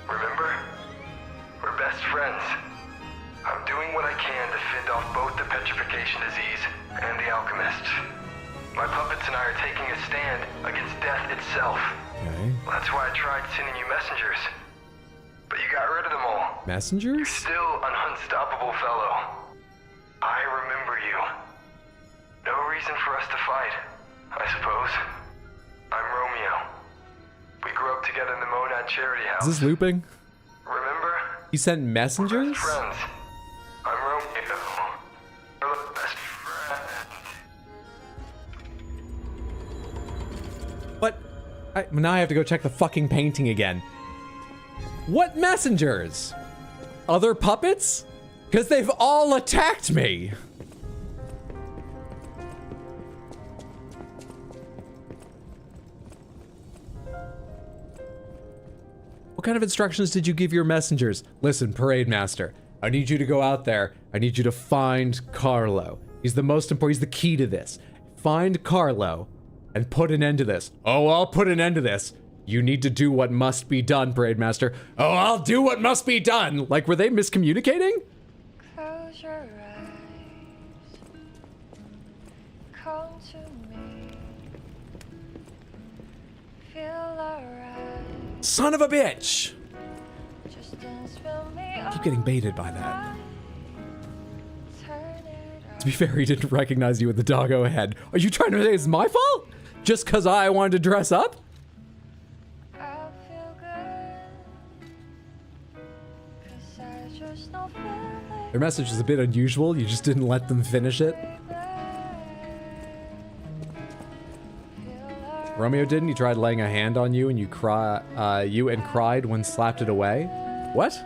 Remember? We're best friends. I'm doing what I can to fend off both the petrification disease and the alchemists. My puppets and I are taking a stand against death itself. Okay. That's why I tried sending you messengers. But you got rid of them all. You're Messengers? still an unstoppable fellow. I remember you. No reason for us to fight, I suppose. I'm Romeo. We grew up together in the Monad charity house. Is this looping? Remember? He sent We're messengers? best friends. I'm Romeo. We're the best friends. What? Now I have to go check the fucking painting again. What messengers? Other puppets? Because they've all attacked me. What kind of instructions did you give your messengers? Listen, Parade Master, I need you to go out there. I need you to find Carlo. He's the most important, he's the key to this. Find Carlo and put an end to this. Oh, I'll put an end to this. You need to do what must be done, Parade Master. Oh, I'll do what must be done. Like, were they miscommunicating? Close your eyes. Come to me. Feel alright. Son of a bitch! Just dance with me. I keep getting baited by that. Turn it To be fair, he didn't recognize you with the doggo head. Are you trying to say it's my fault? Just because I wanted to dress up? I feel good. 'Cause I just don't feel like Their message is a bit unusual. You just didn't let them finish it. Romeo didn't. He tried laying a hand on you and you cried when slapped it away. What?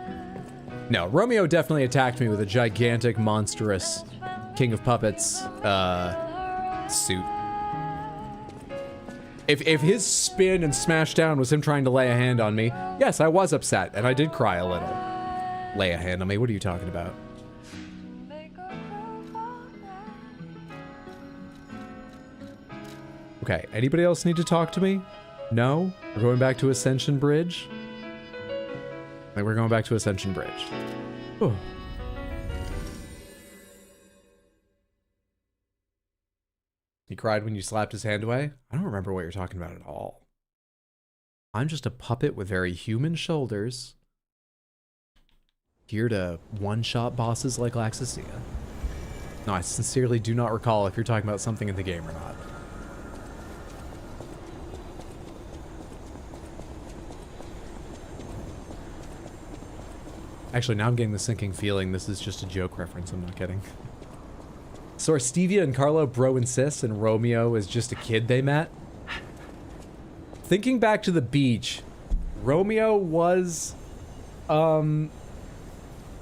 No, Romeo definitely attacked me with a gigantic, monstrous King of Puppets suit. If his spin and smash down was him trying to lay a hand on me, yes, I was upset and I did cry a little. Lay a hand on me? What are you talking about? Okay, anybody else need to talk to me? No? We're going back to Ascension Bridge? I think we're going back to Ascension Bridge. Oh. He cried when you slapped his hand away? I don't remember what you're talking about at all. I'm just a puppet with very human shoulders. Here to one-shot bosses like Laxasia. No, I sincerely do not recall if you're talking about something in the game or not. Actually, now I'm getting the sinking feeling this is just a joke reference, I'm not kidding. So are Stevia and Carlo bro and sis, and Romeo is just a kid they met? Thinking back to the beach, Romeo was, in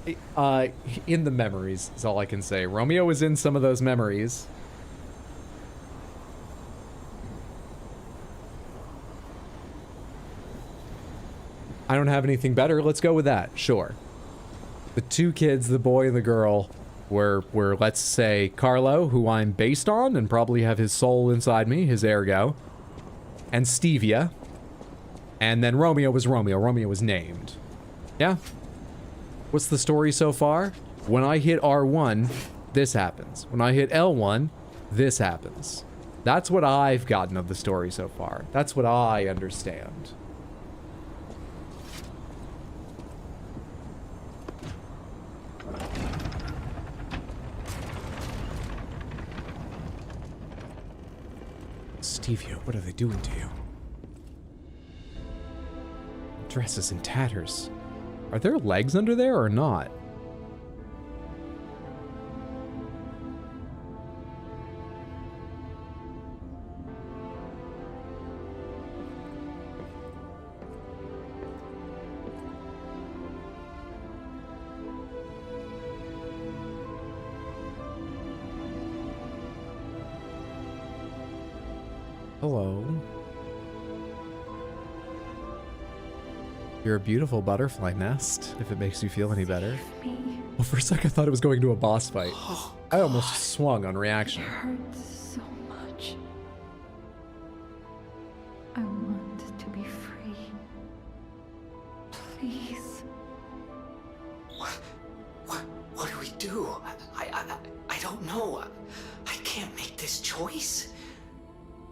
the memories, is all I can say. Romeo was in some of those memories. I don't have anything better, let's go with that, sure. The two kids, the boy and the girl, were let's say, Carlo, who I'm based on and probably have his soul inside me, his ergo, and Stevia. And then Romeo was Romeo. Romeo was named. Yeah? What's the story so far? When I hit R1, this happens. When I hit L1, this happens. That's what I've gotten of the story so far. That's what I understand. Stevia, what are they doing to you? Dress is in tatters. Are there legs under there or not? Hello. You're a beautiful butterfly nest, if it makes you feel any better. Well, for a sec I thought it was going to a boss fight. I almost swung on reaction. it hurts so much. I want to be free. Please. What do we do? I don't know. I can't make this choice.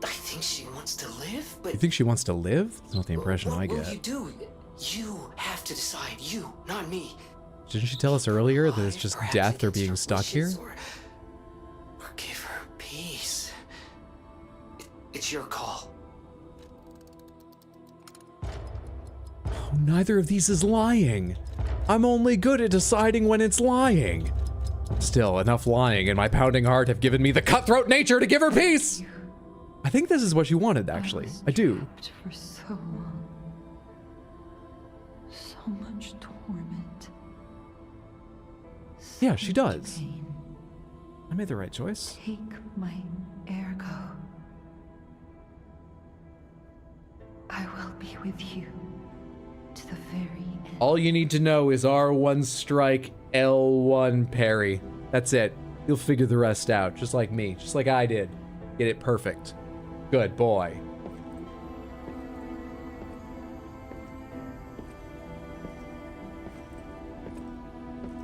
I think she wants to live, but... You think she wants to live? That's not the impression I get. What will you do? You have to decide. You, not me. Didn't she tell us earlier that it's just death or being stuck here? Or give her peace. It's your call. Oh, neither of these is lying. I'm only good at deciding when it's lying. Still, enough lying and my pounding heart have given me the cutthroat nature to give her peace! I think this is what you wanted, actually. I do. For so long. So much torment. Yeah, she So much does. pain. I made the right choice. Take my ergo. I will be with you to the very end. All you need to know is R1 strike, L1 parry. That's it. You'll figure the rest out, just like me, just like I did. Get it perfect. Good boy.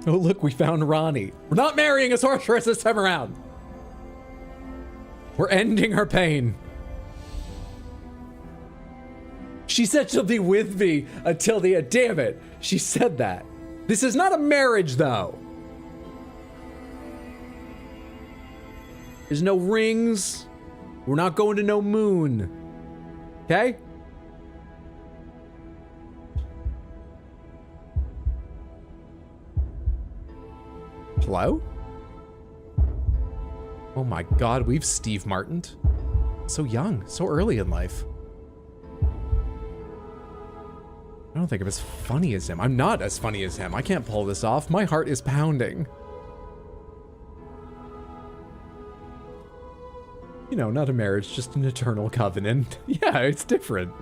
Oh, look, we found Ronnie. We're not marrying a sorceress this time around. We're ending her pain. She said she'll be with me until the end. Damn it. She said that. This is not a marriage, though. There's no rings. We're not going to no moon. Okay? Hello? Oh my god, we've Steve Martin'd. So young, so early in life. I don't think I'm as funny as him. I'm not as funny as him. I can't pull this off. My heart is pounding. You know, not a marriage, just an eternal covenant. Yeah, it's different.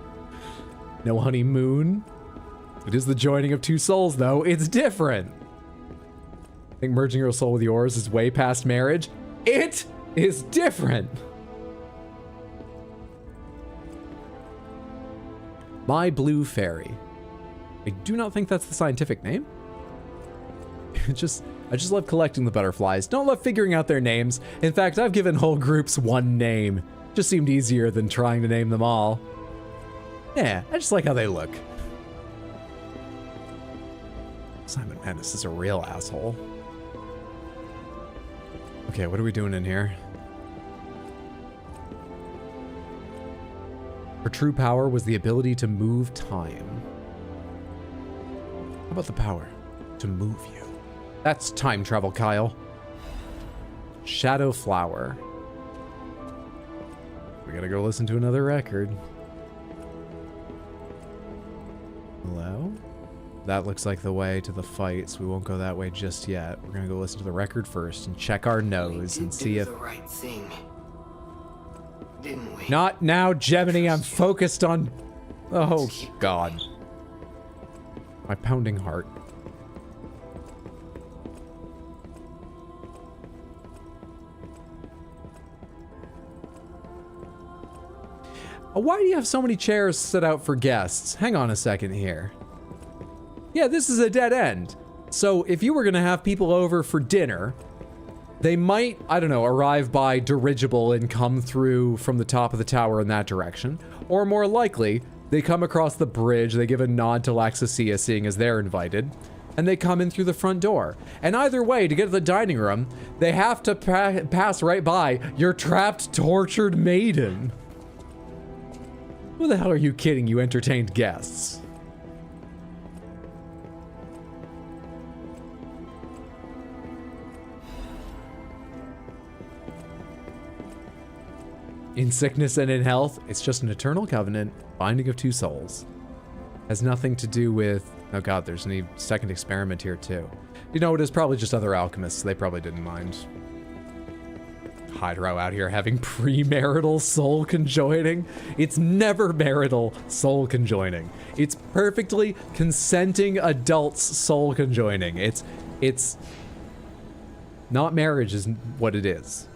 No honeymoon. It is the joining of two souls, though. It's different. I think merging your soul with yours is way past marriage. It is different. My Blue Fairy. I do not think that's the scientific name. I just love collecting the butterflies. Don't love figuring out their names. In fact, I've given whole groups one name. Just seemed easier than trying to name them all. Yeah, I just like how they look. Simon Menace is a real asshole. Okay, what are we doing in here? Her true power was the ability to move time. How about the power to move you? That's time travel, Kyle. Shadow Flower. We gotta go listen to another record. Hello? That looks like the way to the fight, so we won't go that way just yet. We're gonna go listen to the record first and check our nose and see if... the right thing, didn't we? Not now, Gemini. I'm focused on... Oh, God. My pounding heart. Why do you have so many chairs set out for guests? Hang on a second here. Yeah, this is a dead end. So if you were gonna have people over for dinner, they might, I don't know, arrive by dirigible and come through from the top of the tower in that direction. Or more likely, they come across the bridge, they give a nod to Laxasia seeing as they're invited, and they come in through the front door. And either way, to get to the dining room, they have to pass right by your trapped, tortured maiden. Who the hell are you kidding, you entertained guests? In sickness and in health, it's just an eternal covenant, binding of two souls. Has nothing to do with... Oh god, there's a second experiment here too. You know, it is probably just other alchemists. They probably didn't mind. Hydro out here having premarital soul conjoining. It's never marital soul conjoining. It's perfectly consenting adults soul conjoining. It's not marriage is what it is.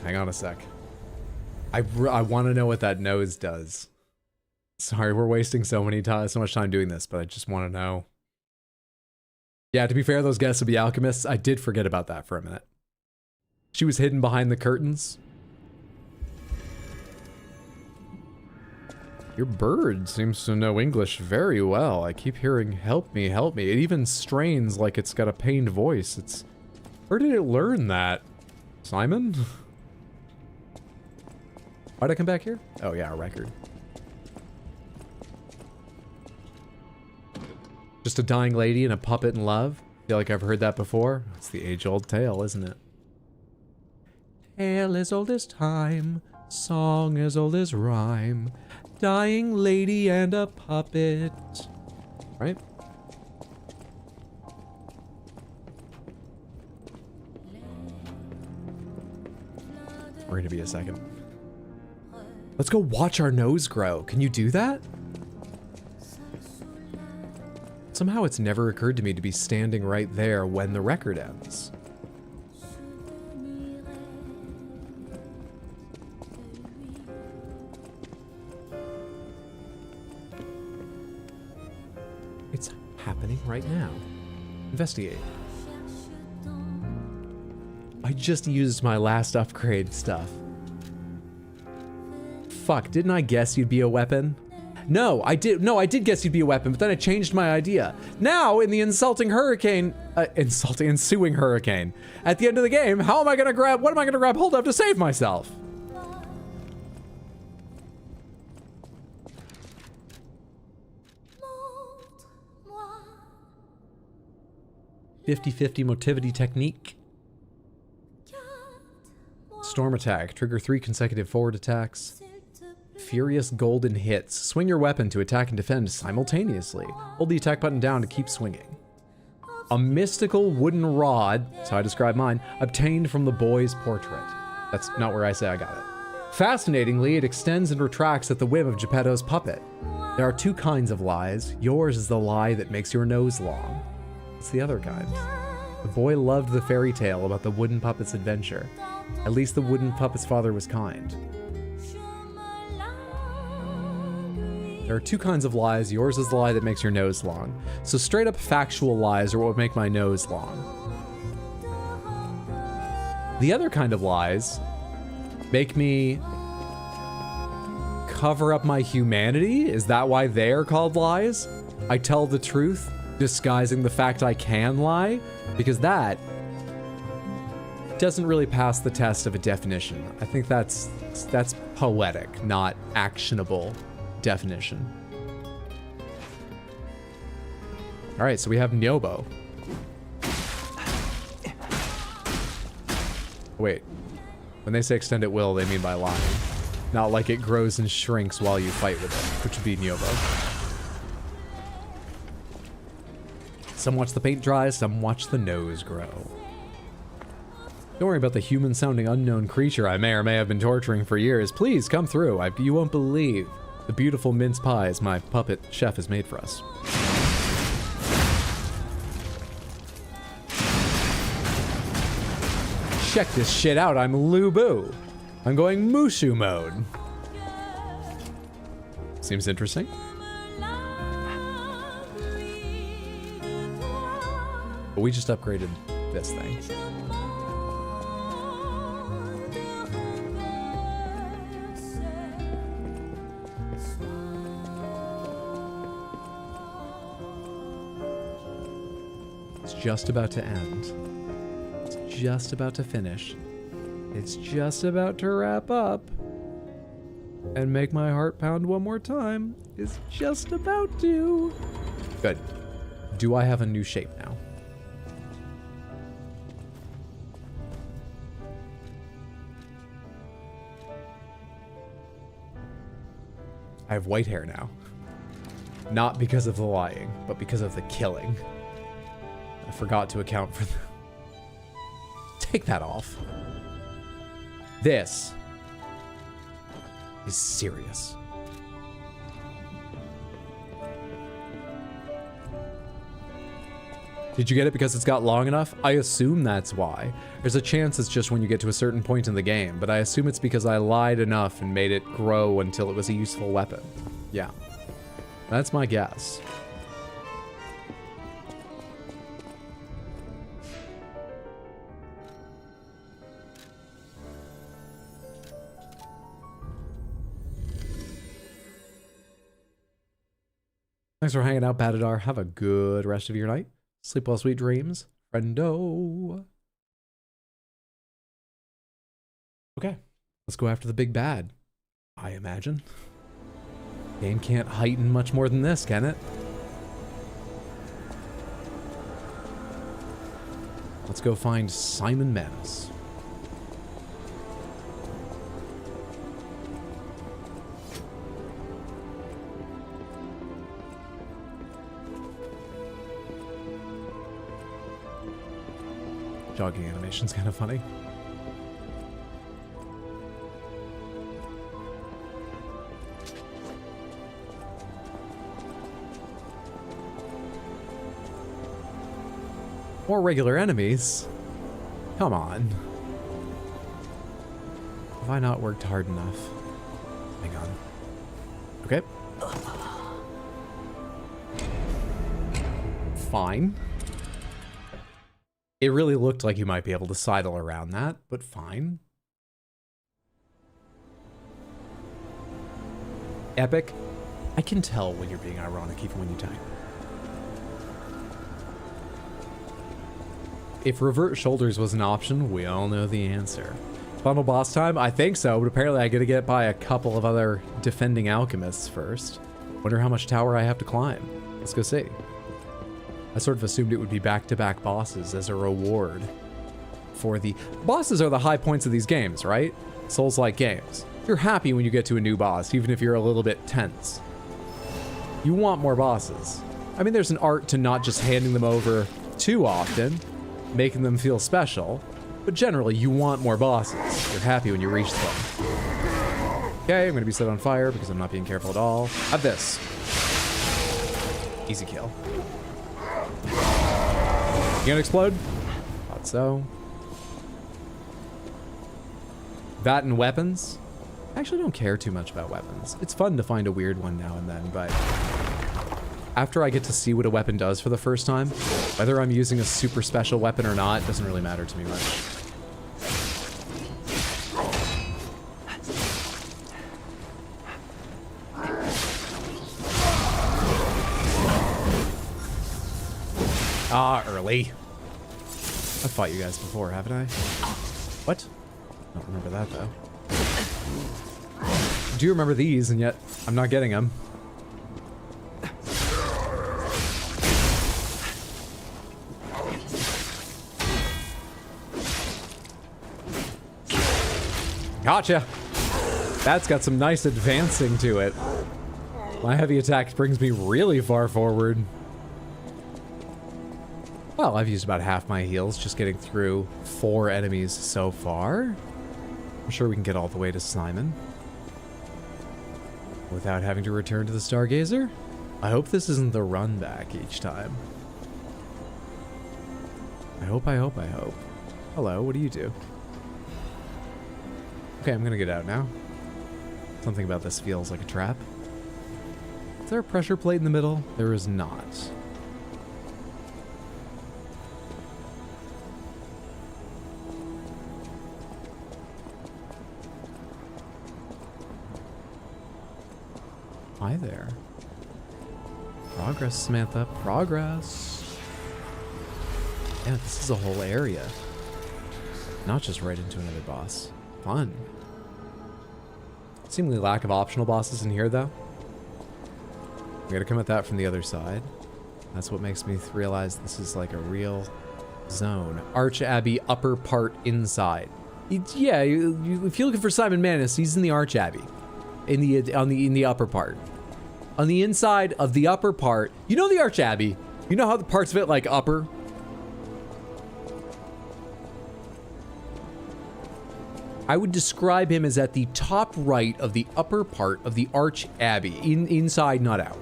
Hang on a sec. I want to know what that nose does. Sorry, we're wasting so much time doing this, but I just want to know. Yeah, to be fair, those guests would be alchemists. I did forget about that for a minute. She was hidden behind the curtains. Your bird seems to know English very well. I keep hearing, help me, help me. It even strains like it's got a pained voice. Where did it learn that? Simon? Why'd I come back here? Oh yeah, a record. Just a dying lady and a puppet in love? Feel like I've heard that before? It's the age-old tale, isn't it? Tale as old as time, song as old as rhyme, dying lady and a puppet. Right? We're gonna be a second. Let's go watch our nose grow. Can you do that? Somehow it's never occurred to me to be standing right there when the record ends. It's happening right now. Investigate. I just used my last upgrade stuff. Fuck, didn't I guess you'd be a weapon? No, I did guess you'd be a weapon, but then I changed my idea. Now, in the ensuing hurricane, at the end of the game, what am I gonna grab hold of to save myself? "50-50 motivity technique. Storm attack. Trigger 3 consecutive forward attacks. Furious golden hits. Swing your weapon to attack and defend simultaneously. Hold the attack button down to keep swinging. A mystical wooden rod, so I describe mine, obtained from the boy's portrait." That's not where I say I got it. "Fascinatingly, it extends and retracts at the whim of Geppetto's puppet. There are 2 kinds of lies. Yours is the lie that makes your nose long." What's the other kind? "The boy loved the fairy tale about the wooden puppet's adventure. At least the wooden puppet's father was kind." There are 2 kinds of lies. Yours is the lie that makes your nose long. So straight up factual lies are what would make my nose long. The other kind of lies make me cover up my humanity? Is that why they're called lies? I tell the truth, disguising the fact I can lie? Because that doesn't really pass the test of a definition. I think that's poetic, not actionable definition. All right, so we have Nyobo. Wait, when they say extend at will, they mean by lying. Not like it grows and shrinks while you fight with it, which would be Nyobo. Some watch the paint dry, some watch the nose grow. Don't worry about the human-sounding unknown creature I may or may have been torturing for years. Please, come through. You won't believe the beautiful mince pies my puppet chef has made for us. Check this shit out. I'm Lubu. I'm going Mushu mode. Seems interesting. But we just upgraded this thing. Just about to end. It's just about to finish. It's just about to wrap up. And make my heart pound one more time. It's just about to. Good. Do I have a new shape now? I have white hair now. Not because of the lying, but because of the killing. I forgot to account for the... Take that off. This is serious. Did you get it because it's got long enough? I assume that's why. There's a chance it's just when you get to a certain point in the game, but I assume it's because I lied enough and made it grow until it was a useful weapon. Yeah. That's my guess. Thanks for hanging out, Batadar. Have a good rest of your night. Sleep well, sweet dreams. Friendo. Okay, let's go after the big bad. I imagine. Game can't heighten much more than this, can it? Let's go find Simon Menace. Jogging animation's kind of funny. More regular enemies? Come on. Have I not worked hard enough? Hang on. Okay. Fine. It really looked like you might be able to sidle around that, but fine. Epic. I can tell when you're being ironic even when you type. If revert shoulders was an option, we all know the answer. Final boss time? I think so, but apparently I gotta get by a couple of other defending alchemists first. Wonder how much tower I have to climb. Let's go see. I sort of assumed it would be back-to-back bosses as a reward for the... Bosses are the high points of these games, right? Souls-like games. You're happy when you get to a new boss, even if you're a little bit tense. You want more bosses. I mean, there's an art to not just handing them over too often, making them feel special, but generally you want more bosses. You're happy when you reach them. Okay, I'm gonna be set on fire because I'm not being careful at all. Have this. Easy kill. You gonna explode? Thought so. That and weapons? I actually don't care too much about weapons. It's fun to find a weird one now and then, but after I get to see what a weapon does for the first time, whether I'm using a super special weapon or not, doesn't really matter to me much. Ah, early. I've fought you guys before, haven't I? What? I don't remember that, though. I do remember these, and yet I'm not getting them. Gotcha! That's got some nice advancing to it. My heavy attack brings me really far forward. Well, I've used about half my heals just getting through 4 enemies so far. I'm sure we can get all the way to Simon without having to return to the Stargazer. I hope this isn't the run back each time. I hope. Hello, what do you do? Okay, I'm gonna get out now. Something about this feels like a trap. Is there a pressure plate in the middle? There is not. Hi there. Progress, Samantha. Progress. Yeah, this is a whole area. Not just right into another boss. Fun. Seemingly lack of optional bosses in here, though. We gotta come at that from the other side. That's what makes me realize this is like a real zone. Arch Abbey upper part inside. If you're looking for Simon Manus, he's in the Arch Abbey. In the upper part. On the inside of the upper part. You know the Arch Abbey? You know how the parts of it like upper? I would describe him as at the top right of the upper part of the Arch Abbey. Inside, not out.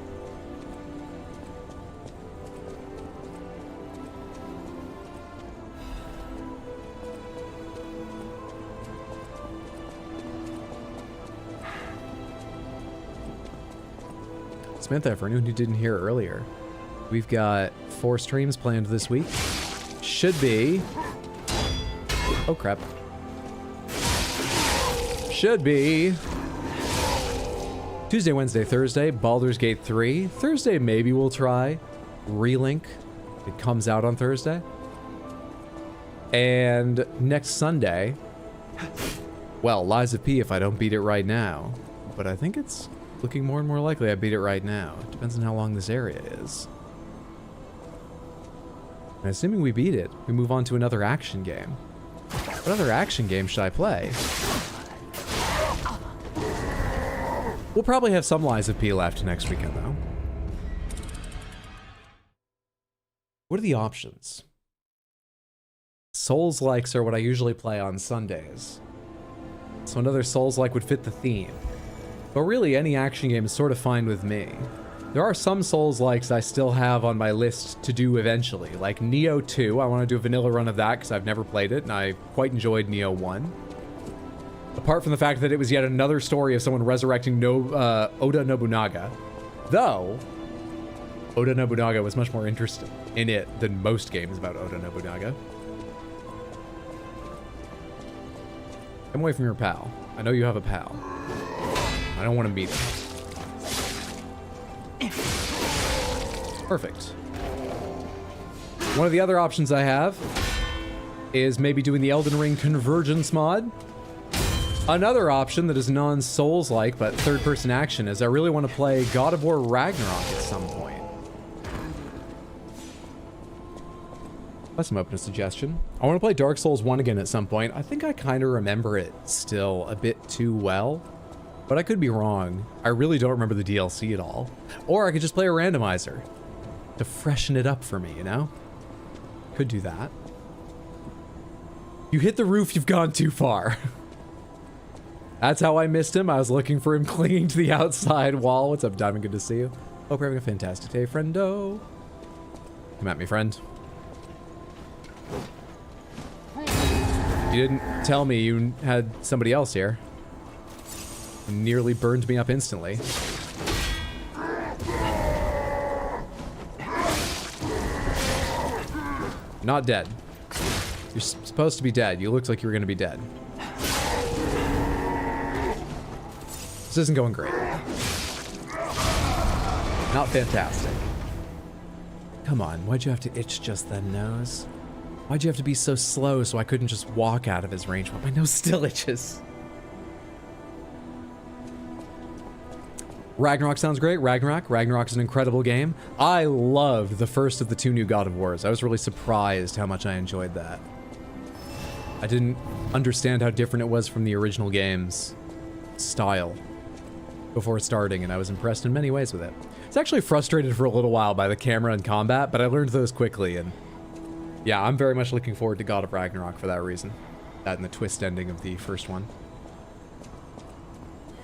Samantha, for anyone who didn't hear earlier, we've got 4 streams planned this week. Should be... Oh, crap. Should be... Tuesday, Wednesday, Thursday, Baldur's Gate 3. Thursday, maybe we'll try Relink. It comes out on Thursday. And next Sunday... Well, Lies of P if I don't beat it right now. But I think it's looking more and more likely I beat it right now. It depends on how long this area is. And assuming we beat it, we move on to another action game. What other action game should I play? We'll probably have some Lies of P left next weekend, though. What are the options? Souls-likes are what I usually play on Sundays. So another Souls-like would fit the theme. But really, any action game is sort of fine with me. There are some Souls-likes I still have on my list to do eventually, like Nioh 2. I want to do a vanilla run of that because I've never played it, and I quite enjoyed Nioh 1. Apart from the fact that it was yet another story of someone resurrecting Oda Nobunaga. Though, Oda Nobunaga was much more interested in it than most games about Oda Nobunaga. Come away from your pal. I know you have a pal. I don't want to meet him. Perfect. One of the other options I have is maybe doing the Elden Ring Convergence mod. Another option that is non-Souls-like, but third-person action, is I really want to play God of War Ragnarok at some point. That's an open suggestion. I want to play Dark Souls 1 again at some point. I think I kind of remember it still a bit too well, but I could be wrong. I really don't remember the DLC at all. Or I could just play a randomizer to freshen it up for me, you know? Could do that. You hit the roof, you've gone too far. That's how I missed him. I was looking for him clinging to the outside wall. What's up, Diamond? Good to see you. Hope you're having a fantastic day, friendo. Come at me, friend. You didn't tell me you had somebody else here. You nearly burned me up instantly. Not dead. You're supposed to be dead. You looked like you were going to be dead. This isn't going great. Not fantastic. Come on, why'd you have to itch just then, nose? Why'd you have to be so slow so I couldn't just walk out of his range while my nose still itches? Ragnarok sounds great. Ragnarok's an incredible game. I loved the first of the 2 new God of Wars. I was really surprised how much I enjoyed that. I didn't understand how different it was from the original game's style before starting, and I was impressed in many ways with it. I was actually frustrated for a little while by the camera and combat, but I learned those quickly, and yeah, I'm very much looking forward to God of Ragnarok for that reason. That and the twist ending of the first one.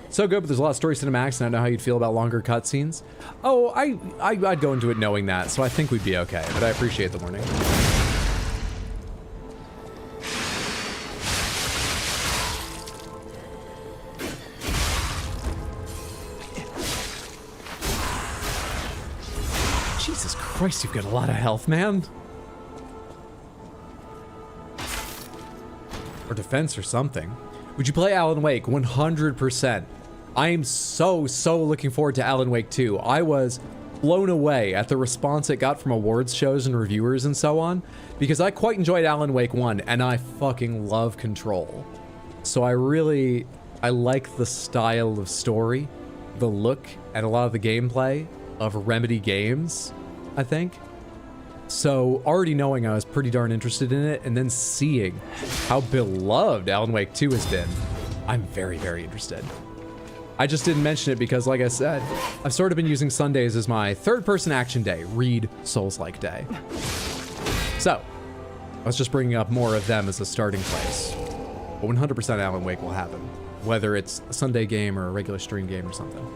So good, but there's a lot of story cinematics, and I don't know how you'd feel about longer cutscenes. Oh, I'd go into it knowing that, so I think we'd be okay, but I appreciate the warning. Jesus Christ, you've got a lot of health, man. Or defense or something. Would you play Alan Wake? 100%. I am so looking forward to Alan Wake 2. I was blown away at the response it got from awards shows and reviewers and so on, because I quite enjoyed Alan Wake 1, and I fucking love Control. So I like the style of story, the look, and a lot of the gameplay of Remedy games, I think. So already knowing I was pretty darn interested in it, and then seeing how beloved Alan Wake 2 has been, I'm very interested. I just didn't mention it because, like I said, I've sort of been using Sundays as my third-person action day, read Souls-like day. So, I was just bringing up more of them as a starting place. But 100% Alan Wake will happen, whether it's a Sunday game or a regular stream game or something.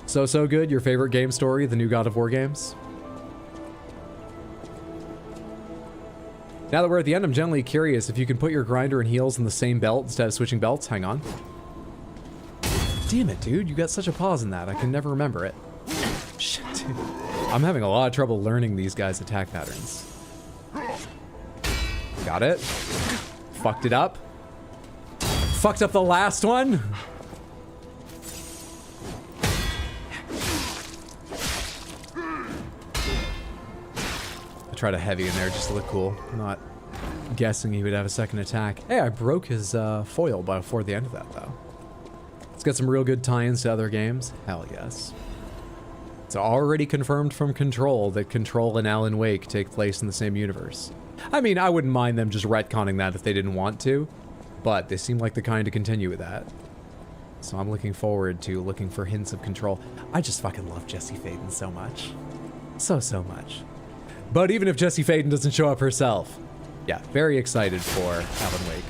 So good, your favorite game story, the new God of War games? Now that we're at the end, I'm generally curious if you can put your grinder and heels in the same belt instead of switching belts. Hang on. Damn it, dude. You got such a pause in that. I can never remember it. Shit, dude. I'm having a lot of trouble learning these guys' attack patterns. Got it. Fucked it up. Fucked up the last one. I tried a heavy in there just to look cool. I'm not guessing he would have a second attack. Hey, I broke his foil before the end of that, though. It's got some real good tie-ins to other games. Hell yes. It's already confirmed from Control that Control and Alan Wake take place in the same universe. I mean, I wouldn't mind them just retconning that if they didn't want to, but they seem like the kind to continue with that. So I'm looking forward to looking for hints of Control. I just fucking love Jessie Faden so much. So much. But even if Jessie Faden doesn't show up herself, yeah, very excited for Alan Wake.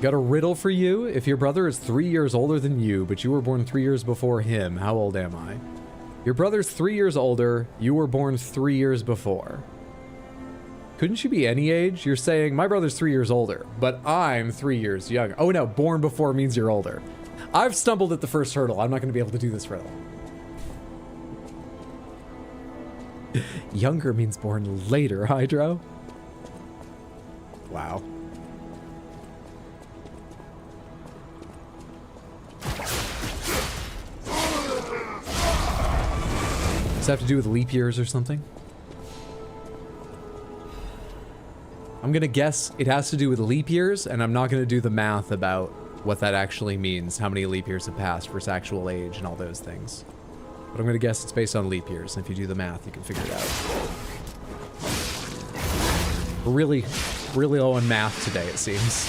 Got a riddle for you. If your brother is 3 years older than you, but you were born 3 years before him, how old am I? Your brother's 3 years older. You were born 3 years before. Couldn't you be any age? You're saying, my brother's 3 years older, but I'm 3 years younger. Oh no, born before means you're older. I've stumbled at the first hurdle. I'm not going to be able to do this riddle. Younger means born later, Hydro. Wow. Does that have to do with leap years or something? I'm gonna guess it has to do with leap years, and I'm not gonna do the math about what that actually means, how many leap years have passed versus actual age and all those things. But I'm gonna guess it's based on leap years, and if you do the math, you can figure it out. We're really low on math today, it seems.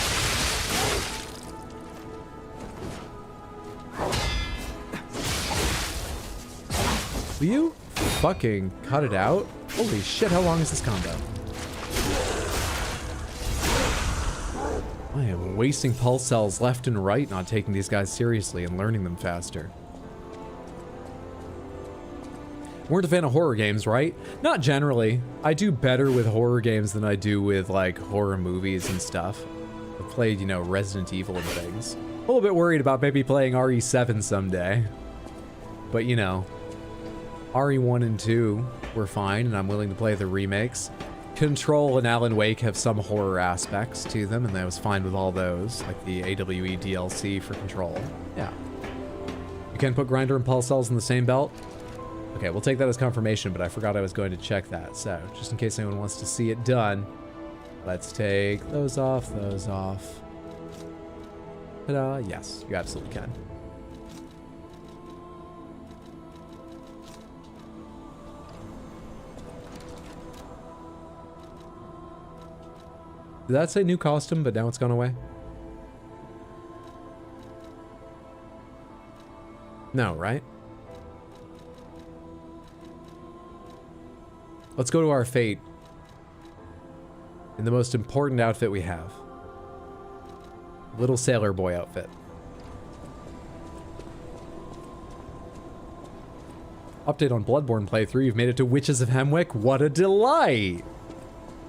Will you fucking cut it out? Holy shit, how long is this combo? I am wasting pulse cells left and right, not taking these guys seriously and learning them faster. Weren't a fan of horror games, right? Not generally. I do better with horror games than I do with, like, horror movies and stuff. I've played, you know, Resident Evil and things. A little bit worried about maybe playing RE7 someday. But, you know, RE1 and 2 were fine, and I'm willing to play the remakes. Control and Alan Wake have some horror aspects to them, and I was fine with all those, like the AWE DLC for Control. Yeah. You can put Grinder and Pulse Cells in the same belt? Okay, we'll take that as confirmation, but I forgot I was going to check that. So, just in case anyone wants to see it done, let's take those off, those off. Ta-da! Yes, you absolutely can. Did that say new costume, but now it's gone away? No, right? Let's go to our fate in the most important outfit we have. Little sailor boy outfit. Update on Bloodborne playthrough. You've made it to Witches of Hemwick. What a delight!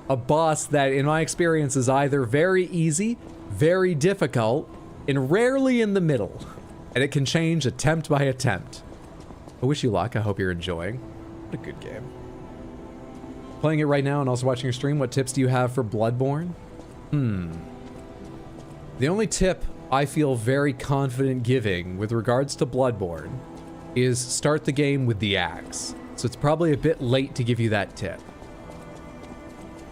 A boss that, in my experience, is either very easy, very difficult, and rarely in the middle. And it can change attempt by attempt. I wish you luck. I hope you're enjoying. What a good game. Playing it right now and also watching your stream, what tips do you have for Bloodborne? The only tip I feel very confident giving with regards to Bloodborne is start the game with the axe. So it's probably a bit late to give you that tip.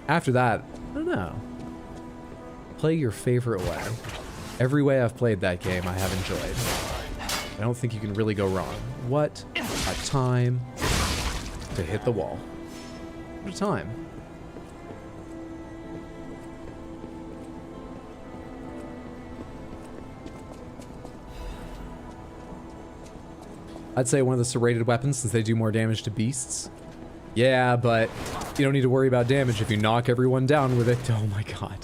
After that, I don't know. Play your favorite way. Every way I've played that game, I have enjoyed. I don't think you can really go wrong. What a time to hit the wall. What a time. I'd say one of the serrated weapons since they do more damage to beasts. Yeah, but you don't need to worry about damage if you knock everyone down with it. Oh my god.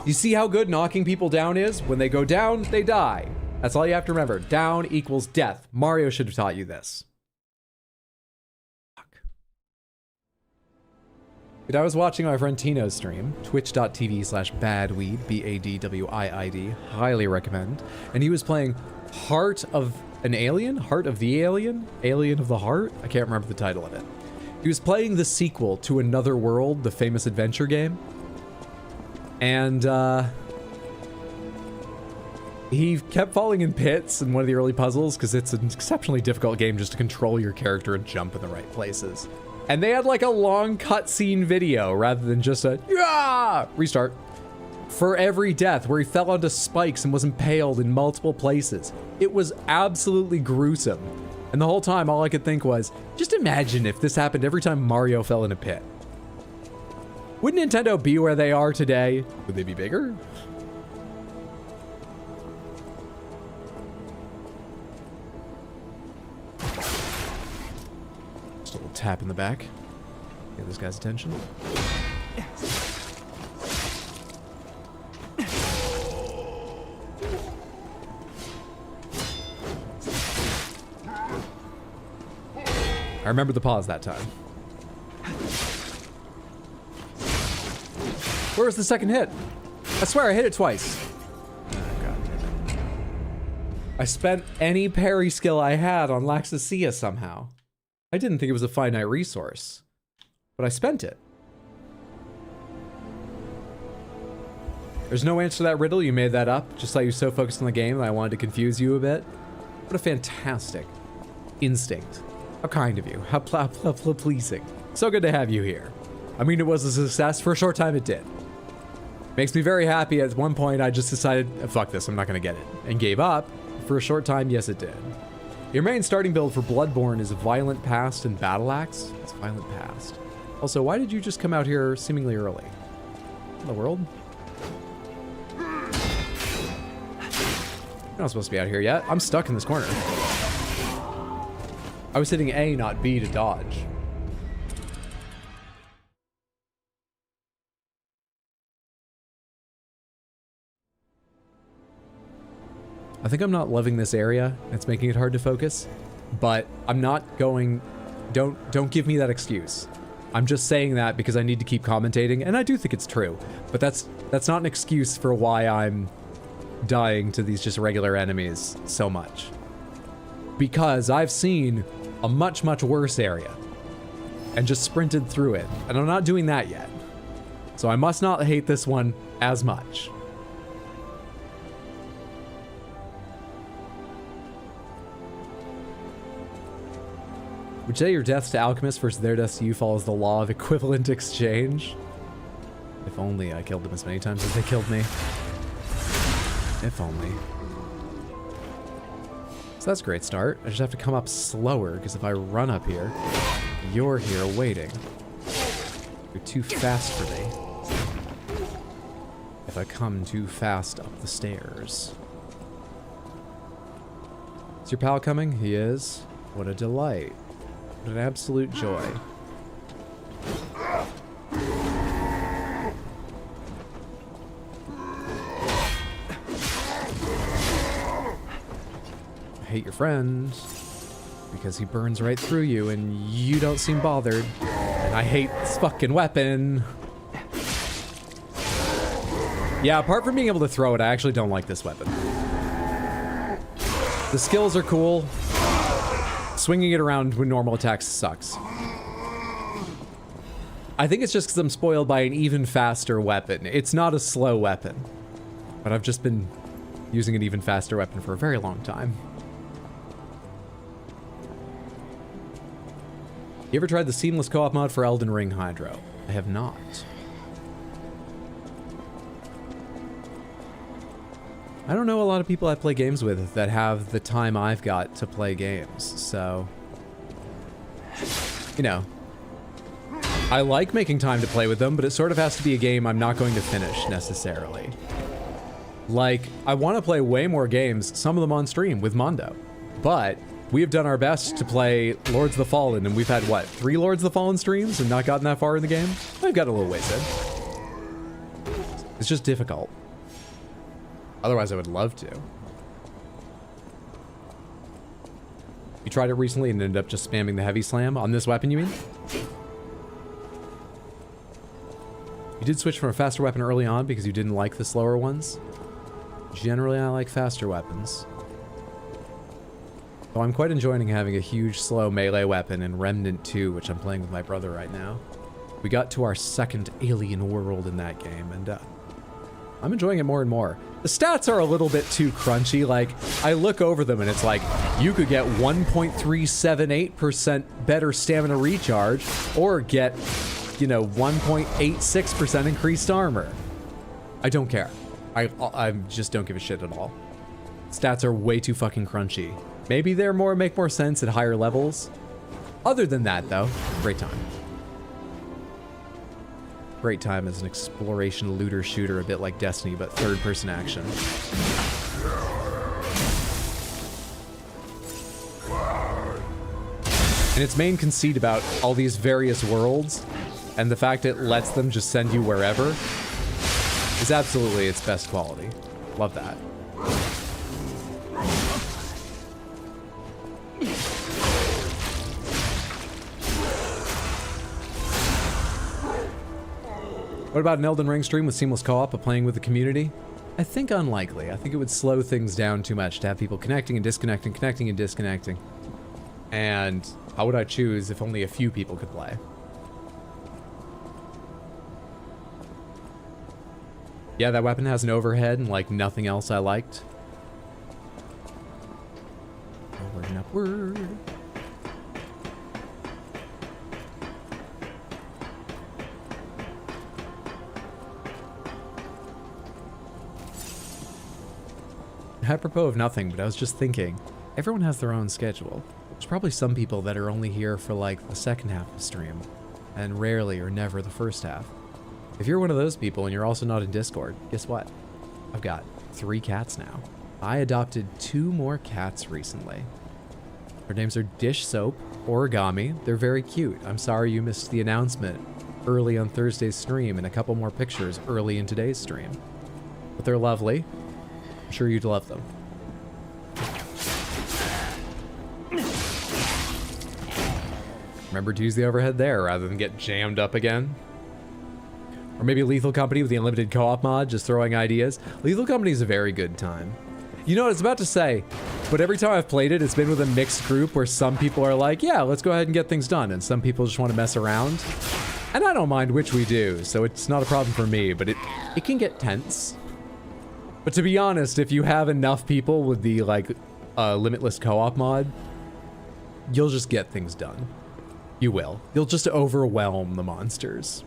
You see how good knocking people down is? When they go down, they die. That's all you have to remember. Down equals death. Mario should have taught you this. Fuck. Dude, I was watching my friend Tino's stream, twitch.tv/badweed, B-A-D-W-I-I-D, highly recommend. And he was playing Heart of an Alien? Heart of the Alien? Alien of the Heart? I can't remember the title of it. He was playing the sequel to Another World, the famous adventure game. And, he kept falling in pits in one of the early puzzles because it's an exceptionally difficult game just to control your character and jump in the right places. And they had like a long cutscene video rather than just a restart for every death where he fell onto spikes and was impaled in multiple places. It was absolutely gruesome. And the whole time, all I could think was, just imagine if this happened every time Mario fell in a pit. Would Nintendo be where they are today? Would they be bigger? Just a little tap in the back. Get this guy's attention. I remember the pause that time. Where was the second hit? I swear I hit it twice. Oh, God damn it. I spent any parry skill I had on Laxasia somehow. I didn't think it was a finite resource, but I spent it. There's no answer to that riddle. You made that up. Just like you're so focused on the game that I wanted to confuse you a bit. What a fantastic instinct. How kind of you. How pleasing. So good to have you here. I mean, it was a success. For a short time, it did. Makes me very happy. At one point, I just decided, fuck this, I'm not going to get it. And gave up. For a short time, yes, it did. Your main starting build for Bloodborne is Violent Past and Battle Axe. It's Violent Past. Also, why did you just come out here seemingly early? What in the world? You're not supposed to be out here yet. I'm stuck in this corner. I was hitting A, not B to dodge. I think I'm not loving this area. It's making it hard to focus, but I'm not going... Don't give me that excuse. I'm just saying that because I need to keep commentating, and I do think it's true, but that's not an excuse for why I'm dying to these just regular enemies so much. Because I've seen a much, much worse area and just sprinted through it, and I'm not doing that yet. So I must not hate this one as much. Would you say your deaths to alchemists versus their deaths to you follows the law of equivalent exchange? If only I killed them as many times as they killed me. If only. So that's a great start. I just have to come up slower, because if I run up here, you're here waiting. You're too fast for me. If I come too fast up the stairs. Is your pal coming? He is. What a delight. What an absolute joy. I hate your friend because he burns right through you and you don't seem bothered. And I hate this fucking weapon. Yeah, apart from being able to throw it, I actually don't like this weapon. The skills are cool. Swinging it around with normal attacks sucks. I think it's just because I'm spoiled by an even faster weapon. It's not a slow weapon, but I've just been using an even faster weapon for a very long time. You ever tried the seamless co-op mod for Elden Ring Hydro? I have not. I don't know a lot of people I play games with that have the time I've got to play games, so... You know. I like making time to play with them, but it sort of has to be a game I'm not going to finish, necessarily. Like, I want to play way more games, some of them on stream, with Mondo. But we have done our best to play Lords of the Fallen, and we've had, what, 3 Lords of the Fallen streams and not gotten that far in the game? We've got a little ways in. It's just difficult. Otherwise, I would love to. You tried it recently and ended up just spamming the heavy slam on this weapon, you mean? You did switch from a faster weapon early on because you didn't like the slower ones. Generally, I like faster weapons. Though I'm quite enjoying having a huge, slow melee weapon in Remnant 2, which I'm playing with my brother right now. We got to our second alien world in that game, and I'm enjoying it more and more. The stats are a little bit too crunchy. Like, I look over them and it's like, you could get 1.378% better stamina recharge, or get, you know, 1.86% increased armor. I don't care. I just don't give a shit at all. Stats are way too fucking crunchy. Maybe they're make more sense at higher levels. Other than that, though, great time. Great time as an exploration looter shooter, a bit like Destiny, but third-person action. And its main conceit about all these various worlds, and the fact it lets them just send you wherever, is absolutely its best quality. Love that. What about an Elden Ring stream with seamless co-op of playing with the community? I think unlikely. I think it would slow things down too much to have people connecting and disconnecting, connecting and disconnecting. And how would I choose if only a few people could play? Yeah, that weapon has an overhead and like nothing else I liked. Onward and upward. Apropos of nothing, but I was just thinking, everyone has their own schedule. There's probably some people that are only here for like the second half of the stream, and rarely or never the first half. If you're one of those people and you're also not in Discord, guess what? I've got 3 cats now. I adopted 2 more cats recently. Their names are Dish Soap, Origami. They're very cute. I'm sorry you missed the announcement early on Thursday's stream and a couple more pictures early in today's stream. But they're lovely. I'm sure you'd love them. Remember to use the overhead there rather than get jammed up again. Or maybe Lethal Company with the unlimited co-op mod, just throwing ideas. Lethal Company is a very good time. You know what I was about to say, but every time I've played it, it's been with a mixed group where some people are like, yeah, let's go ahead and get things done, and some people just want to mess around. And I don't mind which we do, so it's not a problem for me, but it can get tense. But to be honest, if you have enough people with the like limitless co-op mod, you'll just get things done. You will. You'll just overwhelm the monsters.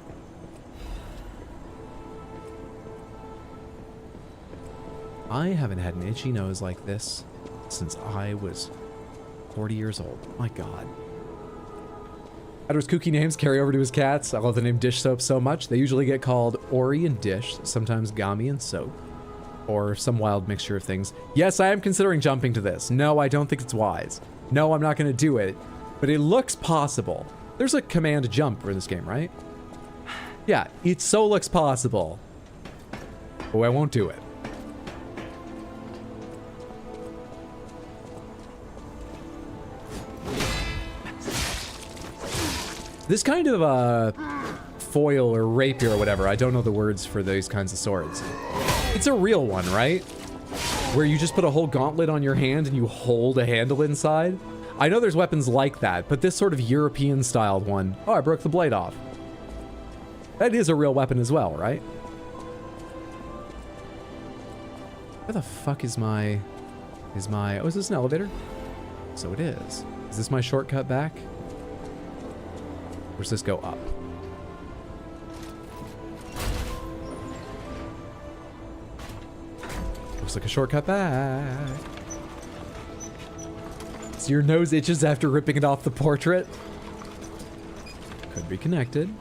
I haven't had an itchy nose like this since I was 40 years old. My God. Edward's kooky names carry over to his cats. I love the name Dish Soap so much. They usually get called Ori and Dish, sometimes Gami and Soap, or some wild mixture of things. Yes, I am considering jumping to this. No, I don't think it's wise. No, I'm not going to do it, but it looks possible. There's a command to jump in this game, right? Yeah, it so looks possible. Oh, I won't do it. This kind of foil or rapier or whatever, I don't know the words for those kinds of swords. It's a real one, right? Where you just put a whole gauntlet on your hand and you hold a handle inside. I know there's weapons like that, but this sort of European-styled one... Oh, I broke the blade off. That is a real weapon as well, right? Where the fuck is my... Oh, is this an elevator? So it is. Is this my shortcut back? Or does this go up? Looks like a shortcut back. So your nose itches after ripping it off the portrait? Could be connected.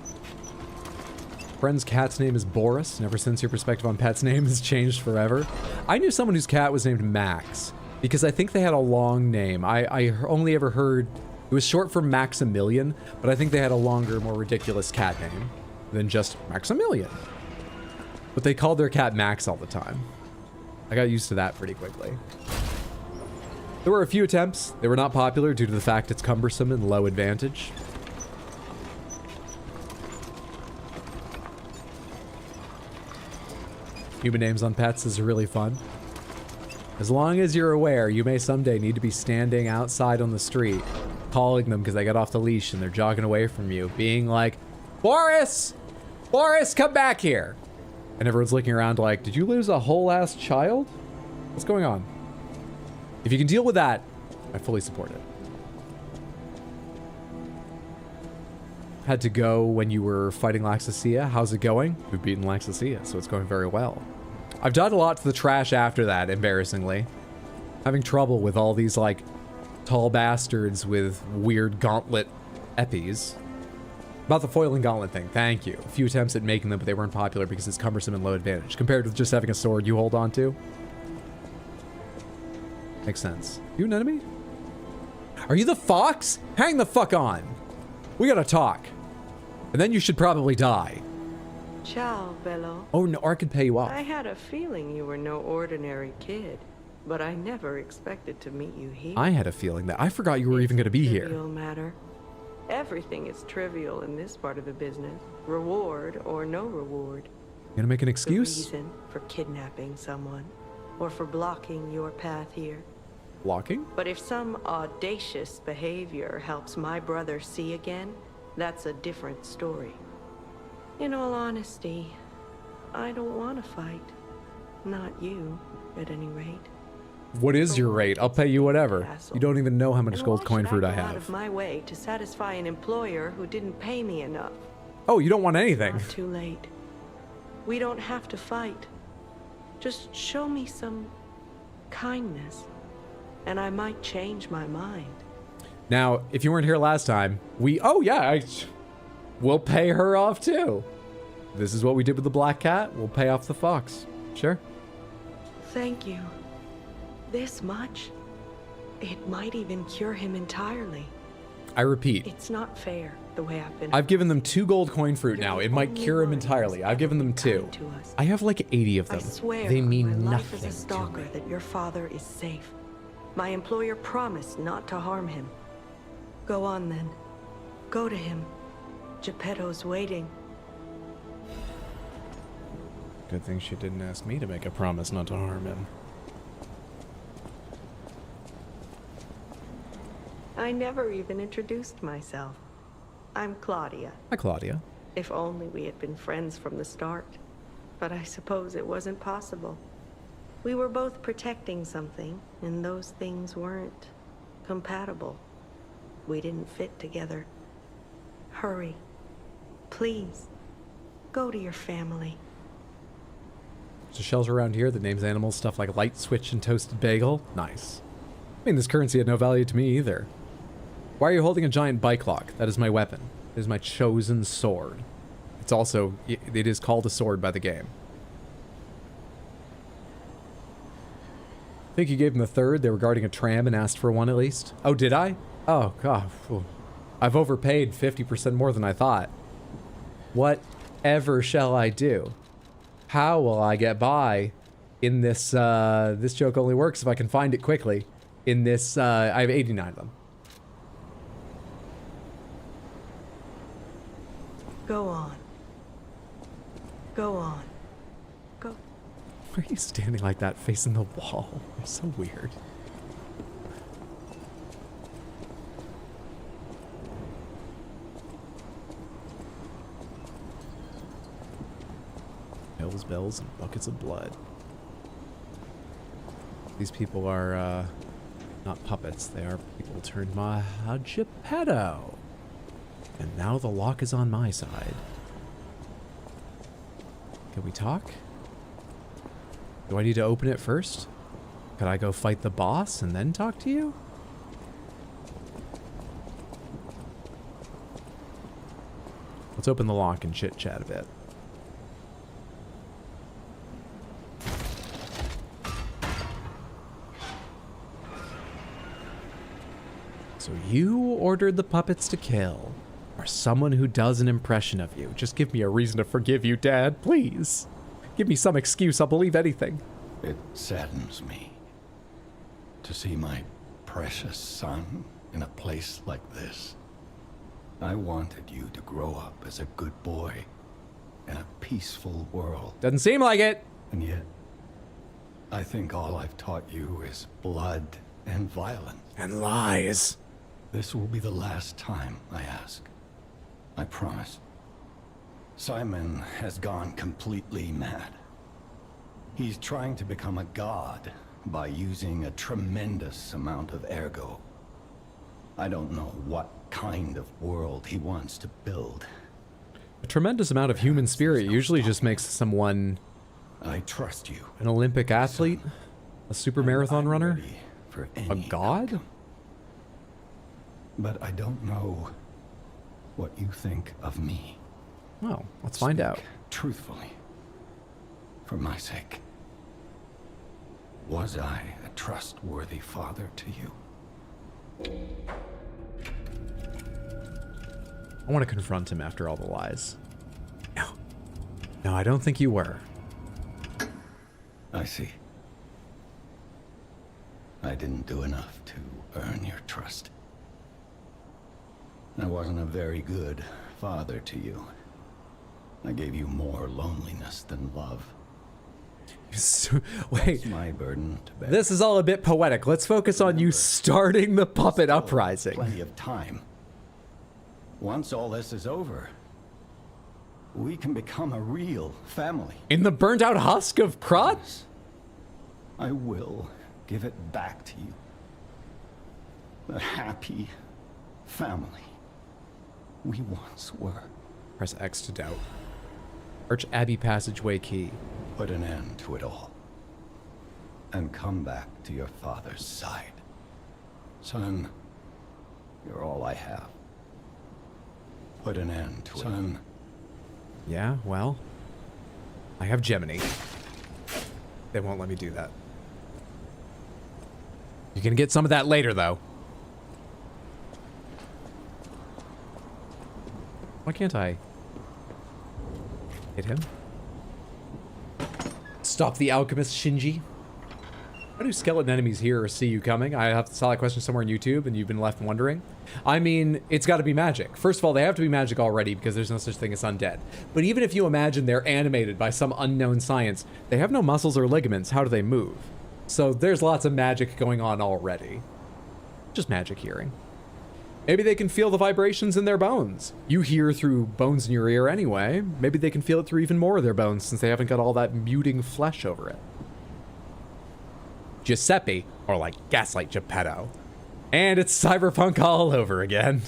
Friend's cat's name is Boris, and ever since your perspective on pet's name has changed forever. I knew someone whose cat was named Max, because I think they had a long name. I only ever heard... It was short for Maximilian, but I think they had a longer, more ridiculous cat name than just Maximilian. But they called their cat Max all the time. I got used to that pretty quickly. There were a few attempts. They were not popular due to the fact it's cumbersome and low advantage. Human names on pets is really fun. As long as you're aware, you may someday need to be standing outside on the street, calling them because they got off the leash and they're jogging away from you, being like, Boris! Boris, come back here! And everyone's looking around like, did you lose a whole ass child? What's going on? If you can deal with that, I fully support it. Had to go when you were fighting Laxasia. How's it going? We've beaten Laxasia, so it's going very well. I've done a lot to the trash after that, embarrassingly. Having trouble with all these, like, tall bastards with weird gauntlet eppies. About the foil and gauntlet thing, thank you. A few attempts at making them, but they weren't popular because it's cumbersome and low advantage, compared with just having a sword you hold on to. Makes sense. You an enemy? Are you the fox? Hang the fuck on. We gotta talk. And then you should probably die. Ciao, Bello. Oh, no, or I could pay you off. I had a feeling you were no ordinary kid, but I never expected to meet you here. I had a feeling that I forgot you were even going to be here. Trivial matter. Everything is trivial in this part of the business. Reward or no reward. You gonna make an The excuse? reason for kidnapping someone, or for blocking your path here. Blocking? But if some audacious behavior helps my brother see again, that's a different story. In all honesty, I don't want to fight. Not you, at any rate. What is your rate? I'll pay you whatever. You don't even know how much And gold why coin should fruit I go out of have. my way to satisfy an employer who didn't pay me enough. Oh, you don't want anything. Not too late. We don't have to fight. Just show me some kindness, and I might change my mind. Now, if you weren't here last time, we'll pay her off too. This is what we did with the black cat. We'll pay off the fox. Sure. Thank you. This much? It might even cure him entirely. I repeat, It's not fair, the way I've been. I've given them 2 gold coin fruit You're now. the It might only cure him one entirely. who's I've given them ever 2. kind to us. I have like 80 of I them. swear They on mean my life as a nothing to stalker me. that your father is safe. My employer promised not to harm him. Go on then. Go to him. Geppetto's waiting. Good thing she didn't ask me to make a promise not to harm him. I never even introduced myself. I'm Claudia. Hi, Claudia. If only we had been friends from the start. But I suppose it wasn't possible. We were both protecting something, and those things weren't compatible. We didn't fit together. Hurry. Please. Go to your family. There's a shelter around here that names animals stuff like Light Switch and Toasted Bagel. Nice. I mean, this currency had no value to me either. Why are you holding a giant bike lock? That is my weapon. It is my chosen sword. It's also, it is called a sword by the game. I think you gave them the 3rd. They were guarding a tram and asked for one at least. Oh, did I? Oh, God. I've overpaid 50% more than I thought. Whatever shall I do? How will I get by in this, this joke only works if I can find it quickly. In this, I have 89 of them. Go on. Go on. Go. Why are you standing like that facing the wall? You're so weird. Bells, bells, and buckets of blood. These people are, not puppets. They are people turned Geppetto. And now the lock is on my side. Can we talk? Do I need to open it first? Could I go fight the boss and then talk to you? Let's open the lock and chit-chat a bit. So you ordered the puppets to kill, or someone who does an impression of you. Just give me a reason to forgive you, Dad, please. Give me some excuse, I'll believe anything. It saddens me to see my precious son in a place like this. I wanted you to grow up as a good boy in a peaceful world. Doesn't seem like it. And yet, I think all I've taught you is blood and violence. And lies. This will be the last time I ask. I promise. Simon has gone completely mad. He's trying to become a god by using a tremendous amount of ergo. I don't know what kind of world he wants to build. A tremendous amount of human spirit usually just makes someone... I trust you. An Olympic athlete? A super marathon runner? For A god? outcome. But I don't know what you think of me. Well, let's find out. Truthfully. For my sake. Was I a trustworthy father to you? I want to confront him after all the lies. No. No, I don't think you were. I see. I didn't do enough to earn your trust. I wasn't a very good father to you. I gave you more loneliness than love. Wait, It's my burden to bear. this is all a bit poetic. Let's focus on you starting the puppet Still uprising. Plenty of time. Once all this is over, we can become a real family. In the burnt out husk of Krat? I will give it back to you. The happy family we once were. Press X to doubt. Arch Abbey passageway key. Put an end to it all. And come back to your father's side. Son, you're all I have. Put an end to it. Son. Yeah, well, I have Gemini. They won't let me do that. You can get some of that later, though. Why can't I hit him? Stop the alchemist, Shinji. How do skeleton enemies hear or see you coming? I saw that question somewhere on YouTube and you've been left wondering. I mean, it's got to be magic. First of all, they have to be magic already because there's no such thing as undead. But even if you imagine they're animated by some unknown science, they have no muscles or ligaments. How do they move? So there's lots of magic going on already. Just magic hearing. Maybe they can feel the vibrations in their bones. You hear through bones in your ear anyway. Maybe they can feel it through even more of their bones since they haven't got all that muting flesh over it. Giuseppe, or like Gaslight Geppetto. And it's cyberpunk all over again.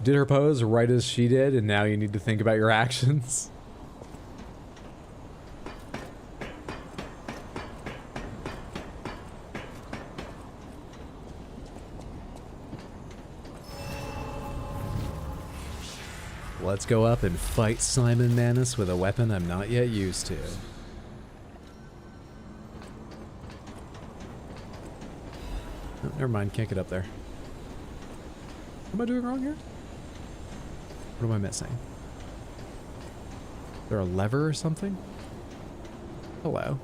Did her pose right as she did, and now you need to think about your actions? Let's go up and fight Simon Manus with a weapon I'm not yet used to. Oh, never mind, can't get up there. What am I doing wrong here? What am I missing? Is there a lever or something? Hello.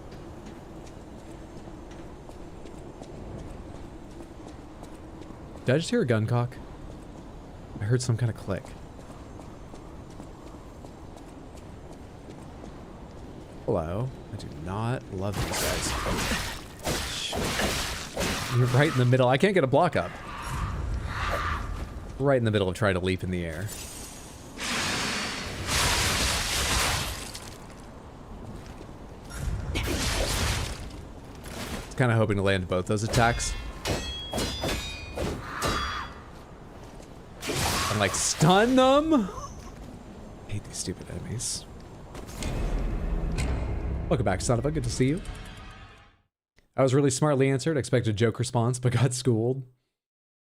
Did I just hear a gun cock? I heard some kind of click. Hello. I do not love these guys. Oh, shit. You're right in the middle. I can't get a block up. Right in the middle of trying to leap in the air. I was kind of hoping to land both those attacks. And like stun them? I hate these stupid enemies. Welcome back, son of a. Good to see you. I was really smartly answered. Expected a joke response, but got schooled.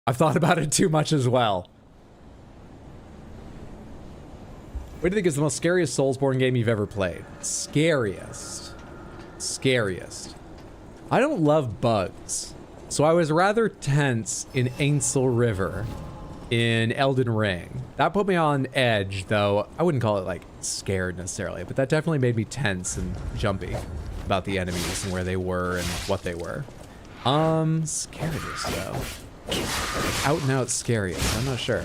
I've thought about it too much as well. What do you think is the most scariest Soulsborne game you've ever played? Scariest. Scariest. I don't love bugs, so I was rather tense in Ainsel River in Elden Ring. That put me on edge, though. I wouldn't call it, like, scared necessarily, but that definitely made me tense and jumpy about the enemies and where they were and what they were. Scariest, though. Like, out and out scariest. I'm not sure.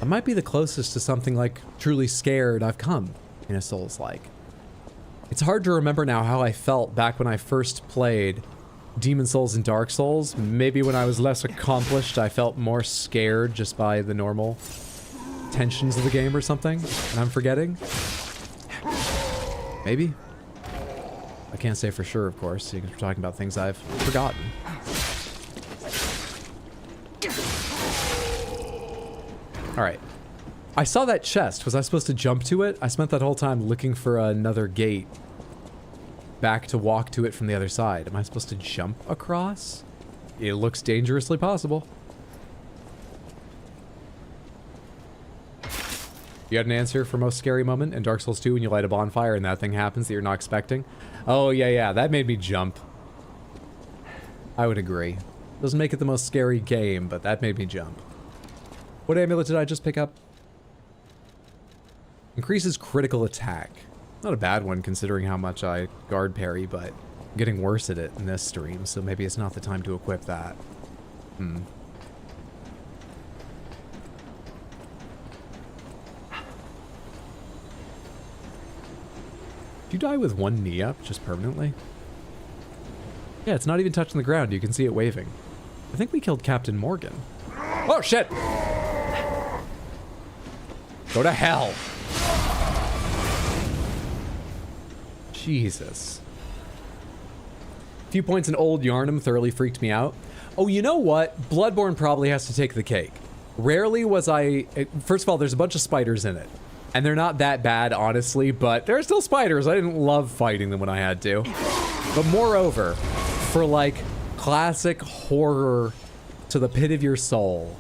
I might be the closest to something like truly scared I've come in a Souls-like. It's hard to remember now how I felt back when I first played Demon Souls and Dark Souls. Maybe when I was less accomplished, I felt more scared just by the normal tensions of the game or something, and I'm forgetting. Maybe. I can't say for sure, of course, because we're talking about things I've forgotten. Alright. I saw that chest. Was I supposed to jump to it? I spent that whole time looking for another gate back to walk to it from the other side. Am I supposed to jump across? It looks dangerously possible. You had an answer for most scary moment in Dark Souls 2 when you light a bonfire and that thing happens that you're not expecting? Oh, yeah, that made me jump. I would agree. Doesn't make it the most scary game, but that made me jump. What amulet did I just pick up? Increases critical attack. Not a bad one considering how much I guard parry, but I'm getting worse at it in this stream, so maybe it's not the time to equip that. Did you die with one knee up, just permanently? Yeah, it's not even touching the ground. You can see it waving. I think we killed Captain Morgan. Oh, shit! Go to hell! Jesus. A few points in Old Yarnum thoroughly freaked me out. Oh, you know what? Bloodborne probably has to take the cake. Rarely was I... First of all, there's a bunch of spiders in it. And they're not that bad, honestly, but there are still spiders. I didn't love fighting them when I had to. But moreover, for like classic horror to the pit of your soul,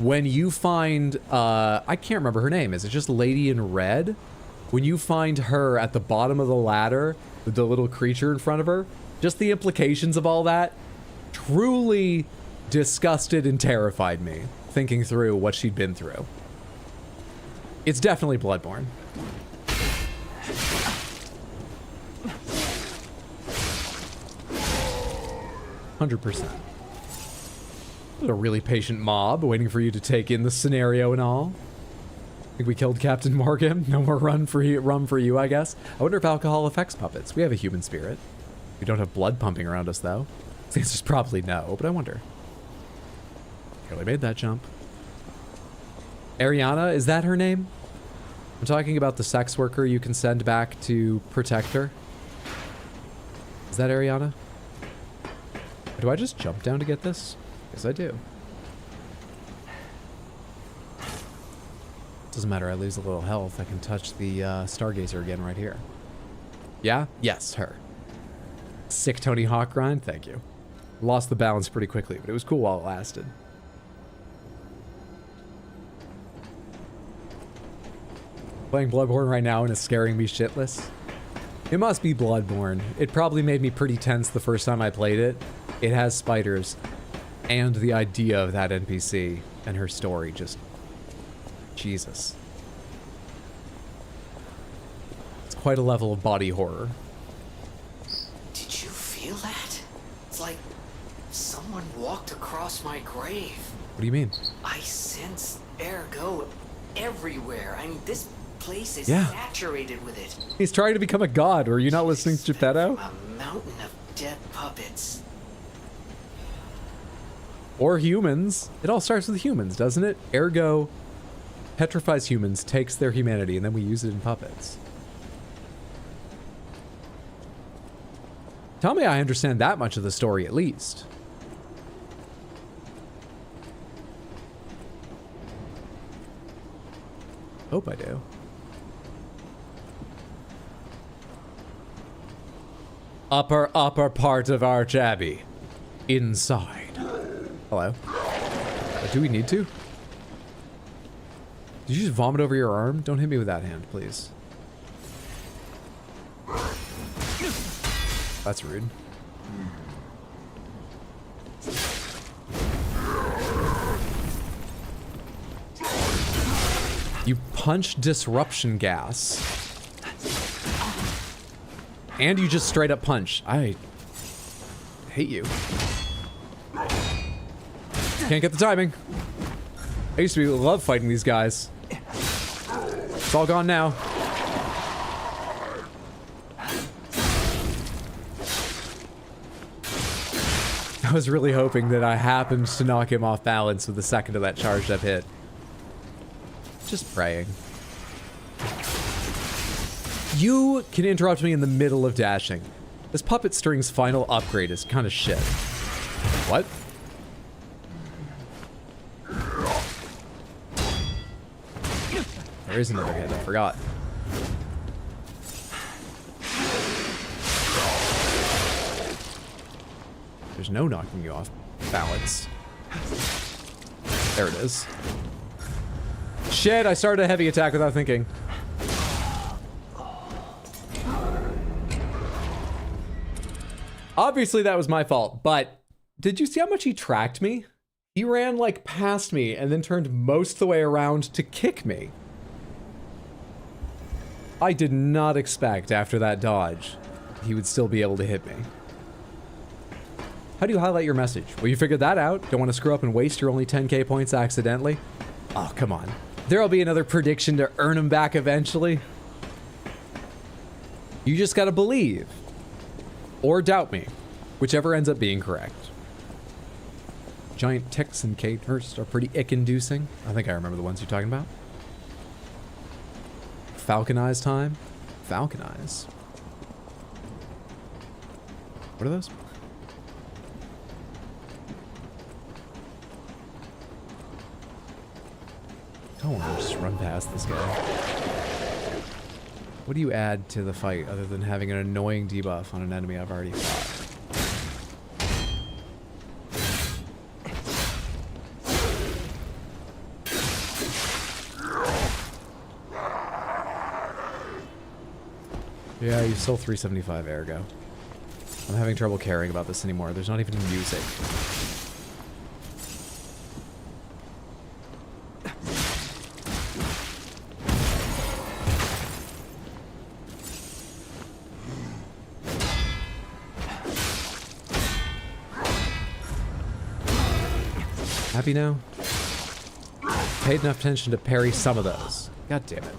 when you find... I can't remember her name. Is it just Lady in Red? When you find her at the bottom of the ladder with the little creature in front of her, just the implications of all that truly disgusted and terrified me, thinking through what she'd been through. It's definitely Bloodborne. %. A really patient mob waiting for you to take in the scenario and all. I think we killed Captain Morgan. No more rum for you, I guess. I wonder if alcohol affects puppets. We have a human spirit. We don't have blood pumping around us, though. The answer's probably no, but I wonder. Barely made that jump. Ariana, is that her name? I'm talking about the sex worker you can send back to protect her. Is that Ariana? Do I just jump down to get this? Yes, I do. Doesn't matter, I lose a little health. I can touch the Stargazer again right here. Yeah? Yes, her. Sick Tony Hawk grind? Thank you. Lost the balance pretty quickly, but it was cool while it lasted. Playing Bloodborne right now and it's scaring me shitless. It must be Bloodborne. It probably made me pretty tense the first time I played it. It has spiders. And the idea of that NPC and her story just... Jesus. It's quite a level of body horror. Did you feel that? It's like someone walked across my grave. What do you mean? I sense ergo everywhere. I mean, this place is Yeah. saturated with it. He's trying to become a god. Were you not listening to Geppetto? A mountain of dead puppets. Or humans. It all starts with humans, doesn't it? Ergo petrifies humans, takes their humanity, and then we use it in puppets. Tell me I understand that much of the story at least. Hope I do. Upper part of Arch Abbey. Inside. Hello. Do we need to? Did you just vomit over your arm? Don't hit me with that hand, please. That's rude. You punch disruption gas. And you just straight up punch. I hate you. Can't get the timing. I used to love fighting these guys. It's all gone now. I was really hoping that I happened to knock him off balance with the second of that charged up hit. Just praying. You can interrupt me in the middle of dashing. This puppet string's final upgrade is kind of shit. What? There is another hit, I forgot. There's no knocking you off balance. There it is. Shit, I started a heavy attack without thinking. Obviously that was my fault, but did you see how much he tracked me? He ran like past me and then turned most of the way around to kick me. I did not expect after that dodge he would still be able to hit me. How do you highlight your message? Well, you figured that out. Don't want to screw up and waste your only 10k points accidentally. Oh, come on. There'll be another prediction to earn them back eventually. You just gotta believe. Or doubt me. Whichever ends up being correct. Giant ticks and Kate Hurst are pretty ick-inducing. I think I remember the ones you're talking about. Falcon Eyes time? Falcon Eyes. What are those? I don't want to just run past this guy. What do you add to the fight other than having an annoying debuff on an enemy I've already fought? Yeah, you still 375 ergo. I'm having trouble caring about this anymore. There's not even music. Happy now? Paid enough attention to parry some of those. God damn it.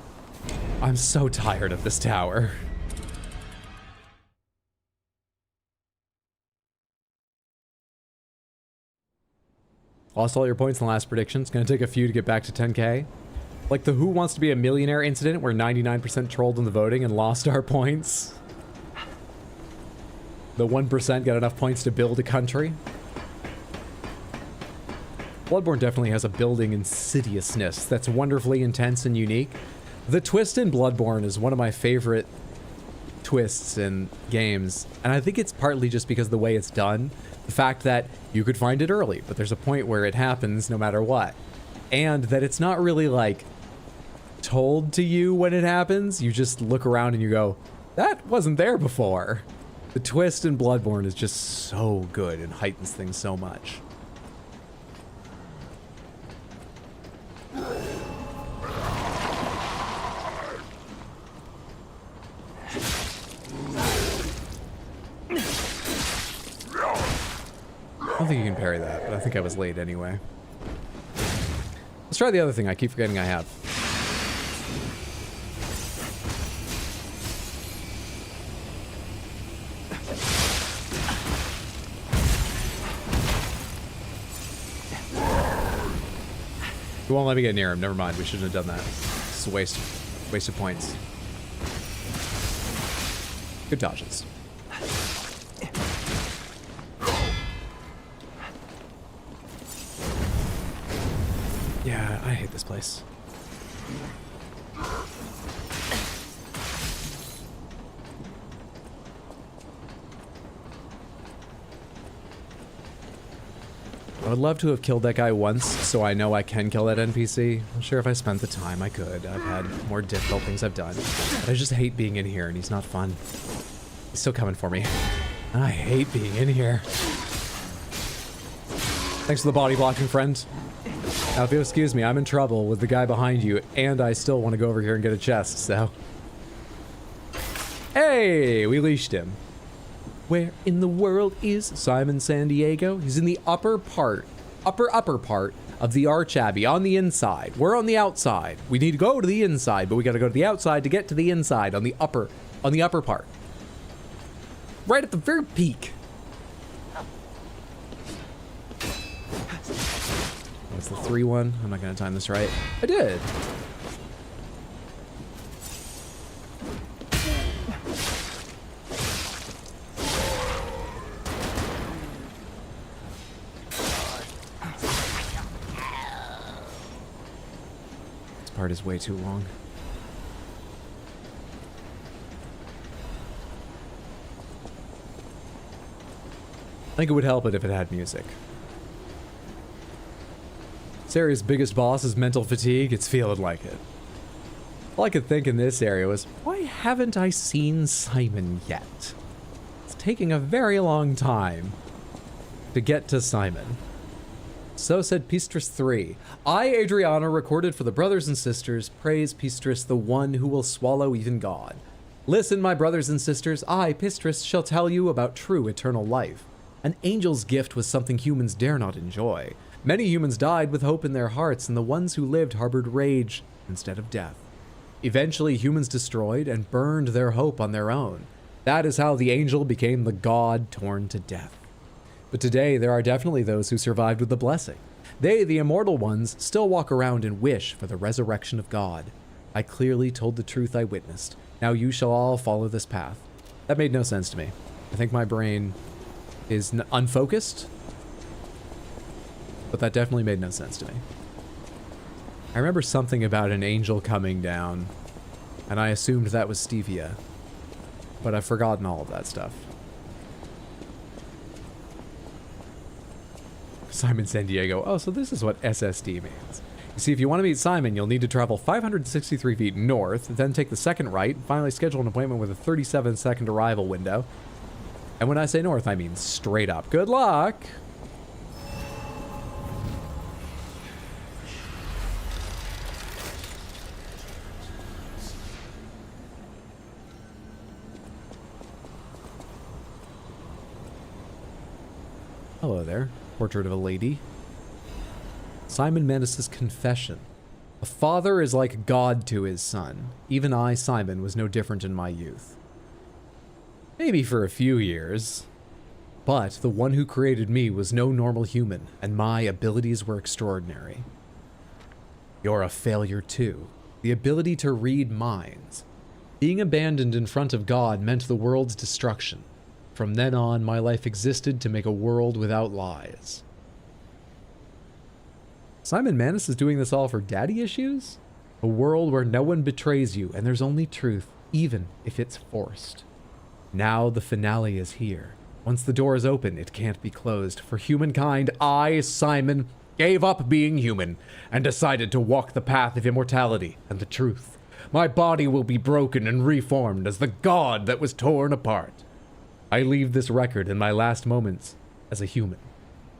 I'm so tired of this tower. Lost all your points in the last prediction. It's gonna take a few to get back to 10k. Like the Who Wants to Be a Millionaire incident where 99% trolled in the voting and lost our points. The 1% got enough points to build a country. Bloodborne definitely has a building insidiousness that's wonderfully intense and unique. The twist in Bloodborne is one of my favorite twists in games, and I think it's partly just because of the way it's done. The fact that you could find it early, but there's a point where it happens no matter what. And that it's not really, like, told to you when it happens. You just look around and you go, that wasn't there before. The twist in Bloodborne is just so good and heightens things so much. I don't think you can parry that, but I think I was late anyway. Let's try the other thing I keep forgetting I have. You won't let me get near him. Never mind. We shouldn't have done that. It's a waste of points. Good dodges. Yeah, I hate this place. I would love to have killed that guy once, so I know I can kill that NPC. I'm sure if I spent the time, I could. I've had more difficult things I've done. But I just hate being in here, and he's not fun. He's still coming for me. I hate being in here. Thanks for the body blocking, friend. Now, if you'll excuse me, I'm in trouble with the guy behind you, and I still want to go over here and get a chest, so... Hey! We leashed him. Where in the world is Simon San Diego? He's in the upper part of the Arch Abbey, on the inside. We're on the outside. We need to go to the inside, but we gotta go to the outside to get to the inside, on the upper part. Right at the very peak. That's the 3-1. I'm not gonna time this right. I did. Part is way too long. I think it would help it if it had music. This area's biggest boss is mental fatigue. It's feeling like it. All I could think in this area was, why haven't I seen Simon yet? It's taking a very long time to get to Simon. So said Pistres 3. I, Adriana, recorded for the brothers and sisters, praise Pistres, the one who will swallow even God. Listen, my brothers and sisters, I, Pistres, shall tell you about true eternal life. An angel's gift was something humans dare not enjoy. Many humans died with hope in their hearts, and the ones who lived harbored rage instead of death. Eventually, humans destroyed and burned their hope on their own. That is how the angel became the god torn to death. But today, there are definitely those who survived with the blessing. They, the immortal ones, still walk around and wish for the resurrection of God. I clearly told the truth I witnessed. Now you shall all follow this path. That made no sense to me. I think my brain is unfocused, but that definitely made no sense to me. I remember something about an angel coming down, and I assumed that was Stevia, but I've forgotten all of that stuff. Simon San Diego. Oh, so this is what SSD means. You see, if you want to meet Simon, you'll need to travel 563 feet north, then take the second right, and finally schedule an appointment with a 37-second arrival window. And when I say north, I mean straight up. Good luck! Hello there. Portrait of a lady. Simon Manus' confession. A father is like God to his son. Even I, Simon, was no different in my youth. Maybe for a few years. But the one who created me was no normal human, and my abilities were extraordinary. You're a failure too. The ability to read minds. Being abandoned in front of God meant the world's destruction. From then on, my life existed to make a world without lies. Simon Manus is doing this all for daddy issues? A world where no one betrays you and there's only truth, even if it's forced. Now the finale is here. Once the door is open, it can't be closed. For humankind, I, Simon, gave up being human and decided to walk the path of immortality and the truth. My body will be broken and reformed as the god that was torn apart. I leave this record in my last moments as a human.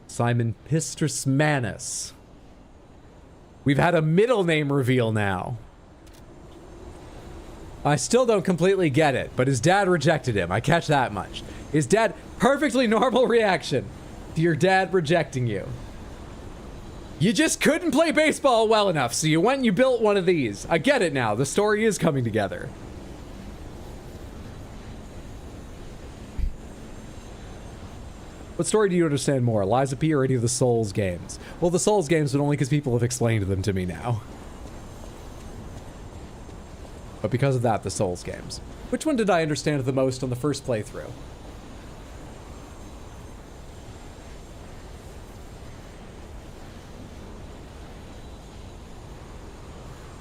Simon Pistres Manus. We've had a middle name reveal now. I still don't completely get it, but his dad rejected him. I catch that much. His dad, perfectly normal reaction to your dad rejecting you. You just couldn't play baseball well enough, so you went and you built one of these. I get it now. The story is coming together. What story do you understand more, Liza P or any of the Souls games? Well, the Souls games, but only because people have explained them to me now. But because of that, the Souls games. Which one did I understand the most on the first playthrough?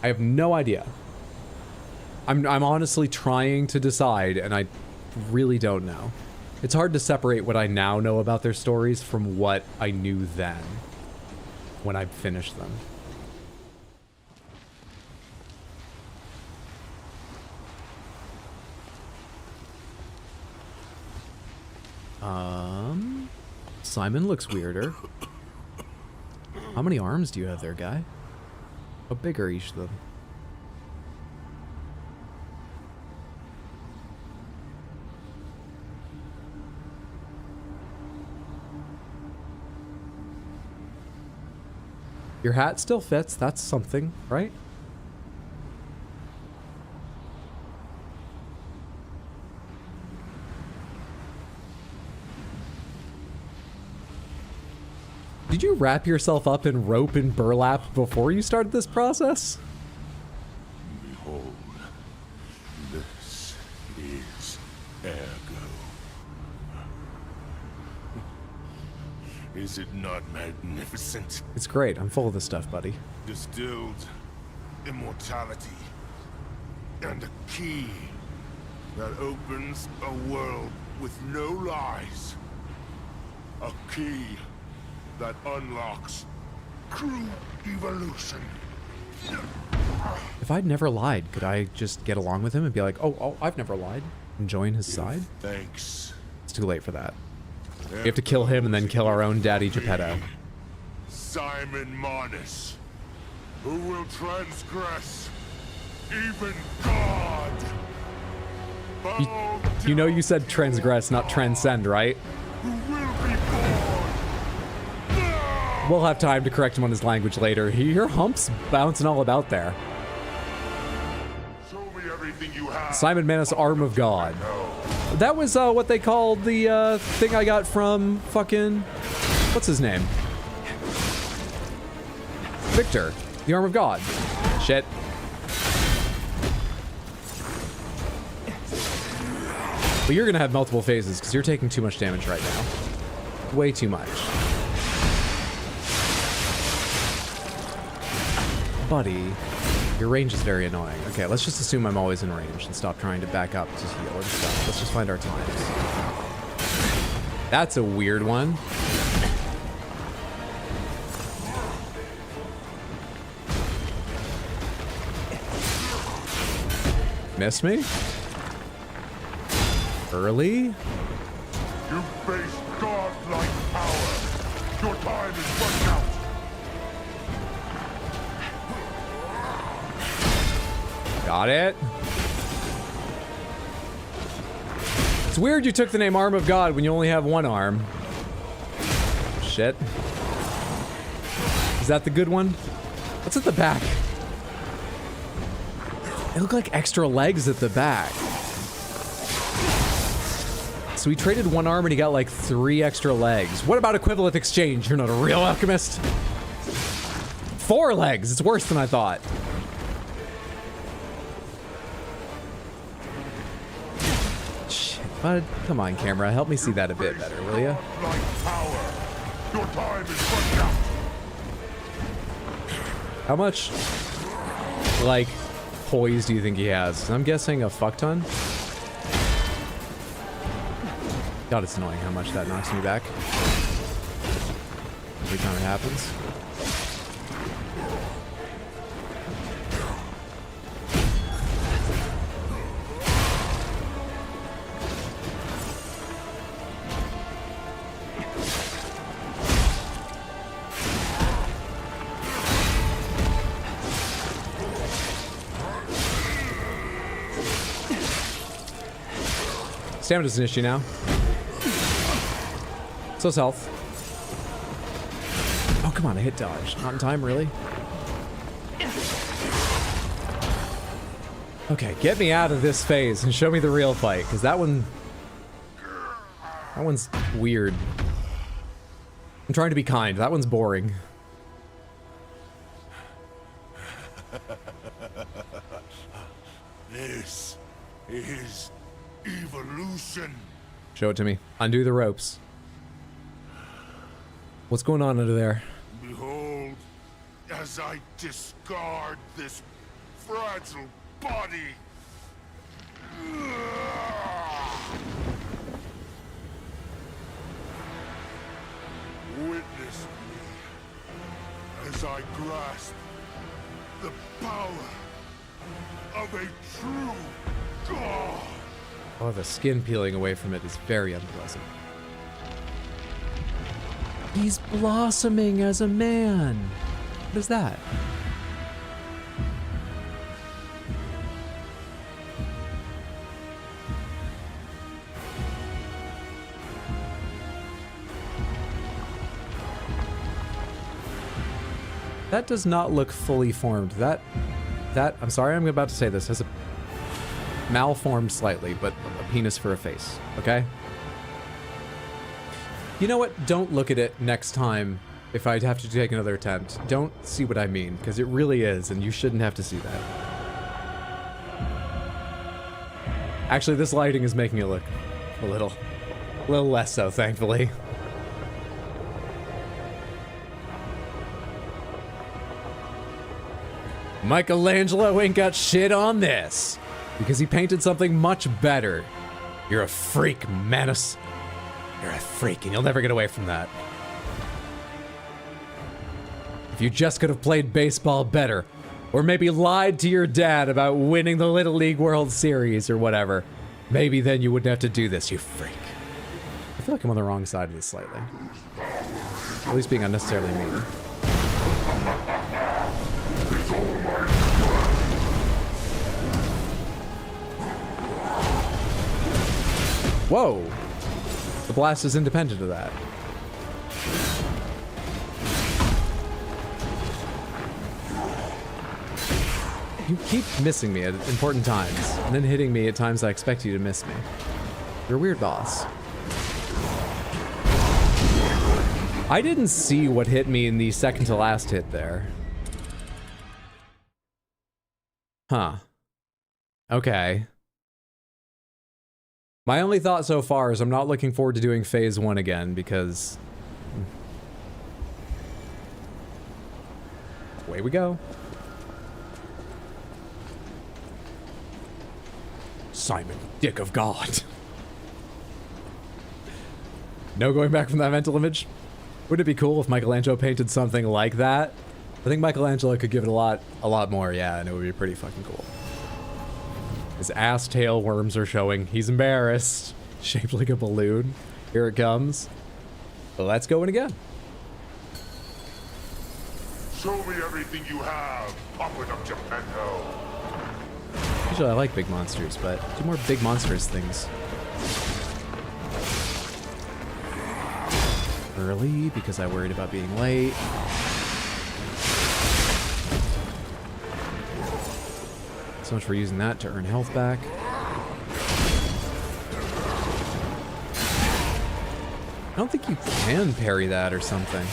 I have no idea. I'm honestly trying to decide, and I really don't know. It's hard to separate what I now know about their stories from what I knew then, when I finished them. Simon looks weirder. How many arms do you have there, guy? How big are each of them? Your hat still fits. That's something, right? Did you wrap yourself up in rope and burlap before you started this process? Behold, this is Ergo. Is it not magnificent? It's great. I'm full of this stuff, buddy. Distilled immortality and a key that opens a world with no lies. A key that unlocks true evolution. If I'd never lied, could I just get along with him and be like, oh, I've never lied, and join his side? It's too late for that. We have to kill him and then kill our own daddy Geppetto. Simon Manus, who will transgress even God. You know you said transgress, not transcend, right? Who will be born. We'll have time to correct him on his language later. Your hump's bouncing all about there. Show me everything you have. Simon Manus, Arm of God. That was what they called the thing I got from fucking... What's his name? Victor, the Arm of God. Shit. But you're gonna have multiple phases because you're taking too much damage right now. Way too much. Buddy, your range is very annoying. Okay, let's just assume I'm always in range and stop trying to back up to heal and stuff. Let's just find our times. That's a weird one. Missed me? Early? You face godlike power. Your time is running out. Got it. It's weird you took the name Arm of God when you only have one arm. Shit. Is that the good one? What's at the back? They look like extra legs at the back. So he traded one arm and he got like 3 extra legs. What about equivalent exchange? You're not a real alchemist. 4 legs. It's worse than I thought. Shit, bud. Come on, camera. Help me see that a bit better, will ya? Your time is running out. How much, like, poise do you think he has? I'm guessing a fuck ton. God, it's annoying how much that knocks me back every time it happens. Stamina's an issue now. So's health. Oh, come on, I hit dodge. Not in time, really? Okay, get me out of this phase and show me the real fight, because that one's weird. I'm trying to be kind. That one's boring. This is evolution. Show it to me. Undo the ropes. What's going on under there? Behold, as I discard this fragile body. Witness me as I grasp the power of a true god. Oh, the skin peeling away from it is very unpleasant. He's blossoming as a man. What is that? That does not look fully formed. That, I'm sorry I'm about to say this, has a malformed slightly, but a penis for a face, okay? You know what? Don't look at it next time if I'd have to take another attempt. Don't see what I mean, because it really is, and you shouldn't have to see that. Actually, this lighting is making it look a little less so, thankfully. Michelangelo ain't got shit on this, because he painted something much better. You're a freak, Manus. You're a freak, and you'll never get away from that. If you just could have played baseball better, or maybe lied to your dad about winning the Little League World Series or whatever, maybe then you wouldn't have to do this, you freak. I feel like I'm on the wrong side of this slightly. At least being unnecessarily mean. Whoa! The blast is independent of that. You keep missing me at important times, and then hitting me at times I expect you to miss me. You're a weird boss. I didn't see what hit me in the second to last hit there. Huh. Okay. My only thought so far is I'm not looking forward to doing phase 1 again because... away we go. Simon, Dick of God. No going back from that mental image? Wouldn't it be cool if Michelangelo painted something like that? I think Michelangelo could give it a lot more, yeah, and it would be pretty fucking cool. His ass tail worms are showing. He's embarrassed. Shaped like a balloon. Here it comes. But let's go in again. Show me everything you have. Pop it up, Geppetto. Usually I like big monsters, but do more big monsters things. Early, because I worried about being late. So much for using that to earn health back. I don't think you can parry that or something.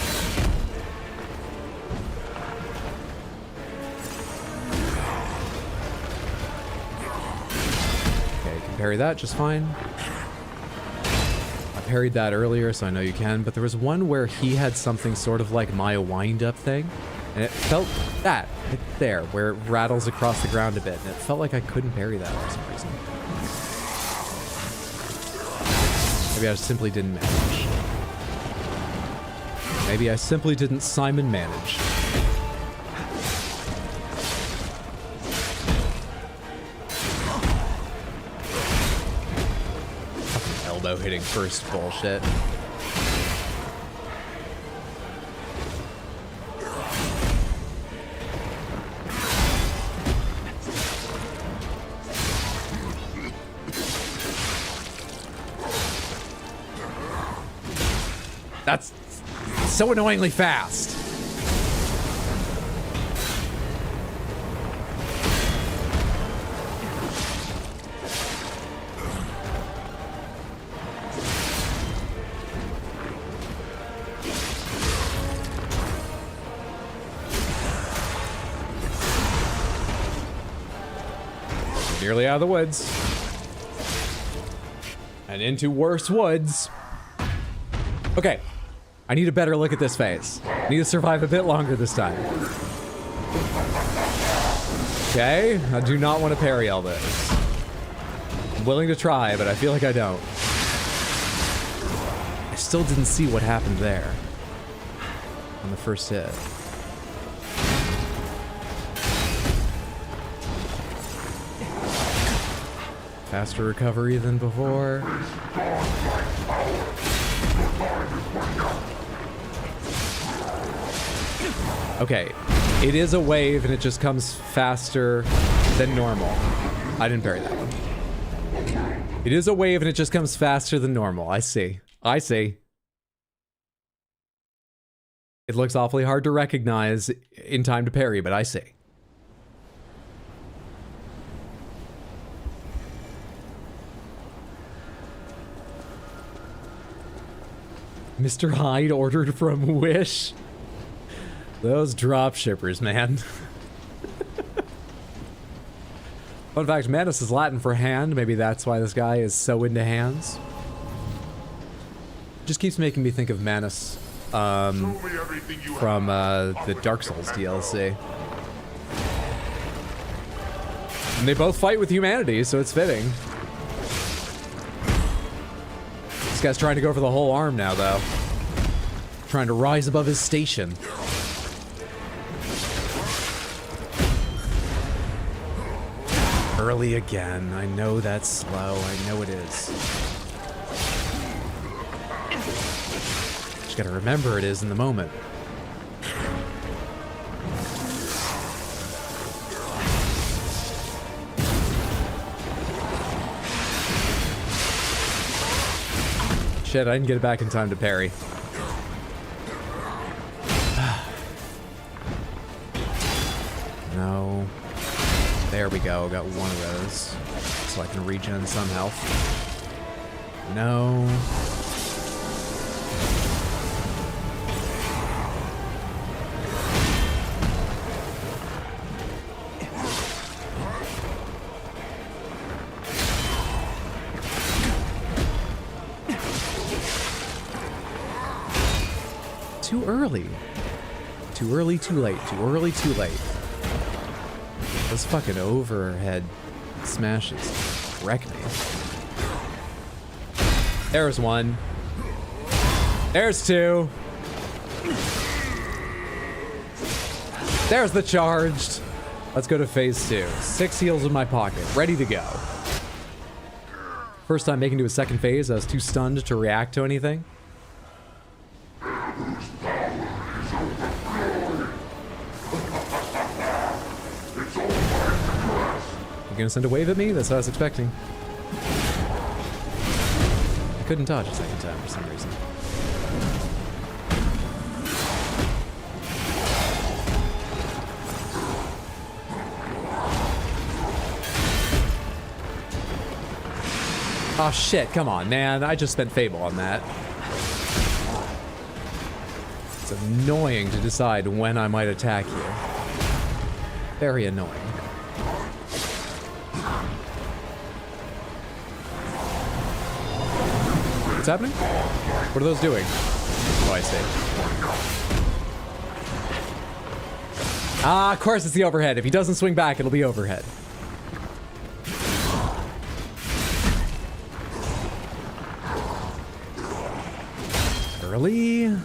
Okay, you can parry that just fine. I parried that earlier, so I know you can, but there was one where he had something sort of like my wind-up thing, and it felt that right there, where it rattles across the ground a bit, and it felt like I couldn't parry that for some reason. Maybe I simply didn't manage. Maybe I simply didn't Simon manage. Elbow hitting first bullshit. That's so annoyingly fast. Nearly out of the woods. And into worse woods. Okay. I need a better look at this phase. I need to survive a bit longer this time. Okay, I do not want to parry all this. I'm willing to try, but I feel like I don't. I still didn't see what happened there on the first hit. Faster recovery than before. Okay, it is a wave and it just comes faster than normal. I didn't parry that one. It is a wave and it just comes faster than normal. I see. I see. It looks awfully hard to recognize in time to parry, but I see. Mr. Hyde ordered from Wish. Those drop shippers, man. Fun fact, Manus is Latin for hand. Maybe that's why this guy is so into hands. Just keeps making me think of Manus from the Dark Souls DLC. And they both fight with humanity, so it's fitting. This guy's trying to go for the whole arm now, though. Trying to rise above his station. Early again. I know that's slow. I know it is. Just gotta remember it is in the moment. shit, I didn't get it back in time to parry. No. There we go, got one of those. So I can regen some health. No. Too early. Too early, too late. Too early, too late. Those fucking overhead smashes wreck me. There's one. There's two. There's the charged. Let's go to phase 2. 6 heals in my pocket. Ready to go. First time making it to a second phase, I was too stunned to react to anything. You gonna send a wave at me? That's what I was expecting. I couldn't dodge a second time for some reason. Oh shit, come on, man. I just spent Fable on that. It's annoying to decide when I might attack you. Very annoying. What's happening? What are those doing? Oh, I see. Ah, of course it's the overhead. If he doesn't swing back, it'll be overhead. Early.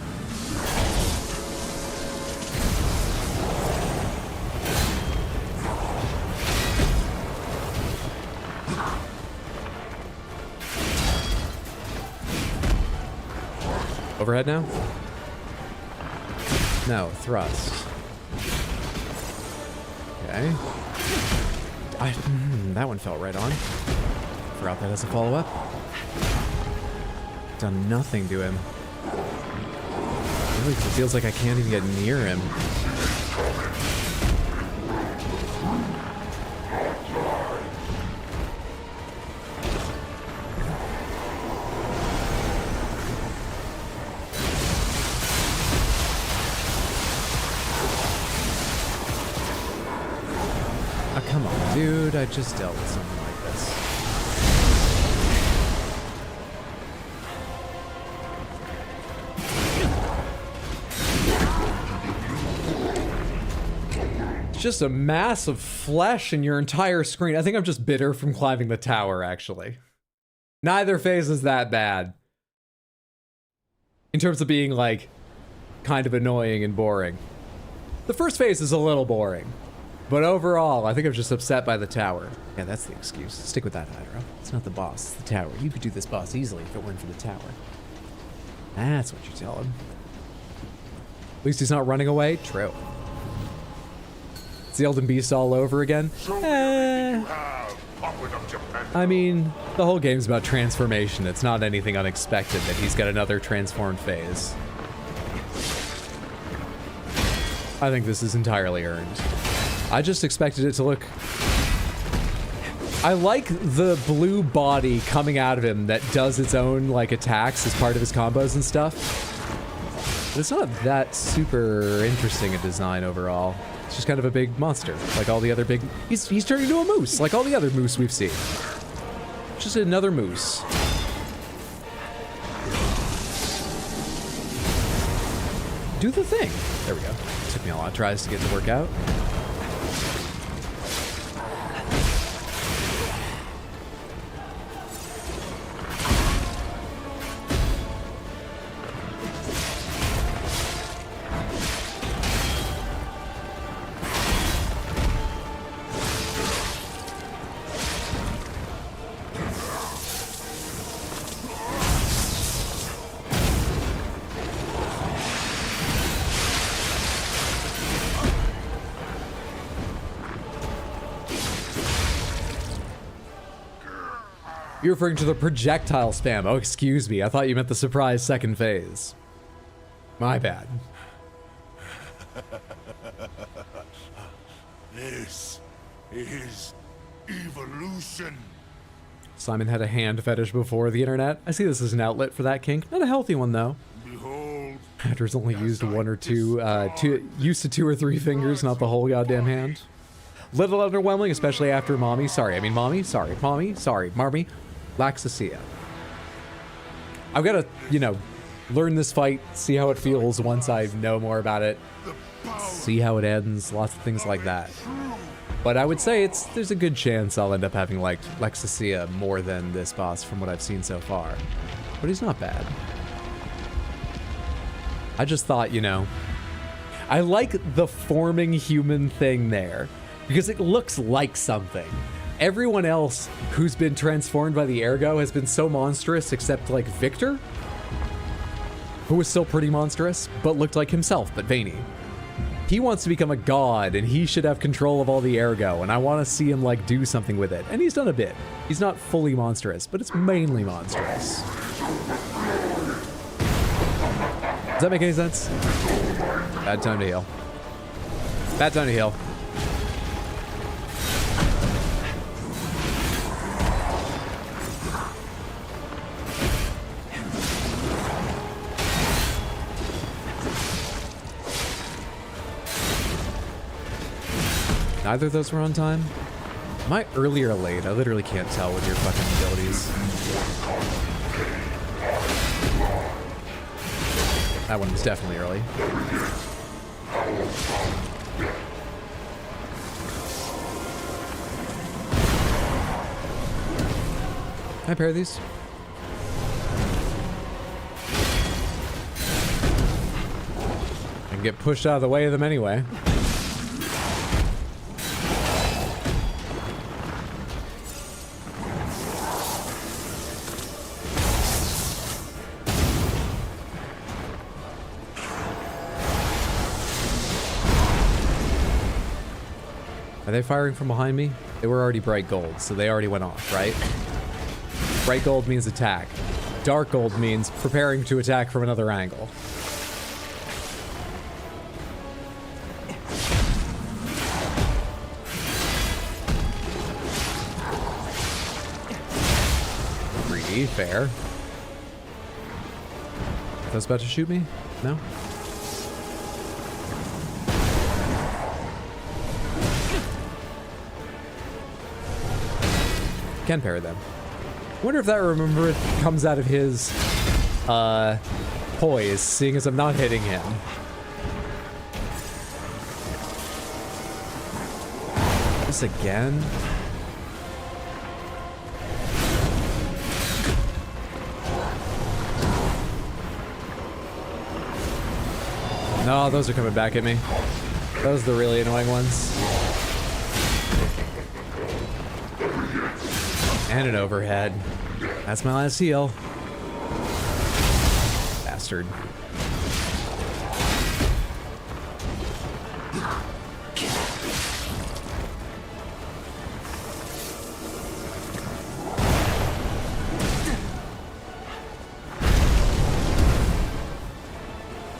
Overhead now? No, thrust. Okay. That one felt right on. Forgot that as a follow-up. Done nothing to him. Really, 'cause it feels like I can't even get near him. Oh, come on, dude. I just dealt with something like this. It's just a mass of flesh in your entire screen. I think I'm just bitter from climbing the tower, actually. Neither phase is that bad. In terms of being, like, kind of annoying and boring. The first phase is a little boring. But overall, I think I'm just upset by the tower. Yeah, that's the excuse. Stick with that, Hydra. It's not the boss, it's the tower. You could do this boss easily if it weren't for the tower. That's what you tell him. At least he's not running away. True. It's the Elden Beast all over again. I mean, the whole game's about transformation. It's not anything unexpected that he's got another transformed phase. I think this is entirely earned. I just expected it to look... I like the blue body coming out of him that does its own, like, attacks as part of his combos and stuff. But it's not that super interesting a design overall. It's just kind of a big monster, like all the other big... He's turned into a moose, like all the other moose we've seen. Just another moose. Do the thing. There we go. Took me a lot of tries to get it to work out. You're referring to the projectile spam. Oh, excuse me. I thought you meant the surprise second phase. My bad. This is evolution. Simon had a hand fetish before the internet. I see this as an outlet for that kink. Not a healthy one, though. Behold, Actors only used one or two, used to 2 or 3 fingers, not the whole goddamn hand. Little underwhelming, especially after Mommy. Sorry, Mommy. Sorry, Mommy. Sorry, Marmy. Laxasia. I've got to, you know, learn this fight, see how it feels once I know more about it, see how it ends, lots of things like that. But I would say there's a good chance I'll end up having liked Laxasia more than this boss from what I've seen so far. But he's not bad. I just thought, you know, I like the forming human thing there because it looks like something. Everyone else who's been transformed by the Ergo has been so monstrous except like Victor, who was still pretty monstrous, but looked like himself, but veiny. He wants to become a god, and he should have control of all the Ergo, and I want to see him, like, do something with it. And he's done a bit. He's not fully monstrous, but it's mainly monstrous. Does that make any sense? Bad time to heal. Bad time to heal. Neither of those were on time. Am I early or late? I literally can't tell with your fucking abilities. That one was definitely early. Can I pair these? I can get pushed out of the way of them anyway. Are they firing from behind me? They were already bright gold, so they already went off, right? Bright gold means attack. Dark gold means preparing to attack from another angle. Greedy, fair. Are those about to shoot me? No? Can parry them. Wonder if that remember comes out of his poise, seeing as I'm not hitting him. This again? No, those are coming back at me. Those are the really annoying ones. And an overhead. That's my last heal. Bastard.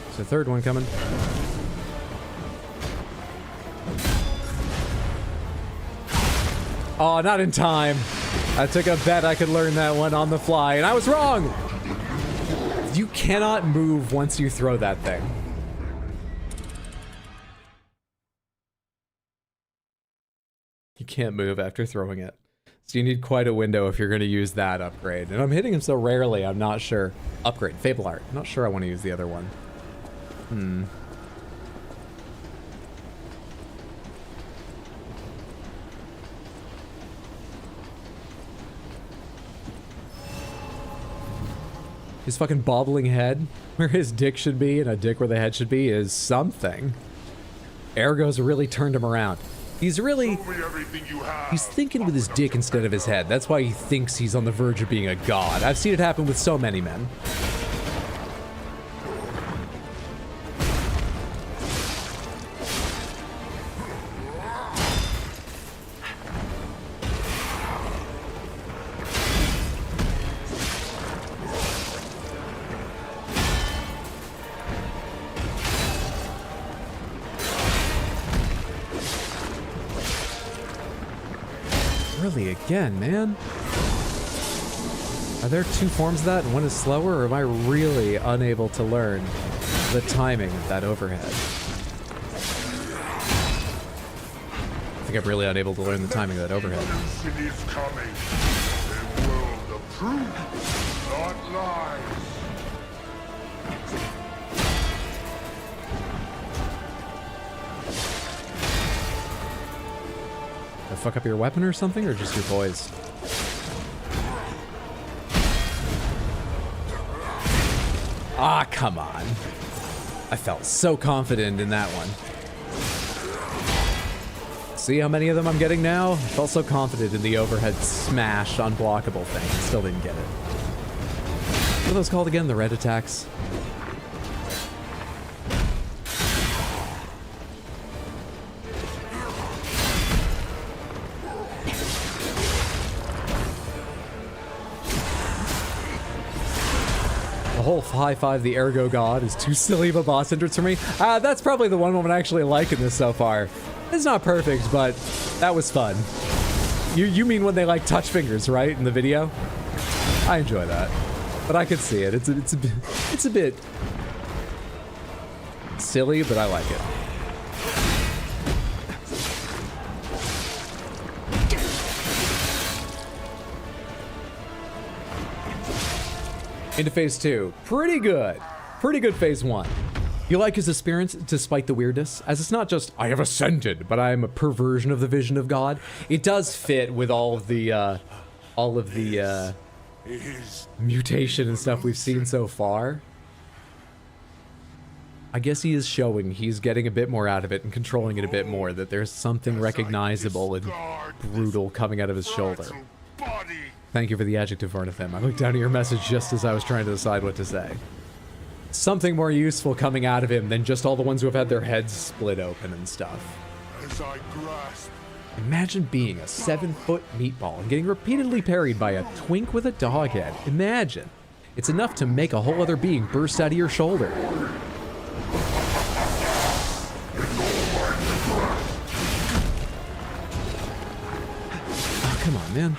There's a third one coming. Oh, not in time. I took a bet I could learn that one on the fly, and I was wrong! You cannot move once you throw that thing. You can't move after throwing it. So you need quite a window if you're going to use that upgrade. And I'm hitting him so rarely, I'm not sure. Upgrade, Fable Art. I'm not sure I want to use the other one. His fucking bobbling head, where his dick should be and a dick where the head should be, is something. Ergo's really turned him around. He's really... He's thinking with his dick instead of his head. That's why he thinks he's on the verge of being a god. I've seen it happen with so many men. early again, man. Are there two forms of that and one is slower, or am I really unable to learn the timing of that overhead? I think I'm really unable to learn the timing of that overhead. Revolution is coming. A world of truth, not lies. Did I fuck up your weapon or something, or just your poise? Ah, come on. I felt so confident in that one. See how many of them I'm getting now? I felt so confident in the overhead smash unblockable thing. Still didn't get it. What are those called again? The red attacks? The whole high five the Ergo God is too silly of a boss entrance for me. That's probably the one moment I actually like in this so far. It's not perfect, but that was fun. You mean when they like touch fingers, right, in the video? I enjoy that, but I can see it. It's a bit silly, but I like it. Into phase 2. Pretty good. Pretty good phase 1. You like his appearance despite the weirdness? As it's not just, I have ascended, but I am a perversion of the vision of God. It does fit with all of the mutation and stuff we've seen so far. I guess he is showing he's getting a bit more out of it and controlling it a bit more, that there's something recognizable and brutal coming out of his shoulder. Thank you for the adjective, Varnathem. I looked down at your message just as I was trying to decide what to say. Something more useful coming out of him than just all the ones who have had their heads split open and stuff. As I grasp. Imagine being a 7-foot meatball and getting repeatedly parried by a twink with a dog head. Imagine. It's enough to make a whole other being burst out of your shoulder. Oh, come on, man.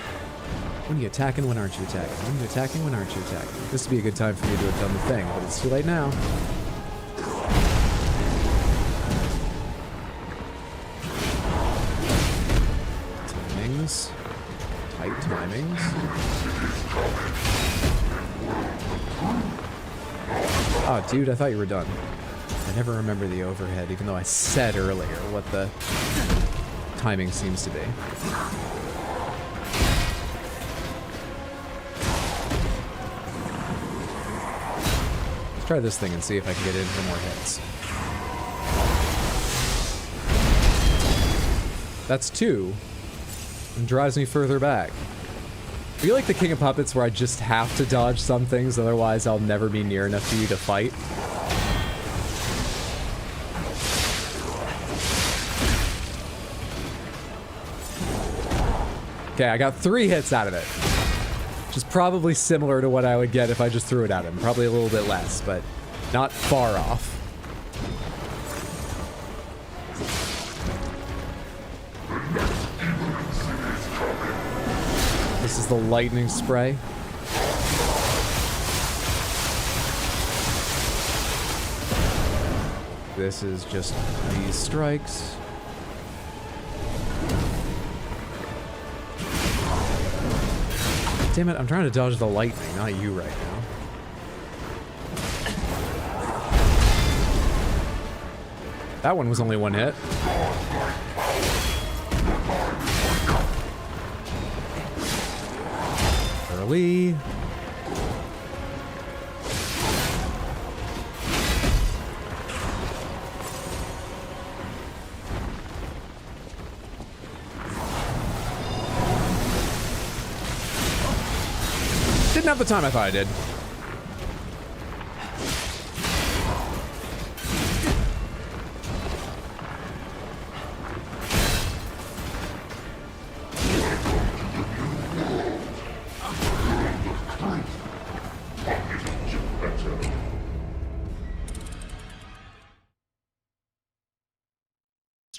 When are you attacking? When aren't you attacking? When are you attacking? When aren't you attacking? This would be a good time for me to have done the thing, but it's too late now. Timings. Tight timings. Oh, dude, I thought you were done. I never remember the overhead, even though I said earlier what the timing seems to be. Try this thing and see if I can get in for more hits. That's 2. And drives me further back. Are you like the King of Puppets where I just have to dodge some things, otherwise I'll never be near enough to you to fight? Okay, I got 3 hits out of it. Which is probably similar to what I would get if I just threw it at him. Probably a little bit less, but not far off. This is the lightning spray. This is just these strikes. Damn it, I'm trying to dodge the lightning, not you right now. That one was only 1 hit. Early. Didn't have the time I thought I did.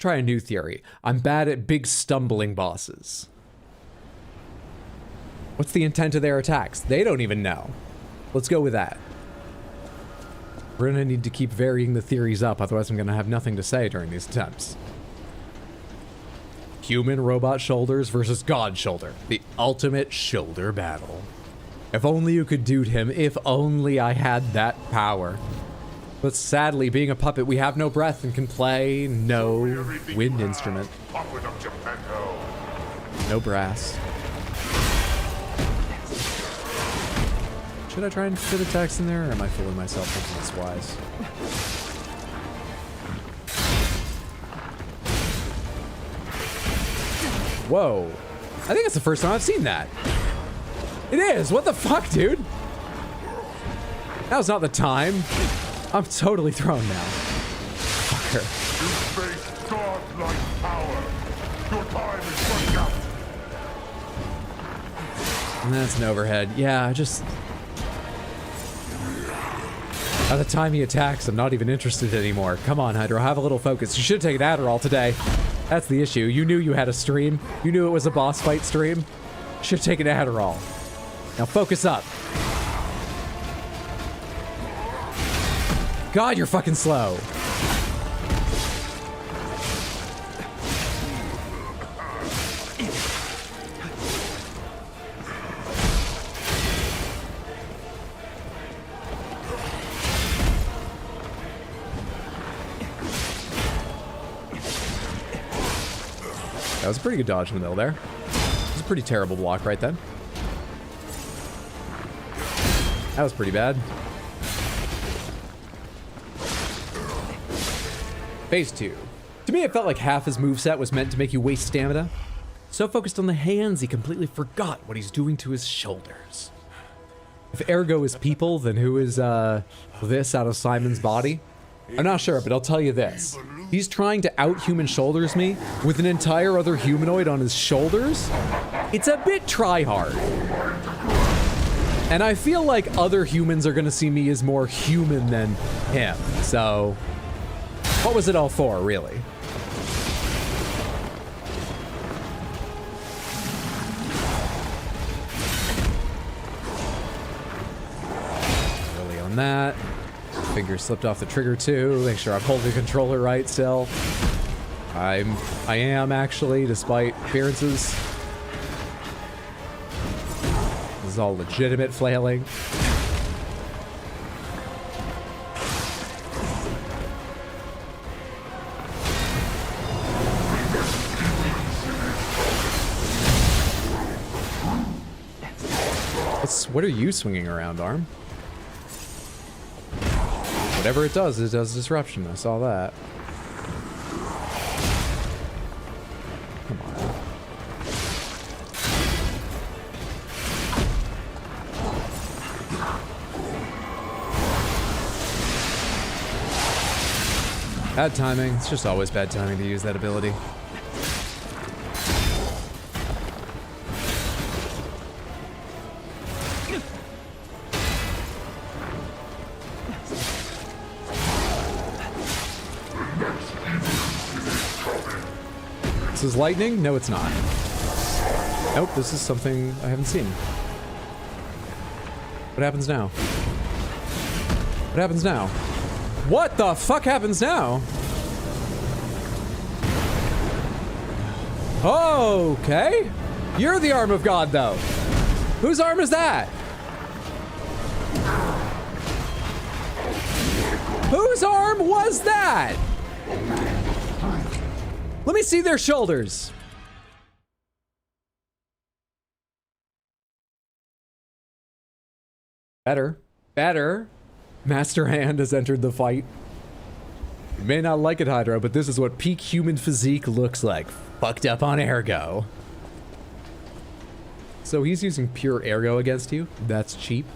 Let's try a new theory. I'm bad at big stumbling bosses. What's the intent of their attacks? They don't even know. Let's go with that. We're gonna need to keep varying the theories up, otherwise I'm gonna have nothing to say during these attempts. Human robot shoulders versus God shoulder. The ultimate shoulder battle. If only you could dude him. If only I had that power. But sadly, being a puppet, we have no breath and can play no wind instrument. No brass. Should I try and fit attacks in there, or am I fooling myself thinking it's wise? Whoa. I think it's the first time I've seen that. It is! What the fuck, dude? Now's not the time. I'm totally thrown now. Fucker. You face godlike power. Your time is running out. And that's an overhead. Yeah, I just... By the time he attacks, I'm not even interested anymore. Come on, Hydro, have a little focus. You should take an Adderall today. That's the issue. You knew you had a stream. You knew it was a boss fight stream. Should take an Adderall. Now focus up. God, you're fucking slow. That was a pretty good dodge in the middle there. It was a pretty terrible block right then. That was pretty bad. Phase 2. To me, it felt like half his moveset was meant to make you waste stamina. So focused on the hands, he completely forgot what he's doing to his shoulders. If Ergo is people, then who is this out of Simon's body? I'm not sure, but I'll tell you this. He's trying to out-human shoulders me with an entire other humanoid on his shoulders. It's a bit try-hard. And I feel like other humans are gonna see me as more human than him. So, what was it all for, really? Really on that. Finger slipped off the trigger too. Make sure I'm holding the controller right still. I am actually, despite appearances. This is all legitimate flailing. What are you swinging around, Arm? Whatever it does disruption. I saw that. Come on. Bad timing. It's just always bad timing to use that ability. This is lightning? No, it's not. Nope, this is something I haven't seen. What happens now? What happens now? What the fuck happens now? Okay. You're the arm of God, though. Whose arm is that? Whose arm was that? Let me see their shoulders. Better. Better. Master Hand has entered the fight. You may not like it, Hydro, but this is what peak human physique looks like. Fucked up on Ergo. So he's using pure Ergo against you? That's cheap.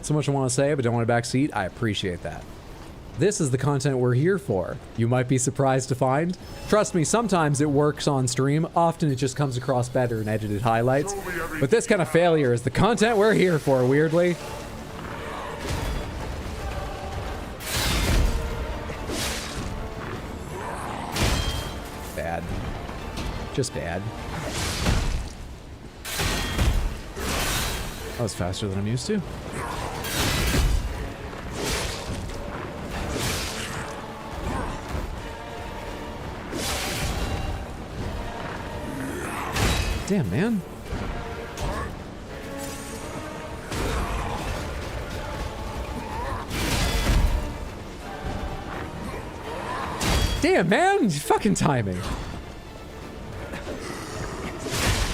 So much I want to say, but don't want a backseat. I appreciate that. This is the content we're here for. You might be surprised to find. Trust me, sometimes it works on stream. Often it just comes across better in edited highlights. But this kind of failure is the content we're here for, weirdly. Bad. Just bad. That was faster than I'm used to. Damn, man. Damn, man. Fucking timing.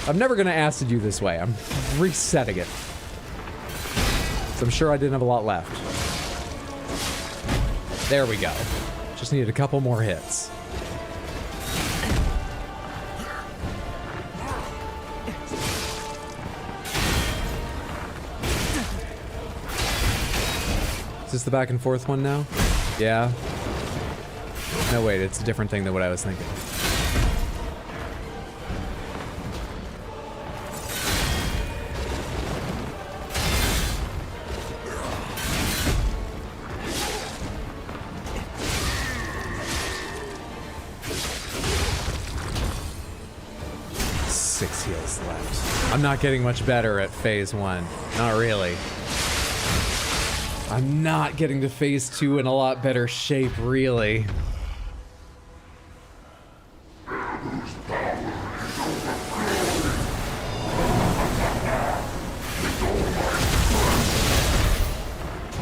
I'm never gonna acid you this way. I'm resetting it. So I'm sure I didn't have a lot left. There we go. Just needed a couple more hits. Is this the back and forth one now? Yeah. No, wait, it's a different thing than what I was thinking. Six heals left. I'm not getting much better at phase 1. Not really. I'm not getting to phase 2 in a lot better shape, really.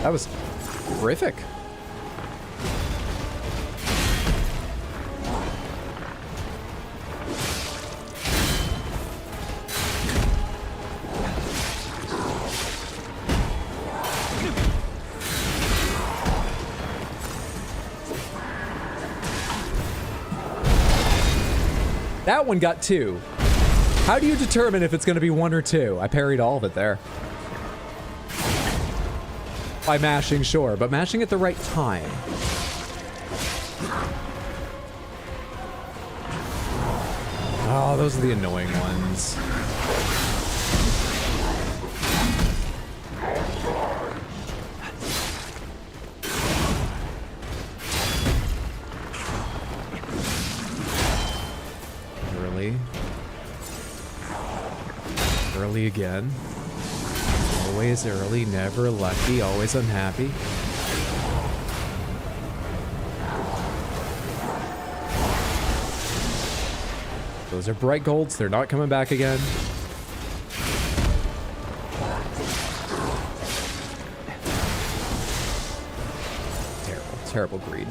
That was horrific. That one got 2. How do you determine if it's going to be 1 or 2? I parried all of it there. By mashing, sure, but mashing at the right time. Oh, those are the annoying ones. Early again. Always early, never lucky, always unhappy. Those are bright golds, they're not coming back again. Terrible, terrible greed.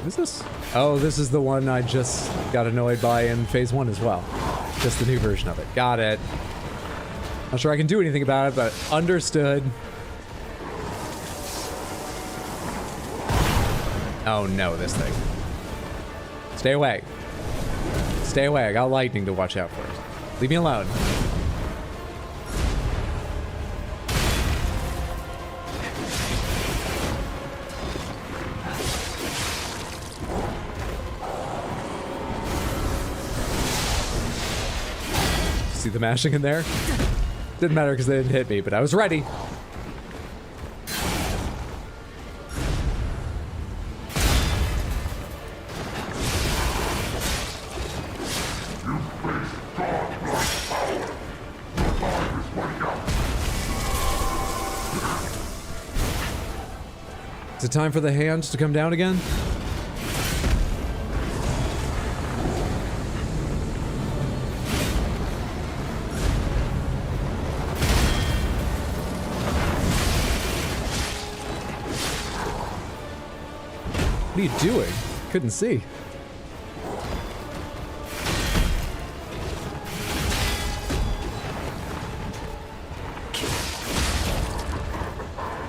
What is this? Oh, this is the one I just got annoyed by in phase 1 as well. Just the new version of it. Got it. Not sure I can do anything about it, but understood. Oh no, this thing. Stay away. Stay away, I got lightning to watch out for. Leave me alone. See the mashing in there? Didn't matter because they didn't hit me, but I was ready. Is it time for the hand to come down again? What are you doing? Couldn't see.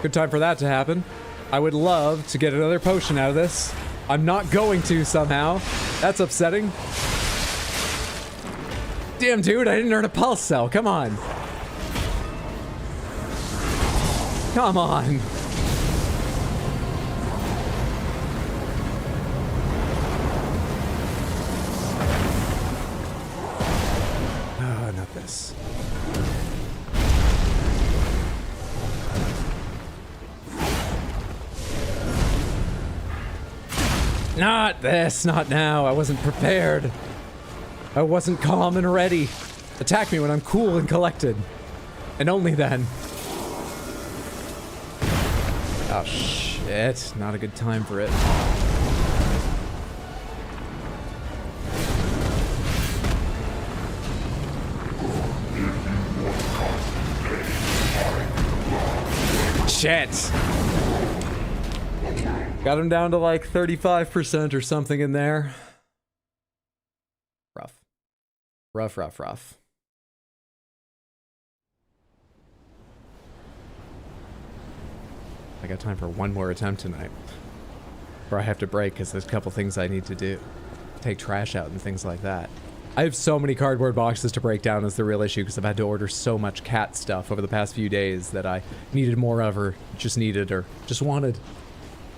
Good time for that to happen. I would love to get another potion out of this. I'm not going to somehow. That's upsetting. Damn, dude, I didn't earn a pulse cell. Come on. Come on. Not this, not now. I wasn't prepared. I wasn't calm and ready. Attack me when I'm cool and collected. And only then. Oh, shit. Not a good time for it. Shit! Got him down to like 35% or something in there. Rough. Rough, rough, rough. I got time for one more attempt tonight. Or I have to break because there's a couple things I need to do. Take trash out and things like that. I have so many cardboard boxes to break down is the real issue because I've had to order so much cat stuff over the past few days that I needed more of or just needed or just wanted.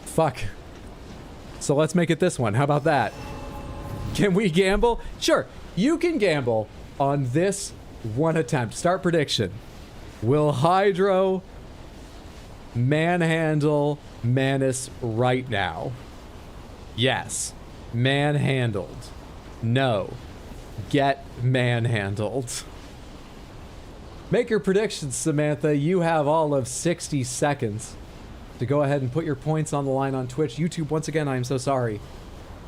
Fuck. So let's make it this one. How about that? Can we gamble? Sure. You can gamble on this one attempt. Start prediction. Will Hydro manhandle Manus right now? Yes. Manhandled. No. Get manhandled. Make your predictions, Samantha. You have all of 60 seconds to go ahead and put your points on the line on Twitch. YouTube, once again, I am so sorry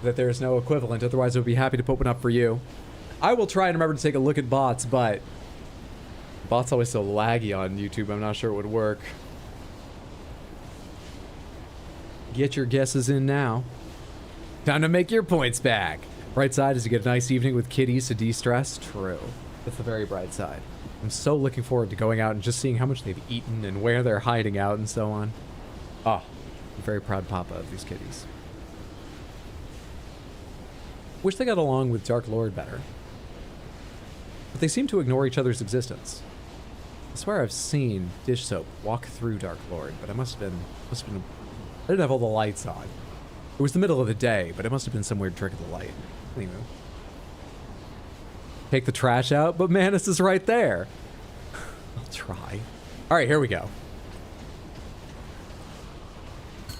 that there's no equivalent. Otherwise, I would be happy to put one up for you. I will try and remember to take a look at bots, but bots always so laggy on YouTube. I'm not sure it would work. Get your guesses in now. Time to make your points back. Bright side is you get a nice evening with kitties to de-stress. True. That's the very bright side. I'm so looking forward to going out and just seeing how much they've eaten and where they're hiding out and so on. Oh, I'm very proud papa of these kitties. Wish they got along with Dark Lord better. But they seem to ignore each other's existence. I swear I've seen Dish Soap walk through Dark Lord, but I must have been, I didn't have all the lights on. It was the middle of the day, but it must have been some weird trick of the light. Anyway. Take the trash out, but Manus is right there. I'll try. Alright, here we go.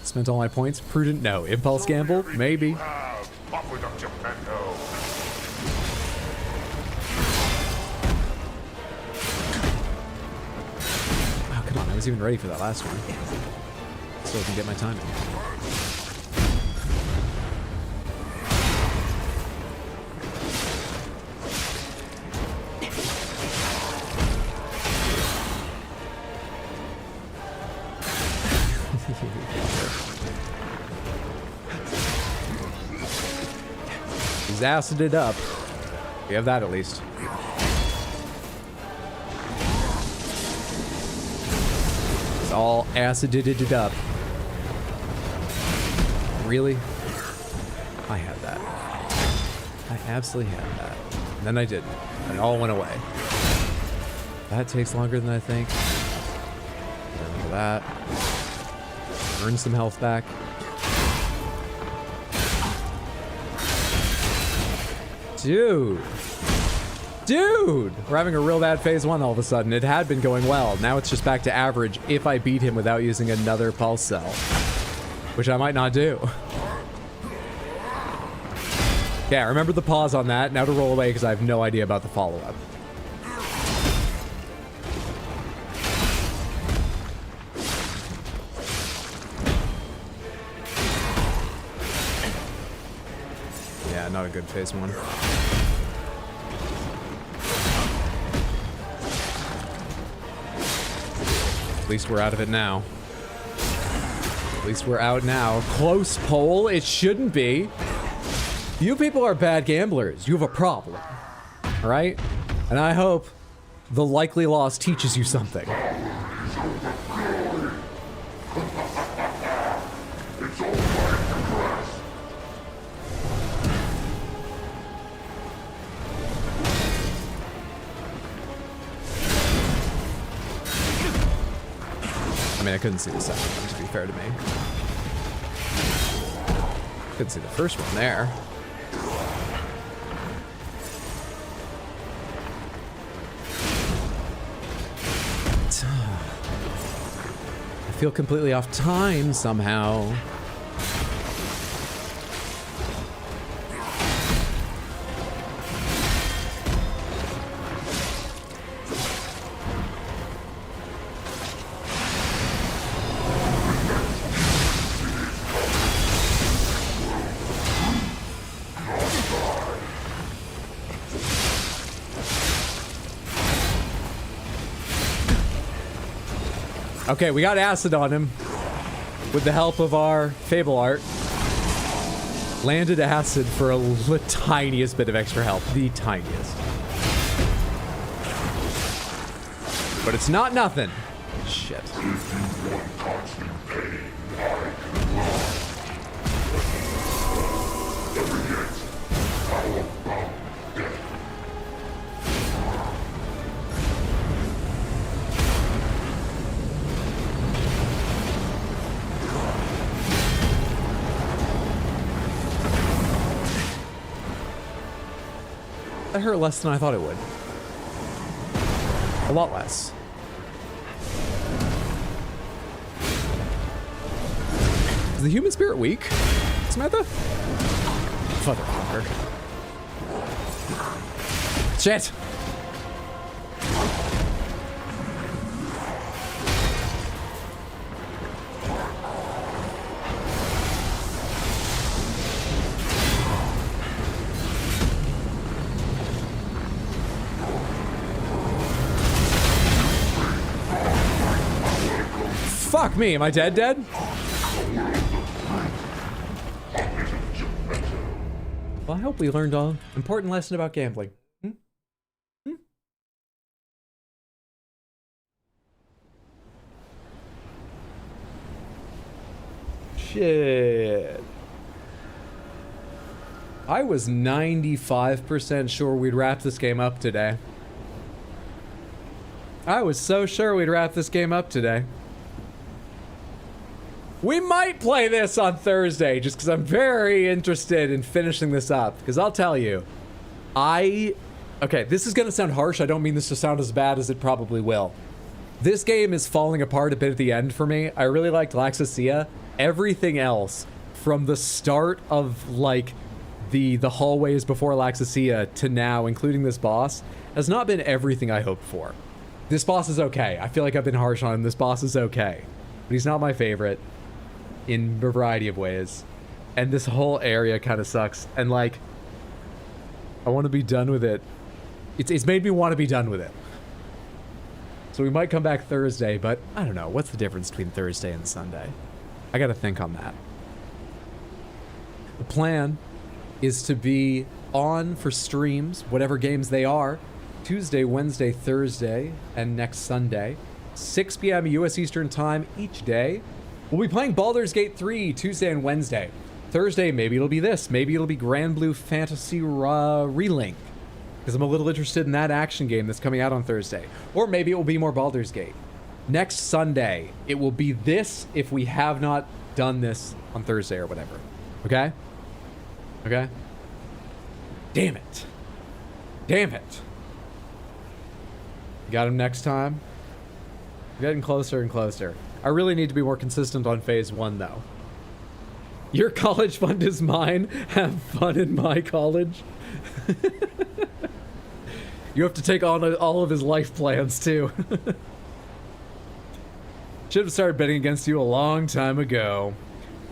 Spent all my points? Prudent? No. Impulse gamble? Maybe. Oh, come on. I was even ready for that last one. So I can get my timing. He's acided up. We have that at least. It's all acided up. Really? I had that. I absolutely had that. And then I didn't. And it all went away. That takes longer than I think. Remember that. Earn some health back. Dude. Dude! We're having a real bad phase 1 all of a sudden. It had been going well. Now it's just back to average if I beat him without using another pulse cell. Which I might not do. Yeah, remember the pause on that. Now to roll away because I have no idea about the follow-up. Yeah, not a good phase 1. At least we're out of it now. At least we're out now. Close poll? It shouldn't be. You people are bad gamblers. You have a problem. Alright? And I hope the likely loss teaches you something. I mean, I couldn't see the second one, to be fair to me. Couldn't see the first one there. I feel completely off time somehow. Okay, we got acid on him with the help of our Fable art. Landed acid for the tiniest bit of extra help. The tiniest. But it's not nothing. Shit. That hurt less than I thought it would. A lot less. Is the human spirit weak, Samantha? Motherfucker. Shit! Fuck me, am I dead? Well, I hope we learned an important lesson about gambling. Shit. I was 95% sure we'd wrap this game up today. I was so sure we'd wrap this game up today. We might play this on Thursday, just because I'm very interested in finishing this up. Because I'll tell you, okay, this is going to sound harsh. I don't mean this to sound as bad as it probably will. This game is falling apart a bit at the end for me. I really liked Laxasia. Everything else, from the start of, like, the hallways before Laxasia to now, including this boss, has not been everything I hoped for. This boss is okay. I feel like I've been harsh on him. This boss is okay. But he's not my favorite. In a variety of ways. And this whole area kind of sucks. And like, I want to be done with it. It's made me want to be done with it. So we might come back Thursday, but I don't know. What's the difference between Thursday and Sunday? I gotta think on that. The plan is to be on for streams, whatever games they are, Tuesday, Wednesday, Thursday, and next Sunday. 6 p.m. US Eastern Time each day. We'll be playing Baldur's Gate 3 Tuesday and Wednesday. Thursday, maybe it'll be this. Maybe it'll be Grand Blue Fantasy Relink. Because I'm a little interested in that action game that's coming out on Thursday. Or maybe it will be more Baldur's Gate. Next Sunday, it will be this if we have not done this on Thursday or whatever. Okay? Okay? Damn it. Damn it. Got him next time? We're getting closer and closer. I really need to be more consistent on phase 1, though. Your college fund is mine. Have fun in my college. You have to take on all of his life plans, too. Should have started betting against you a long time ago.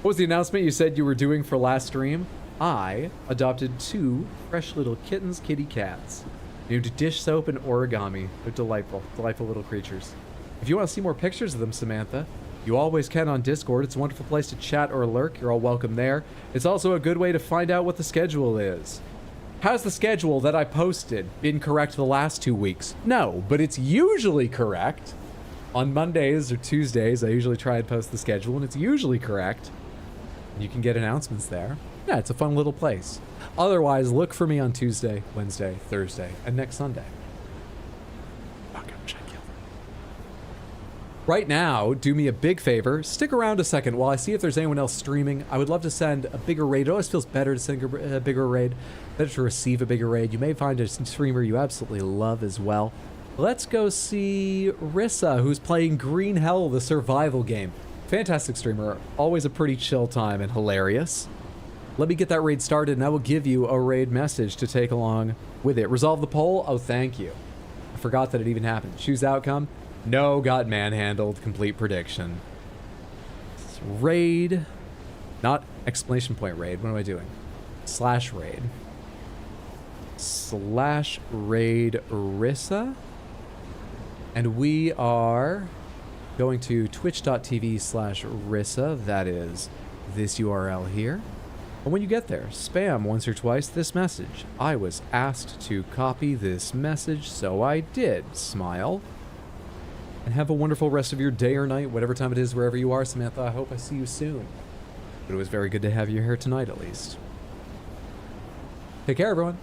What was the announcement you said you were doing for last stream? I adopted 2 fresh little kittens, kitty cats. Named Dish Soap and Origami. They're delightful, delightful little creatures. If you want to see more pictures of them, Samantha, you always can on Discord. It's a wonderful place to chat or lurk. You're all welcome there. It's also a good way to find out what the schedule is. How's the schedule that I posted been correct the last 2 weeks? No, but it's usually correct. On Mondays or Tuesdays, I usually try and post the schedule, and it's usually correct. You can get announcements there. Yeah, it's a fun little place. Otherwise, look for me on Tuesday, Wednesday, Thursday, and next Sunday. Right now, do me a big favor, stick around a second while I see if there's anyone else streaming. I would love to send a bigger raid. It always feels better to send a bigger raid, better to receive a bigger raid. You may find a streamer you absolutely love as well. Let's go see Rissa, who's playing Green Hell, the survival game. Fantastic streamer, always a pretty chill time and hilarious. Let me get that raid started and I will give you a raid message to take along with it. Resolve the poll? Oh, thank you. I forgot that it even happened. Choose outcome? No, got manhandled. Complete prediction. Raid. Not exclamation point raid. What am I doing? Slash raid. Slash raid Rissa. And we are going to twitch.tv/Rissa, that is this URL here. And when you get there, spam once or twice this message. I was asked to copy this message, so I did. Smile. And have a wonderful rest of your day or night, whatever time it is, wherever you are, Samantha. I hope I see you soon. But it was very good to have you here tonight, at least. Take care, everyone.